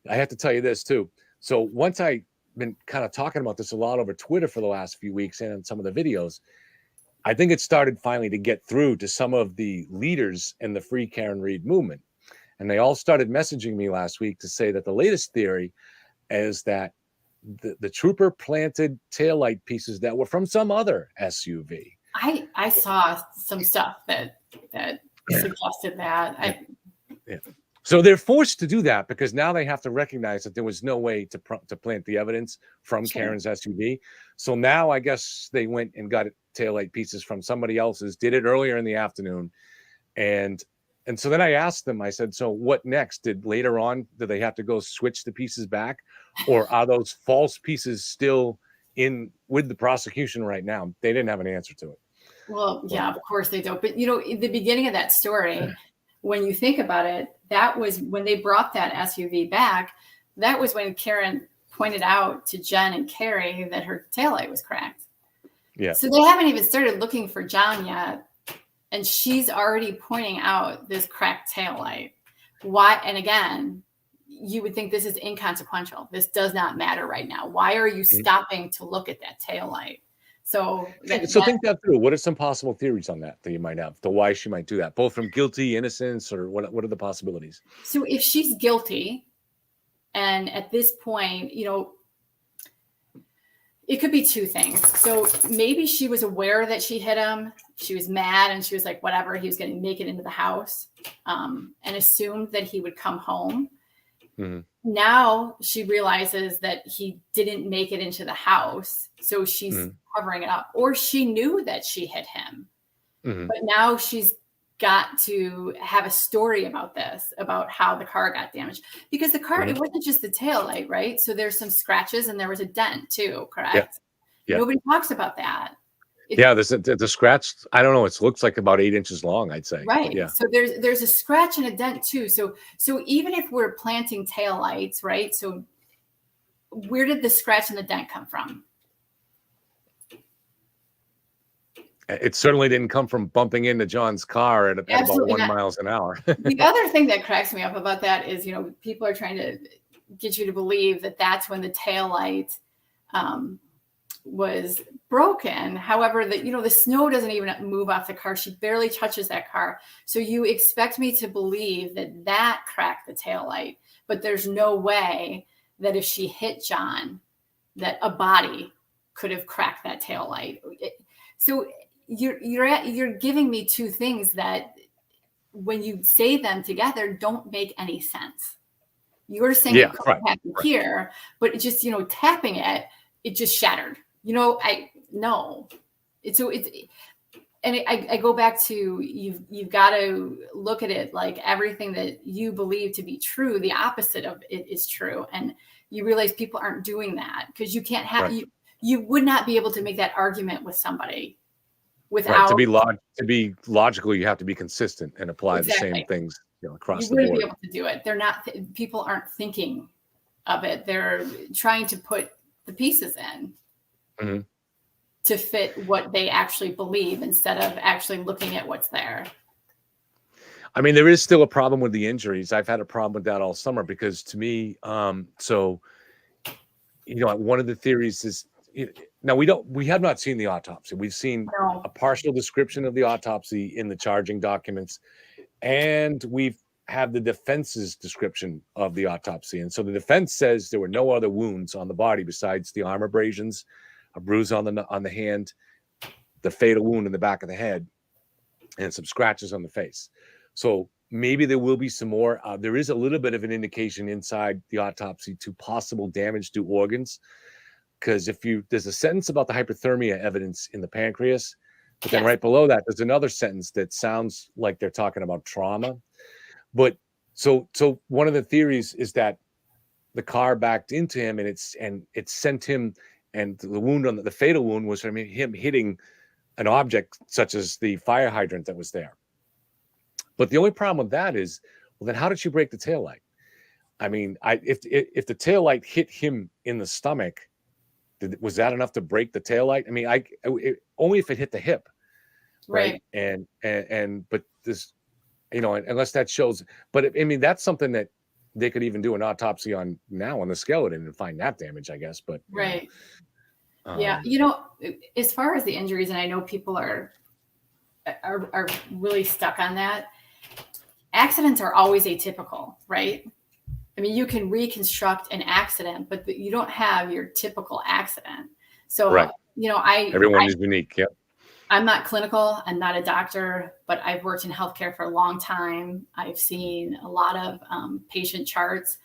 have to tell you this too. So once I've been kind of talking about this a lot over Twitter for the last few weeks and in some of the videos, I think it started finally to get through to some of the leaders in the Free Karen Read movement. And they all started messaging me last week to say that the latest theory is that the trooper planted taillight pieces that were from some other SUV. I saw some stuff that suggested that. Yeah. So they're forced to do that because now they have to recognize that there was no way to plant the evidence from Karen's SUV. So now I guess they went and got taillight pieces from somebody else's, did it earlier in the afternoon. And so then I asked them, I said, so what next? Did they have to go switch the pieces back? Or are those false pieces still in with the prosecution right now? They didn't have an answer to it. Well, yeah, of course they don't. But, in the beginning of that story, when you think about it, that was when they brought that SUV back. That was when Karen pointed out to Jen and Carrie that her taillight was cracked. Yeah. So they haven't even started looking for John yet. And she's already pointing out this cracked taillight. Why? And again, you would think this is inconsequential. This does not matter right now. Why are you stopping to look at that taillight? So think that through. What are some possible theories on that you might have to why she might do that? Both from guilty, innocence, or what are the possibilities? So if she's guilty, and at this point, it could be two things. So maybe she was aware that she hit him. She was mad and she was like, whatever, he was going to make it into the house, and assumed that he would come home. Mm-hmm. Now she realizes that he didn't make it into the house. So she's covering it up, or she knew that she hit him, but now she's got to have a story about this, about how the car got damaged, because the car, it wasn't just the taillight, right? So there's some scratches and there was a dent too, correct? Yeah. Nobody talks about that. There's the scratch. I don't know. It looks like about 8 inches long, I'd say. Right. Yeah. So there's a scratch and a dent too. So even if we're planting taillights, right? So where did the scratch and the dent come from? It certainly didn't come from bumping into John's car at about Absolutely 1 not. miles an hour. The other thing that cracks me up about that is, people are trying to get you to believe that that's when the taillight was broken. However, the snow doesn't even move off the car. She barely touches that car. So you expect me to believe that cracked the taillight, but there's no way that if she hit John, that a body could have cracked that taillight. So you're giving me two things that, when you say them together, don't make any sense. You're saying it could have happened here, but it just, tapping it just shattered. I go back to, you've got to look at it like everything that you believe to be true, the opposite of it is true. And you realize people aren't doing that, because you can't have, you would not be able to make that argument with somebody without. To be logical, you have to be consistent and apply the same things across the board. You wouldn't be able to do it. They're not. People aren't thinking of it. They're trying to put the pieces in to fit what they actually believe, instead of actually looking at what's there. I mean, there is still a problem with the injuries. I've had a problem with that all summer, because to me, one of the theories is, now we have not seen the autopsy. We've seen a partial description of the autopsy in the charging documents, and we've had the defense's description of the autopsy. And so the defense says there were no other wounds on the body besides the arm abrasions, a bruise on the hand, the fatal wound in the back of the head, and some scratches on the face. So maybe there will be some more. There is a little bit of an indication inside the autopsy to possible damage to organs, because there's a sentence about the hyperthermia evidence in the pancreas, but then right below that, there's another sentence that sounds like they're talking about trauma. But so one of the theories is that the car backed into him, and it sent him, and the wound on the fatal wound was from him hitting an object such as the fire hydrant that was there. But the only problem with that is, well, then how did she break the taillight? I mean, if the taillight hit him in the stomach, was that enough to break the taillight? I mean, only if it hit the hip, right? But this, unless that shows. But I mean, that's something that they could even do an autopsy on now on the skeleton and find that damage, I guess. But as far as the injuries, and I know people are really stuck on that. Accidents are always atypical, right? I mean, you can reconstruct an accident, but you don't have your typical accident. So, everyone is unique. Yep. I'm not clinical. I'm not a doctor, but I've worked in healthcare for a long time. I've seen a lot of patient charts,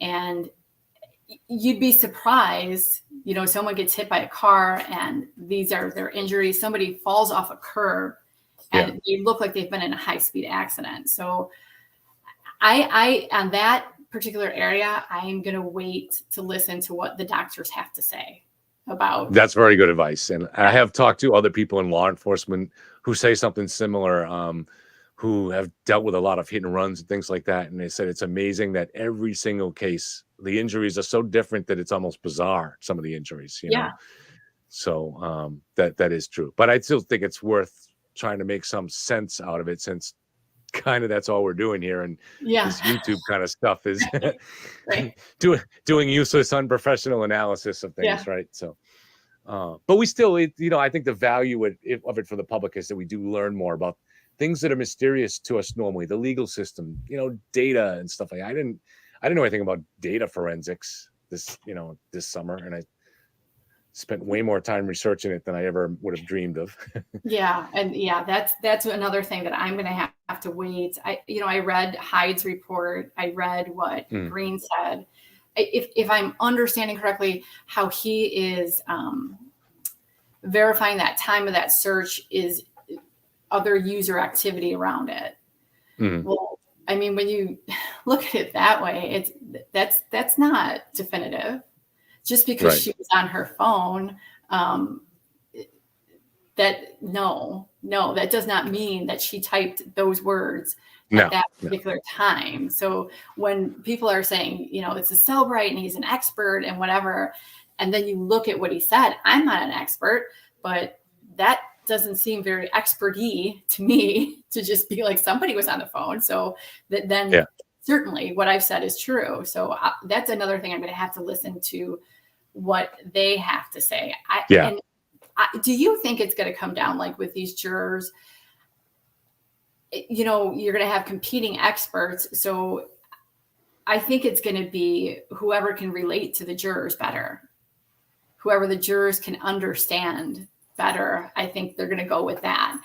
and you'd be surprised, someone gets hit by a car and these are their injuries. Somebody falls off a curb and they look like they've been in a high-speed accident. So I on that particular area, I'm going to wait to listen to what the doctors have to say about. That's very good advice. And I have talked to other people in law enforcement who say something similar, who have dealt with a lot of hit and runs and things like that. And they said it's amazing that every single case, the injuries are so different that it's almost bizarre, some of the injuries, know. So that is true. But I still think it's worth trying to make some sense out of it, since kind of that's all we're doing here. And this YouTube kind of stuff is doing useless, unprofessional analysis of things, right? So, but we still, I think the value of it for the public is that we do learn more about things that are mysterious to us normally, the legal system, data and stuff like that. I didn't know anything about data forensics this summer, and I spent way more time researching it than I ever would have dreamed of. That's another thing that I'm going to have to wait. I read Hyde's report. I read what Green said. If I'm understanding correctly, how he is verifying that time of that search is other user activity around it. Well, I mean, when you look at it that way, that's not definitive. Just because she was on her phone, that does not mean that she typed those words at that particular time. So when people are saying, it's a Cellbrite and he's an expert and whatever, and then you look at what he said, I'm not an expert, but that doesn't seem very expert-y to me to just be like, somebody was on the phone. So then certainly what I've said is true. So that's another thing I'm going to have to listen to what they have to say. Do you think it's going to come down like with these jurors? You know, you're going to have competing experts. So I think it's going to be whoever can relate to the jurors better, whoever the jurors can understand better. I think they're going to go with that.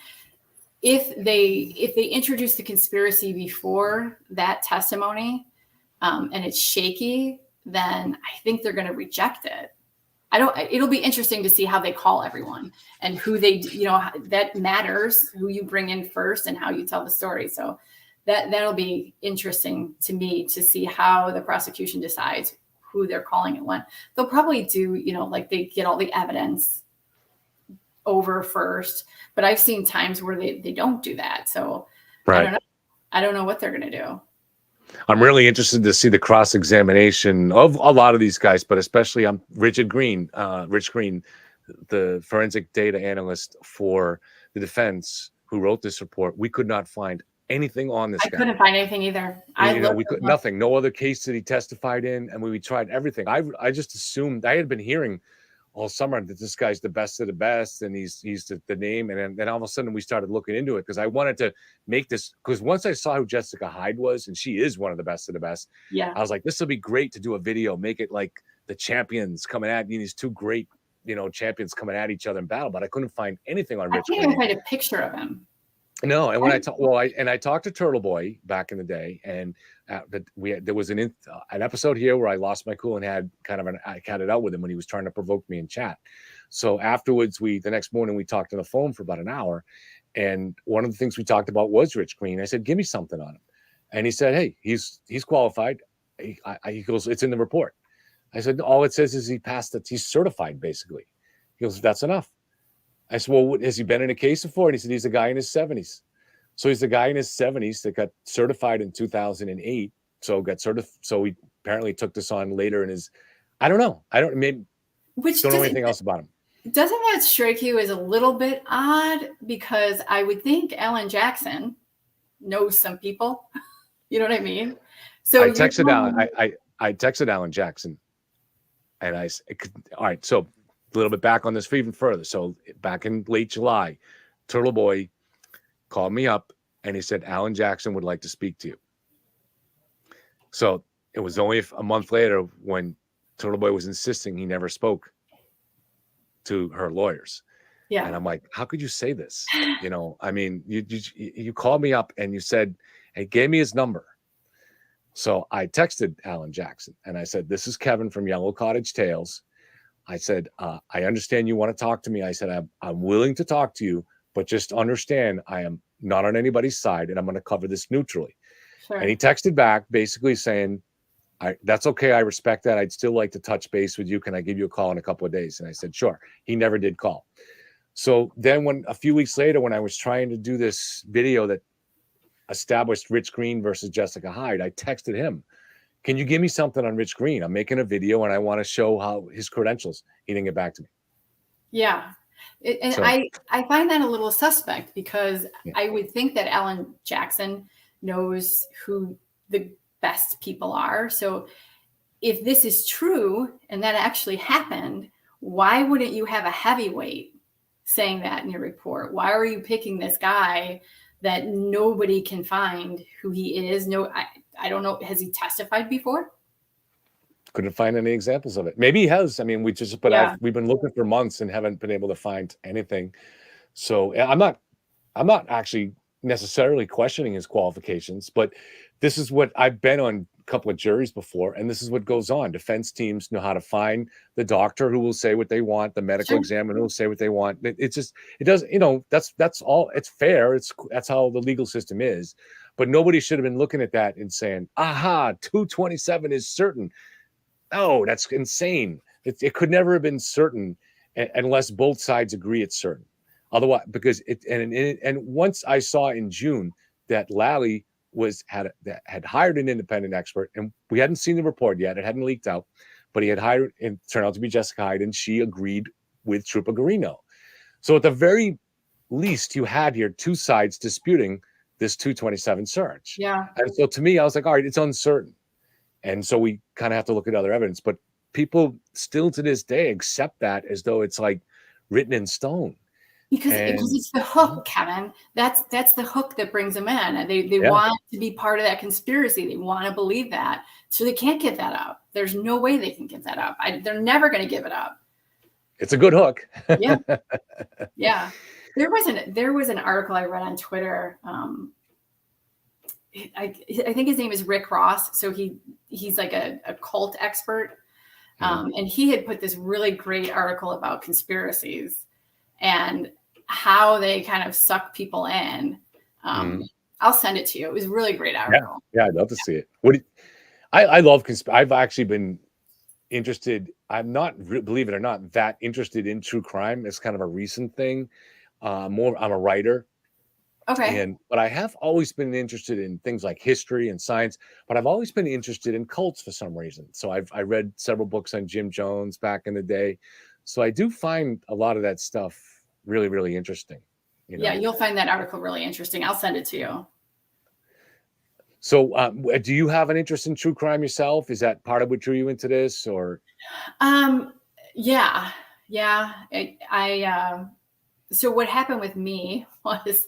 If they introduce the conspiracy before that testimony and it's shaky, then I think they're going to reject it. It'll be interesting to see how they call everyone and who that matters, who you bring in first and how you tell the story. So that'll be interesting to me to see how the prosecution decides who they're calling it when. They'll probably do, like they get all the evidence over first, but I've seen times where they don't do that. So I don't know what they're going to do. I'm really interested to see the cross-examination of a lot of these guys, but especially Rich Green, the forensic data analyst for the defense who wrote this report. We could not find anything on this guy. I couldn't find anything either. We could nothing. No other case that he testified in, and we tried everything. I just assumed I had been hearing all summer that this guy's the best of the best, and he's the name. And then all of a sudden we started looking into it because I wanted to make this, because once I saw who Jessica Hyde was, and she is one of the best of the best. Yeah, I was like, this will be great to do a video, make it like the champions coming at these two great, champions coming at each other in battle. But I couldn't find anything on Rich. I can't even find a picture of him. No, and when I talked to Turtle Boy back in the day, and there was an episode here where I lost my cool and had I had it out with him when he was trying to provoke me in chat. So afterwards, the next morning we talked on the phone for about an hour, and one of the things we talked about was Rich Green. I said, "Give me something on him," and he said, "Hey, he's qualified." He goes, "It's in the report." I said, "All it says is he passed it. He's certified, basically." He goes, "That's enough." I said, "Well, has he been in a case before?" And he said, "He's a guy in his 70s. So he's the guy in his 70s that got certified in 2008. So he apparently took this on later in his, I don't know. Don't know anything else about him. Doesn't that strike you as a little bit odd? Because I would think Alan Jackson knows some people. You know what I mean? So I texted Alan Jackson, and I said, all right, so a little bit back on this even further. So back in late July, Turtle Boy called me up and he said, Alan Jackson would like to speak to you. So it was only a month later when Turtle Boy was insisting he never spoke to her lawyers. Yeah. And I'm like, how could you say this? I mean, you called me up and you said, he gave me his number. So I texted Alan Jackson and I said, this is Kevin from Yellow Cottage Tales. I said, I understand you want to talk to me. I said, I'm willing to talk to you, but just understand I am not on anybody's side and I'm going to cover this neutrally. Sure. And he texted back basically saying, that's okay. I respect that. I'd still like to touch base with you. Can I give you a call in a couple of days? And I said, sure. He never did call. So then a few weeks later, when I was trying to do this video that established Rich Green versus Jessica Hyde, I texted him, can you give me something on Rich Green? I'm making a video and I want to show how his credentials. He didn't get back to me. Yeah. I find that a little suspect because I would think that Alan Jackson knows who the best people are. So if this is true and that actually happened, why wouldn't you have a heavyweight saying that in your report? Why are you picking this guy that nobody can find who he is? No, I don't know. Has he testified before? Couldn't find any examples of it. Maybe he has. I mean, we've been looking for months and haven't been able to find anything. So I'm not actually necessarily questioning his qualifications, but this is what I've been on a couple of juries before, and this is what goes on. Defense teams know how to find the doctor who will say what they want, the medical examiner will say what they want. It doesn't, that's all. It's fair. That's how the legal system is. But nobody should have been looking at that and saying, aha, 227 is certain. No, that's insane. It could never have been certain unless both sides agree it's certain. Otherwise, because and once I saw in June that Lally had hired an independent expert, and we hadn't seen the report yet, it hadn't leaked out, but he had hired, and turned out to be Jessica Hyde, and she agreed with Trooper Garino. So at the very least you had here two sides disputing this 227 search. Yeah. And so to me, I was like, all right, it's uncertain. And so we kind of have to look at other evidence. But people still to this day accept that as though it's like written in stone. Because And it's the hook, Kevin. That's the hook that brings them in. They Yeah. want to be part of that conspiracy. They want to believe that. So they can't give that up. There's no way they can give that up. They're never going to give it up. it's a good hook. Yeah. Yeah. There was an article I read on Twitter. I think his name is Rick Ross. So he's like a cult expert. And he had put this really great article about conspiracies and how they kind of suck people in. I'll send it to you. It was a really great article. Yeah, I'd love to see it. I love I've actually been interested. I'm not, believe it or not, that interested in true crime. It's kind of a recent thing. I'm a writer. Okay. But I have always been interested in things like history and science, but I've always been interested in cults for some reason. So I read several books on Jim Jones back in the day. So I do find a lot of that stuff really, really interesting. Yeah, you'll find that article really interesting. I'll send it to you. So do you have an interest in true crime yourself? Is that part of what drew you into this, or? Yeah. So what happened with me was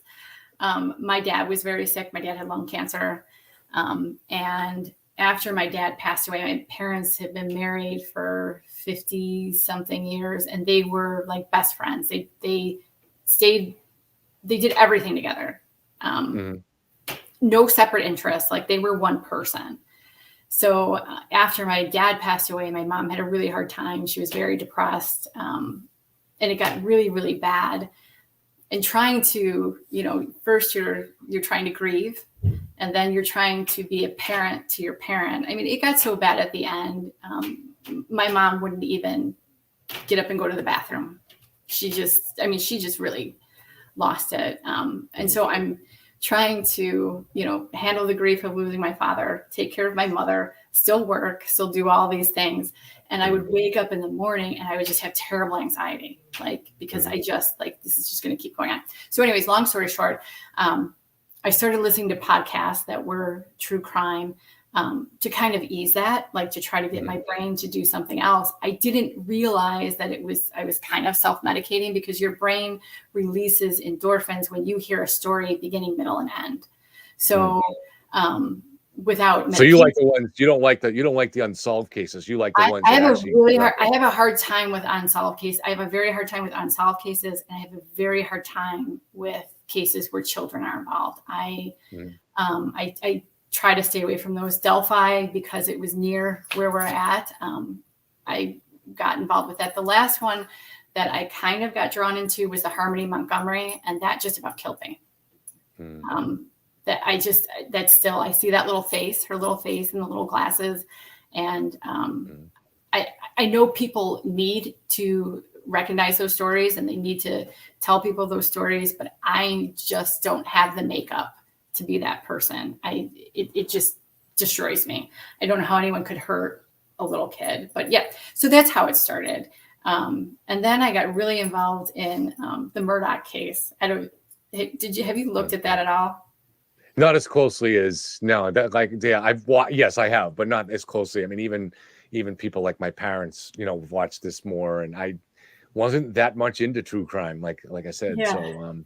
my dad was very sick. My dad had lung cancer. And after my dad passed away, my parents had been married for 50 something years, and they were like best friends. They did everything together. No separate interests. Like they were one person. So after my dad passed away, my mom had a really hard time. She was very depressed. And it got really, really bad. And trying to, first you're trying to grieve, and then you're trying to be a parent to your parent. I mean, it got so bad at the end. My mom wouldn't even get up and go to the bathroom. She just really lost it. And so I'm trying to, handle the grief of losing my father, take care of my mother, still work, still do all these things. And I would wake up in the morning and I would just have terrible anxiety, because I just this is just going to keep going on. So anyways, long story short, I started listening to podcasts that were true crime, to kind of ease that, to try to get my brain to do something else. I didn't realize that I was kind of self-medicating, because your brain releases endorphins when you hear a story beginning, middle, and end. So, without So you like the ones, you don't like the unsolved cases. You like the ones. I have a hard time with unsolved cases. I have a very hard time with unsolved cases, and I have a very hard time with cases where children are involved. I try to stay away from those. Delphi, because it was near where we're at, I got involved with that. The last one that I kind of got drawn into was the Harmony Montgomery, and that just about killed me. I see that little face, her little face and the little glasses. And I know people need to recognize those stories, and they need to tell people those stories, but I just don't have the makeup to be that person. It just destroys me. I don't know how anyone could hurt a little kid, but yeah. So that's how it started. And then I got really involved in the Murdaugh case. Have you looked at that at all? Not as closely as yes, I have, but not as closely. I mean, even people like my parents, have watched this more, and I wasn't that much into true crime, like I said. Yeah. So,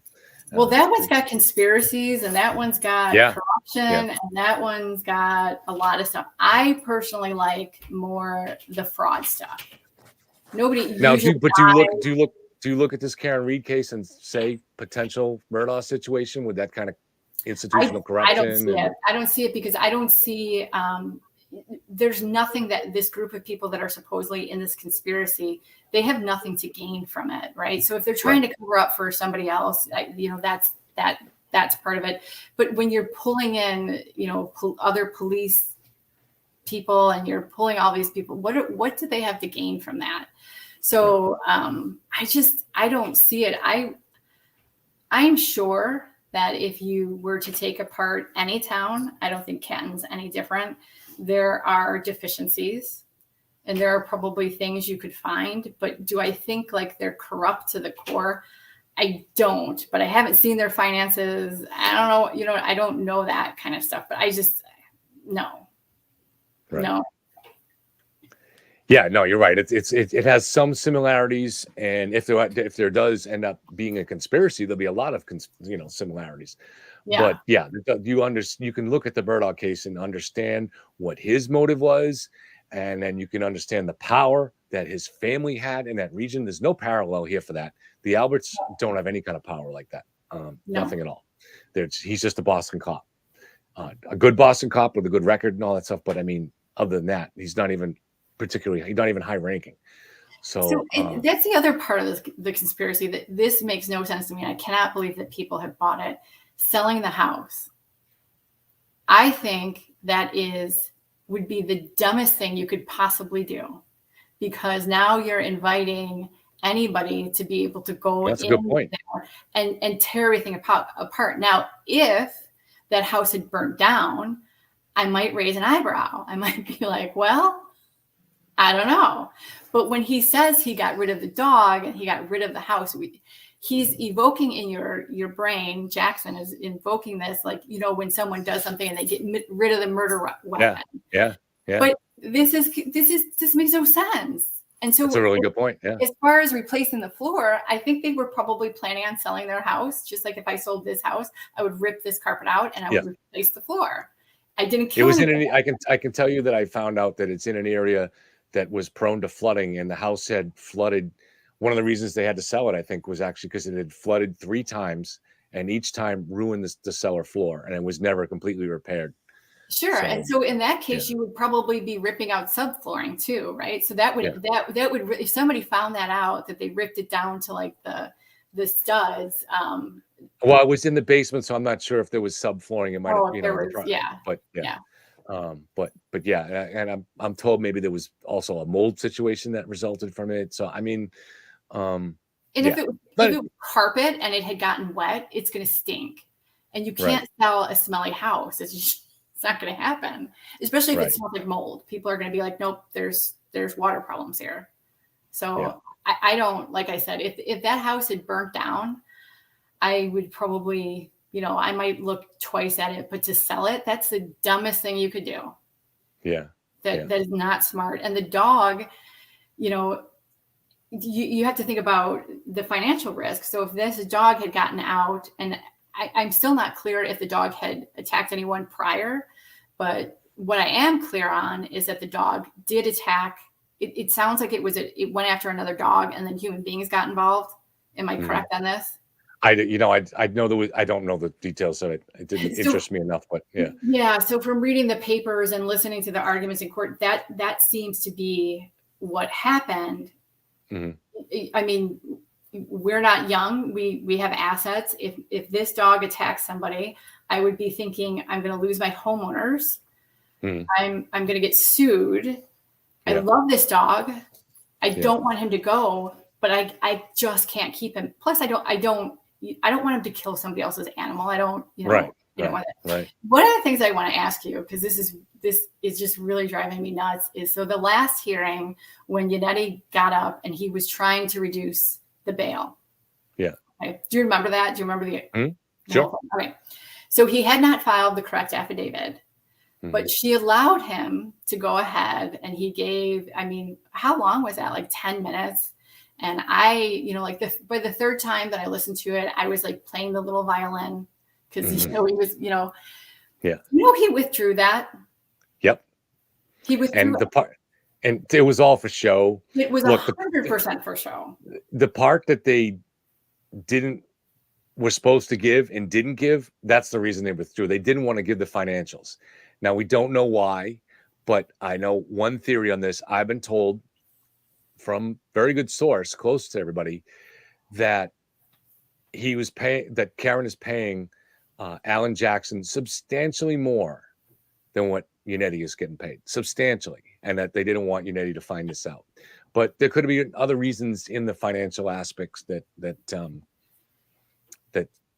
well, that one's got conspiracies, and that one's got corruption, and that one's got a lot of stuff. I personally like more the fraud stuff. Nobody now, do you look at this Karen Reed case and say potential Murdaugh situation with that kind of institutional corruption? I don't see it because I don't see there's nothing that this group of people that are supposedly in this conspiracy, they have nothing to gain from it, right? So if they're trying to cover up for somebody else, that's part of it. But when you're pulling in, other police people, and you're pulling all these people, what do they have to gain from that? So I don't see it. I'm sure that if you were to take apart any town, I don't think Canton's any different. There are deficiencies, and there are probably things you could find, but do I think they're corrupt to the core? I don't, but I haven't seen their finances. I don't know, I don't know that kind of stuff, but I just, no. Right. No. Yeah, no, you're right. It has some similarities, and if there does end up being a conspiracy, there'll be a lot of similarities. Yeah. But yeah, you can look at the Murdaugh case and understand what his motive was, and then you can understand the power that his family had in that region. There's no parallel here for that. The Alberts don't have any kind of power like that. No. Nothing at all. He's just a Boston cop, a good Boston cop with a good record and all that stuff. But I mean, other than that, he's not even high ranking. So that's the other part of the conspiracy, that this makes no sense to me. I cannot believe that people have bought it. Selling the house. I think that would be the dumbest thing you could possibly do, because now you're inviting anybody to be able to go That's a good point. there and tear everything apart. Now, if that house had burnt down, I might raise an eyebrow. I might be like, well, I don't know. But when he says he got rid of the dog and he got rid of the house, he's evoking in your brain, Jackson is invoking this, like, when someone does something and they get rid of the murder weapon. Yeah. But this makes no sense. And so that's a really good point. Yeah. As far as replacing the floor, I think they were probably planning on selling their house. Just like if I sold this house, I would rip this carpet out and I would replace the floor. I didn't kill anything. I can tell you that I found out that it's in an area that was prone to flooding, and the house had flooded. One of the reasons they had to sell it, I think, was actually because it had flooded 3 times, and each time ruined the cellar floor, and it was never completely repaired. Sure. And so in that case, you would probably be ripping out subflooring too, right? So that would if somebody found that out, that they ripped it down to like the studs. Well, it was in the basement, so I'm not sure if there was subflooring. It might have, but yeah, and I'm told maybe there was also a mold situation that resulted from it. So I mean, if it was carpet and it had gotten wet, it's going to stink, and you can't sell a smelly house. It's not going to happen, especially if it smells like mold. People are going to be like, nope, there's water problems here. So I don't, like I said, if that house had burnt down, I would probably, I might look twice at it, but to sell it, that's the dumbest thing you could do. Yeah. That is not smart. And the dog, you have to think about the financial risk. So if this dog had gotten out, and I'm still not clear if the dog had attacked anyone prior, but what I am clear on is that the dog did attack. It sounds like it went after another dog, and then human beings got involved. Am I correct on this? I know I don't know the details of it. It didn't interest me enough, but yeah. Yeah. So from reading the papers and listening to the arguments in court, that seems to be what happened. Mm-hmm. I mean, we're not young. We have assets. If this dog attacks somebody, I would be thinking, I'm going to lose my homeowners. Mm. I'm going to get sued. Yeah. I love this dog. I don't want him to go, but I just can't keep him. Plus, I don't want him to kill somebody else's animal. I don't, want that. Right. One of the things I want to ask you, because this is just really driving me nuts, is so the last hearing when Yannetti got up and he was trying to reduce the bail. Yeah. Okay. Do you remember that? Do you remember the? Sure. Okay. So he had not filed the correct affidavit, but she allowed him to go ahead, and he gave, how long was that? Like 10 minutes. And I, by the third time that I listened to it, I was like playing the little violin because, he was, he withdrew that. Yep. He withdrew and it was all for show. It was 100% for show. The part that they were supposed to give and didn't give, that's the reason they withdrew. They didn't want to give the financials. Now, we don't know why, but I know one theory on this. I've been told from very good source, close to everybody, that Karen is paying Alan Jackson substantially more than what Yannetti is getting paid, substantially, and that they didn't want Yannetti to find this out. But there could be other reasons in the financial aspects that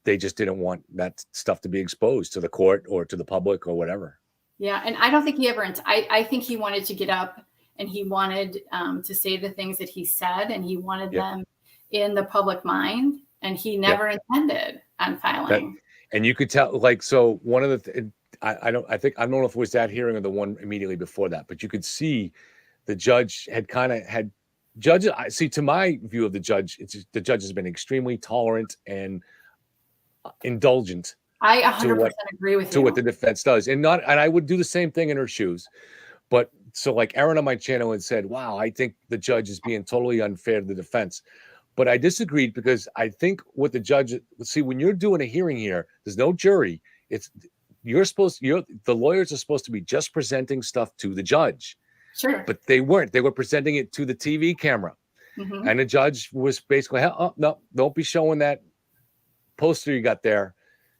they just didn't want that stuff to be exposed to the court or to the public or whatever. Yeah, and I don't think he ever. I think he wanted to get up and he wanted to say the things that he said, and he wanted them in the public mind. and he never intended on filing. And you could tell, like, so one of the, I don't know if it was that hearing or the one immediately before that, but you could see the judge had judges. I see, to my view of the judge, the judge has been extremely tolerant and indulgent. I 100% agree with you. To what the defense does, and I would do the same thing in her shoes. But so, like, Aaron on my channel had said, wow, I think the judge is being totally unfair to the defense. But I disagreed, because I think what the judge, see, when you're doing a hearing here, there's no jury. The lawyers are supposed to be just presenting stuff to the judge. Sure. But they weren't. They were presenting it to the TV camera. Mhm. And the judge was basically, oh, no, don't be showing that poster you got there.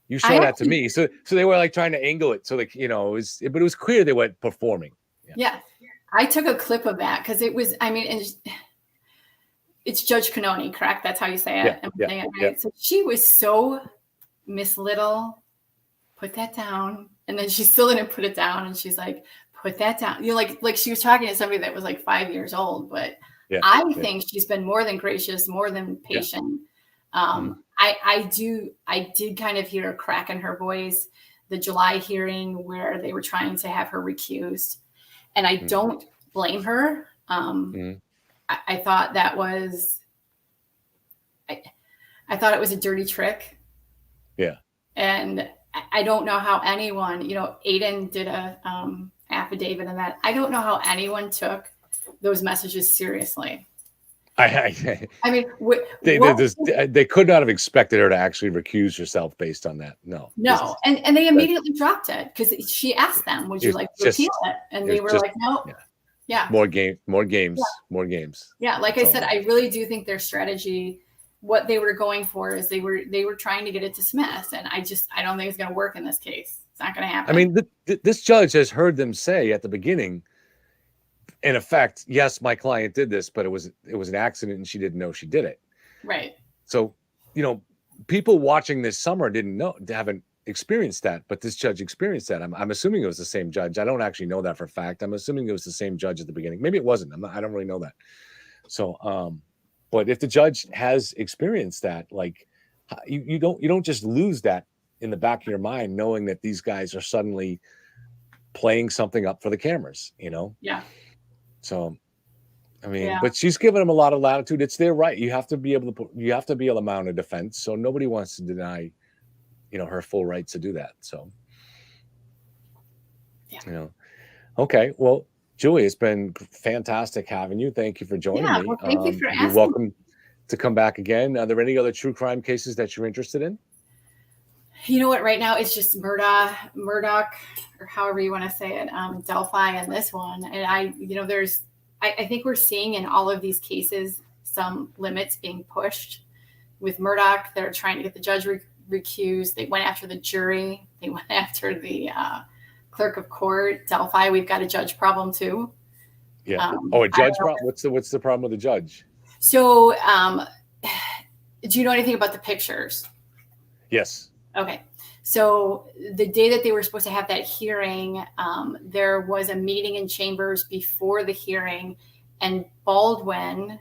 You show that to me. So they were like trying to angle it. So, like, you know, but it was clear they weren't performing. Yeah. I took a clip of that because it was, I mean, and it's Judge Canoni, correct? That's how you say it. Yeah. So she was so Miss Little, put that down. And then she still didn't put it down. And she's like, put that down. You know, like she was talking to somebody that was like 5 years old. But I think she's been more than gracious, more than patient. I did kind of hear a crack in her voice, the July hearing where they were trying to have her recused. And I don't blame her. I thought that was, I thought it was a dirty trick. Yeah. And I don't know how anyone, you know, Aiden did a affidavit in that. I don't know how anyone took those messages seriously. I mean, they could not have expected her to actually recuse herself based on that. No. And they immediately dropped it because she asked them, would you like to appeal it? And they were like, no. Yeah. More games. Yeah. Like I said, I really do think their strategy, what they were going for is they were trying to get it dismissed. And I don't think it's going to work in this case. It's not going to happen. I mean, this judge has heard them say at the beginning, in effect, yes, my client did this, but it was an accident and she didn't know she did it. Right. So, you know, people watching this summer haven't experienced that, but this judge experienced that. I'm assuming it was the same judge. I don't actually know that for a fact. I'm assuming it was the same judge at the beginning. Maybe it wasn't. I don't really know that. So, but if the judge has experienced that, like, you don't just lose that in the back of your mind, knowing that these guys are suddenly playing something up for the cameras, you know? Yeah. So, I mean, but she's given them a lot of latitude. It's their right. You have to be able to mount a defense. So nobody wants to deny, you know, her full rights to do that. So, you know, okay. Well, Julie, it's been fantastic having you. Thank you for joining me. Well, thank you for asking. You're welcome to come back again. Are there any other true crime cases that you're interested in? You know what? Right now it's just Murdoch, or however you want to say it, Delphi, and this one. And I think we're seeing in all of these cases some limits being pushed. With Murdoch, they're trying to get the judge recused. They went after the jury. They went after the clerk of court. Delphi, we've got a judge problem too. Yeah. A judge problem? What's the problem with the judge? So, do you know anything about the pictures? Yes. Okay. So the day that they were supposed to have that hearing, there was a meeting in chambers before the hearing, and Baldwin,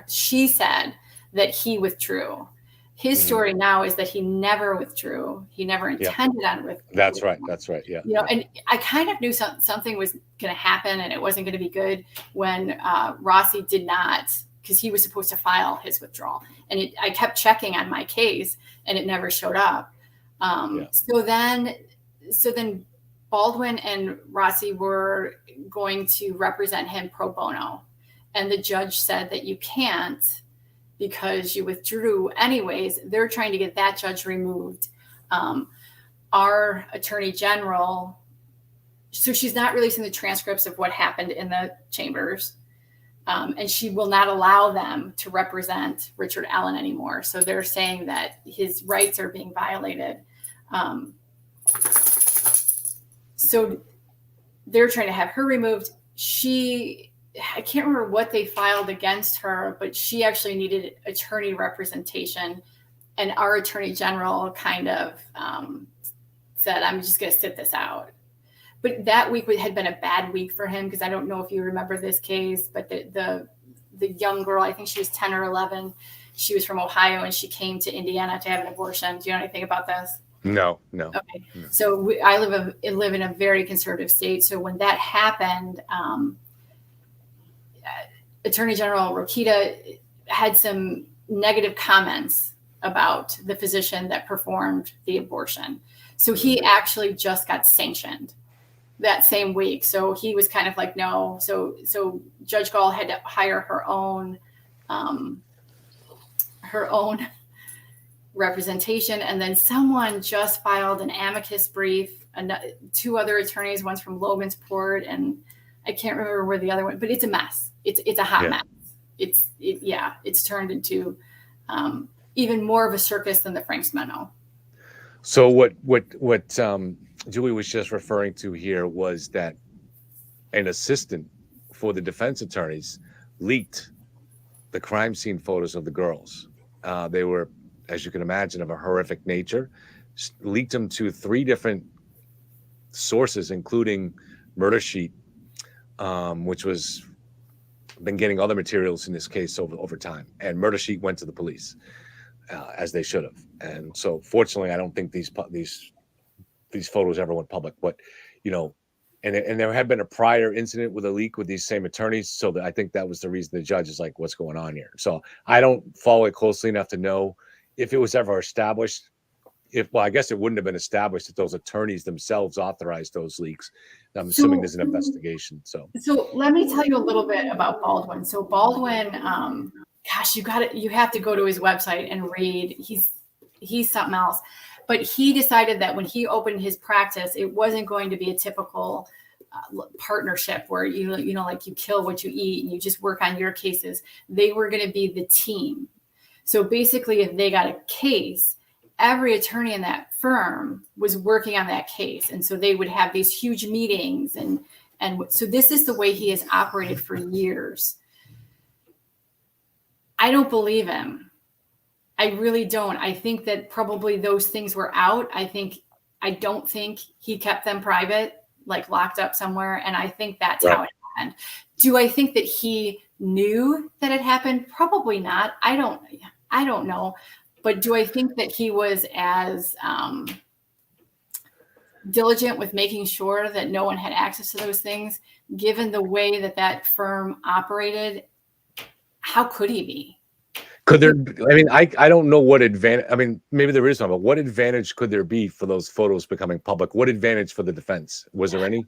she said that he withdrew. His story now is that he never withdrew. He never intended on withdrawing. That's right. That's right. Yeah. You know, and I kind of knew something was going to happen and it wasn't going to be good when Rossi did not, because he was supposed to file his withdrawal. And I kept checking on my case and it never showed up. So then Baldwin and Rossi were going to represent him pro bono. And the judge said that you can't because you withdrew anyways. They're trying to get that judge removed. Our attorney general, so she's not releasing the transcripts of what happened in the chambers. And she will not allow them to represent Richard Allen anymore. So they're saying that his rights are being violated. So they're trying to have her removed. I can't remember what they filed against her, but she actually needed attorney representation. And our attorney general kind of said, I'm just going to sit this out. But that week had been a bad week for him because I don't know if you remember this case, but the young girl, I think she was 10 or 11, she was from Ohio and she came to Indiana to have an abortion. Do you know anything about this? No. Okay. So I live in a very conservative state. So when that happened, Attorney General Rokita had some negative comments about the physician that performed the abortion. So he actually just got sanctioned that same week. So he was kind of like, no. So Judge Gall had to hire her own representation. And then someone just filed an amicus brief, two other attorneys, one's from Logansport, and I can't remember where the other one, but it's a mess. It's a hot mess. It's turned into even more of a circus than the Franks memo. So what Julie was just referring to here was that an assistant for the defense attorneys leaked the crime scene photos of the girls. They were, as you can imagine, of a horrific nature. Leaked them to 3 different sources, including Murder Sheet, which was been getting other materials in this case over time. And Murder Sheet went to the police, as they should have. And so, fortunately, I don't think these photos ever went public. But and there had been a prior incident with a leak with these same attorneys, so that I think that was the reason the judge is like, "What's going on here?" So I don't follow it closely enough to know if it was ever established. I guess it wouldn't have been established if those attorneys themselves authorized those leaks. I'm assuming there's an investigation. So let me tell you a little bit about Baldwin. So Baldwin, gosh, you have to go to his website and read. He's something else. But he decided that when he opened his practice, it wasn't going to be a typical partnership where like you kill what you eat and you just work on your cases. They were going to be the team. So basically, if they got a case, every attorney in that firm was working on that case. And so they would have these huge meetings. And so this is the way he has operated for years. I don't believe him. I really don't. I think that probably those things were out. I don't think he kept them private, like locked up somewhere. And I think that's how it happened. Do I think that he knew that it happened? Probably not. I don't know. But do I think that he was as diligent with making sure that no one had access to those things, given the way that firm operated? How could he be? Could there? I mean, I don't know what advantage. I mean, maybe there is one, but what advantage could there be for those photos becoming public? What advantage for the defense? Was there any?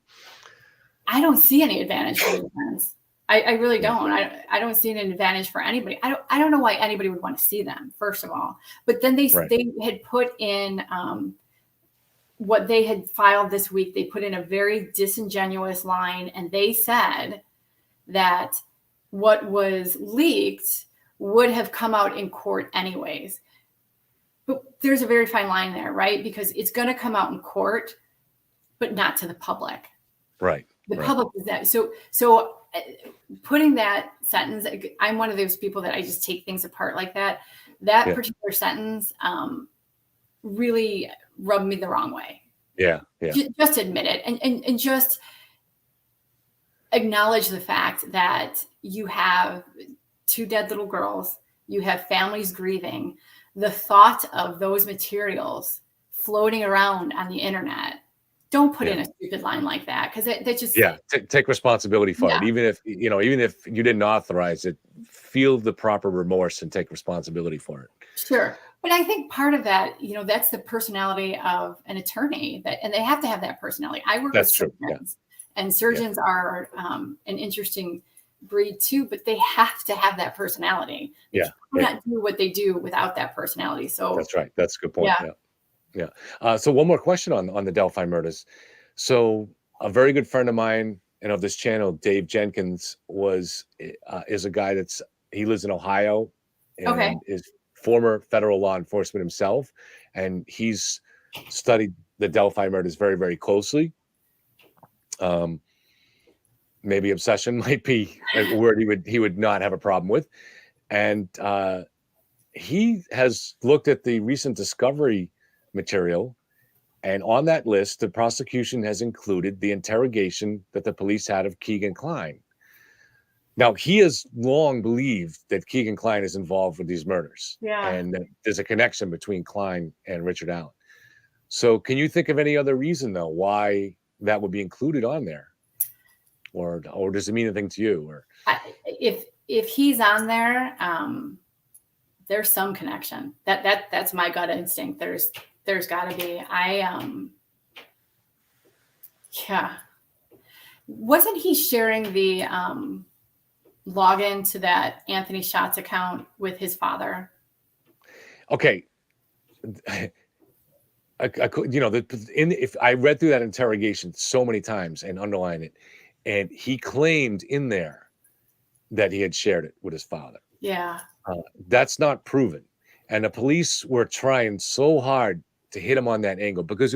I don't see any advantage for the defense. I really don't. I don't see an advantage for anybody. I don't know why anybody would want to see them, first of all. But then they had put in what they had filed this week. They put in a very disingenuous line, and they said that what was leaked would have come out in court anyways. But there's a very fine line there, right? Because it's going to come out in court, but not to the public. Right. The public is that. So putting that sentence, I'm one of those people that I just take things apart like that. That particular sentence really rubbed me the wrong way. Yeah. Just admit it and just acknowledge the fact that you have 2 dead little girls, you have families grieving. The thought of those materials floating around on the internet, don't put in a stupid line like that, because that just take responsibility for it. Even if you didn't authorize it, feel the proper remorse and take responsibility for it. Sure. But I think part of that, that's the personality of an attorney, and they have to have that personality. I work with surgeons, and surgeons are an interesting breed too, but they have to have that personality. They cannot do what they do without that personality. So that's right. That's a good point. Yeah. So one more question on the Delphi murders. So a very good friend of mine and of this channel, Dave Jenkins, is a guy he lives in Ohio and is former federal law enforcement himself, and he's studied the Delphi murders very, very closely. Maybe obsession might be a word he would not have a problem with. And he has looked at the recent discovery material, and on that list, the prosecution has included the interrogation that the police had of Keegan Kline. Now, he has long believed that Keegan Kline is involved with these murders. Yeah. And that there's a connection between Kline and Richard Allen. So can you think of any other reason, though, why that would be included on there? Or does it mean anything to you? Or if he's on there, there's some connection. That's my gut instinct. There's got to be. Yeah. Wasn't he sharing the login to that Anthony Schatz account with his father? Okay. If I read through that interrogation so many times and underlined it, and he claimed in there that he had shared it with his father. Yeah. That's not proven, and the police were trying so hard to hit him on that angle because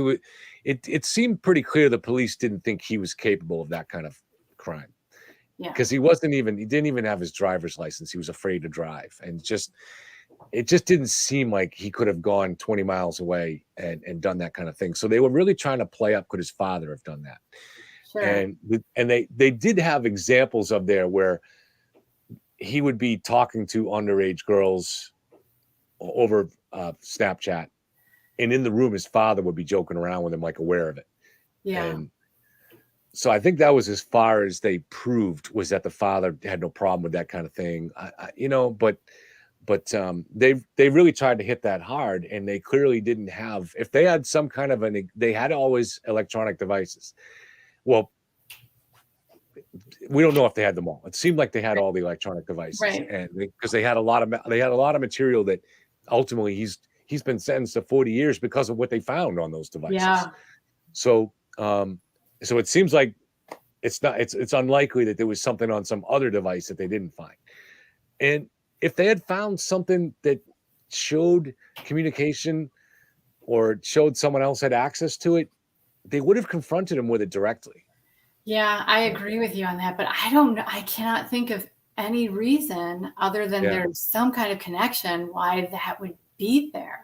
it seemed pretty clear the police didn't think he was capable of that kind of crime. Yeah. Because he didn't even have his driver's license. He was afraid to drive, and it just didn't seem like he could have gone 20 miles away and done that kind of thing. So they were really trying to play up, could his father have done that? Sure. And they did have examples of there where he would be talking to underage girls over Snapchat, and in the room his father would be joking around with him, like aware of it. Yeah. And so I think that was as far as they proved, was that the father had no problem with that kind of thing. But they really tried to hit that hard, and they clearly didn't have. If they had some kind of they had always electronic devices. Well, we don't know if they had them all. It seemed like they had all the electronic devices, right? And because they had a lot of material that ultimately he's been sentenced to 40 years because of what they found on those devices. Yeah. So it seems like it's unlikely that there was something on some other device that they didn't find. And if they had found something that showed communication or showed someone else had access to it, they would have confronted him with it directly. Yeah, I agree with you on that, but I don't know. I cannot think of any reason other than there's some kind of connection why that would be there.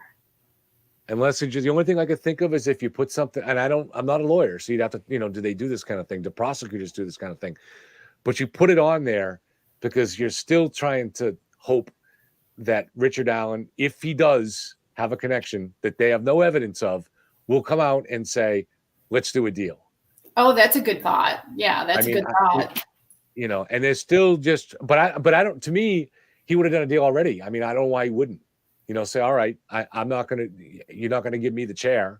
Unless the only thing I could think of is if you put something, and I'm not a lawyer, so you'd have to, do they do this kind of thing? Do prosecutors do this kind of thing? But you put it on there because you're still trying to hope that Richard Allen, if he does have a connection that they have no evidence of, will come out and say, let's do a deal. Oh, that's a good thought. Yeah, that's a good thought. And there's still but I don't, to me, he would have done a deal already. I mean, I don't know why he wouldn't, say, all right, you're not going to give me the chair.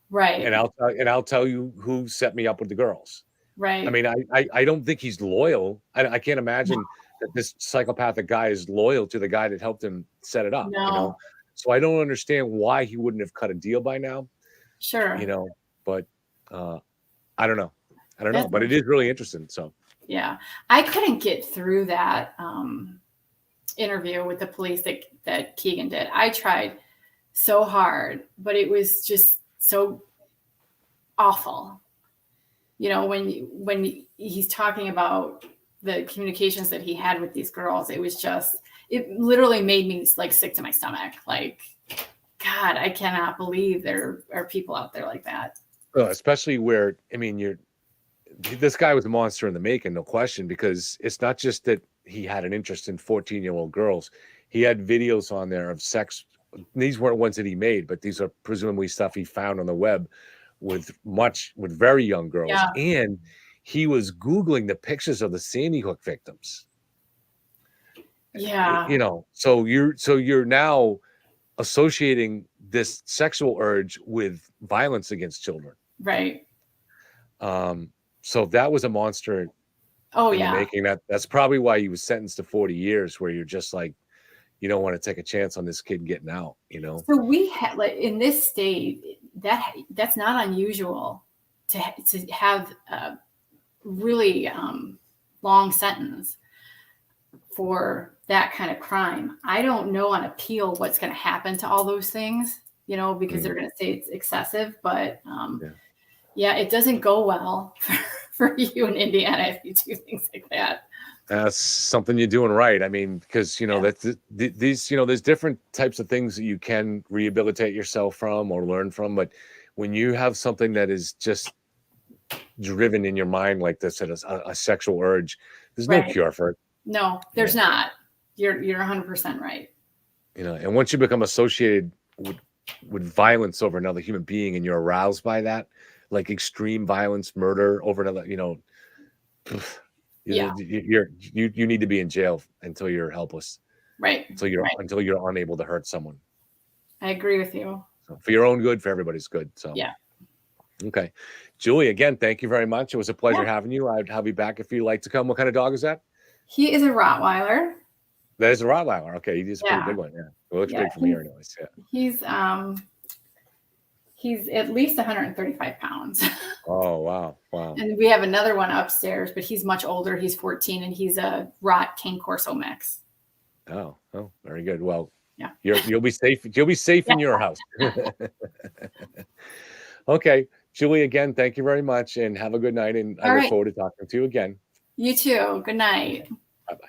Right. And I'll tell you who set me up with the girls. Right. I mean, I don't think he's loyal. I can't imagine that this psychopathic guy is loyal to the guy that helped him set it up. No. So I don't understand why he wouldn't have cut a deal by now. Sure. But I don't know. But it is really interesting. So yeah, I couldn't get through that interview with the police that Keegan did. I tried so hard, but it was just so awful. When he's talking about the communications that he had with these girls, it literally made me like sick to my stomach. Like, God, I cannot believe there are people out there like that. Especially where, this guy was a monster in the making, no question, because it's not just that he had an interest in 14-year-old girls. He had videos on there of sex. These weren't ones that he made, but these are presumably stuff he found on the web with very young girls. Yeah. And he was Googling the pictures of the Sandy Hook victims. Yeah. So you're now associating this sexual urge with violence against children. Right. So that was a monster. Oh, in yeah. the making. That's probably why he was sentenced to 40 years, where you're just like, you don't want to take a chance on this kid getting out, So we had, like, in this state, that's not unusual to have a really long sentence for that kind of crime. I don't know on appeal what's going to happen to all those things, because they're going to say it's excessive, but yeah, it doesn't go well for you in Indiana if you do things like that. That's something you're doing right. I mean, because that's these there's different types of things that you can rehabilitate yourself from or learn from, but when you have something that is just driven in your mind like this at a sexual urge, there's no Right. cure for it. No, there's not. You're 100% right. You know, and once you become associated with violence over another human being and you're aroused by that, like extreme violence, murder over another, you know, Yeah. you need to be in jail until you're helpless. Right. Until you're unable to hurt someone. I agree with you. So for your own good, for everybody's good. So Yeah. okay. Julie, again, thank you very much. It was a pleasure Yeah. having you. I'd have you back if you'd like to come. What kind of dog is that? He is a Rottweiler. That is a Rottweiler. Okay, he's a pretty Yeah. big one. Yeah, it looks Yeah, big from here, anyways. Yeah. He's at least 135 pounds. Oh wow, wow. And we have another one upstairs, but he's much older. He's 14 and he's a Rott Cane Corso mix. Oh, very good. Well, yeah, you'll be safe. You'll be safe in your house. Okay, Julie, again, thank you very much, and have a good night. And I All look right. forward to talking to you again. You too. Good night.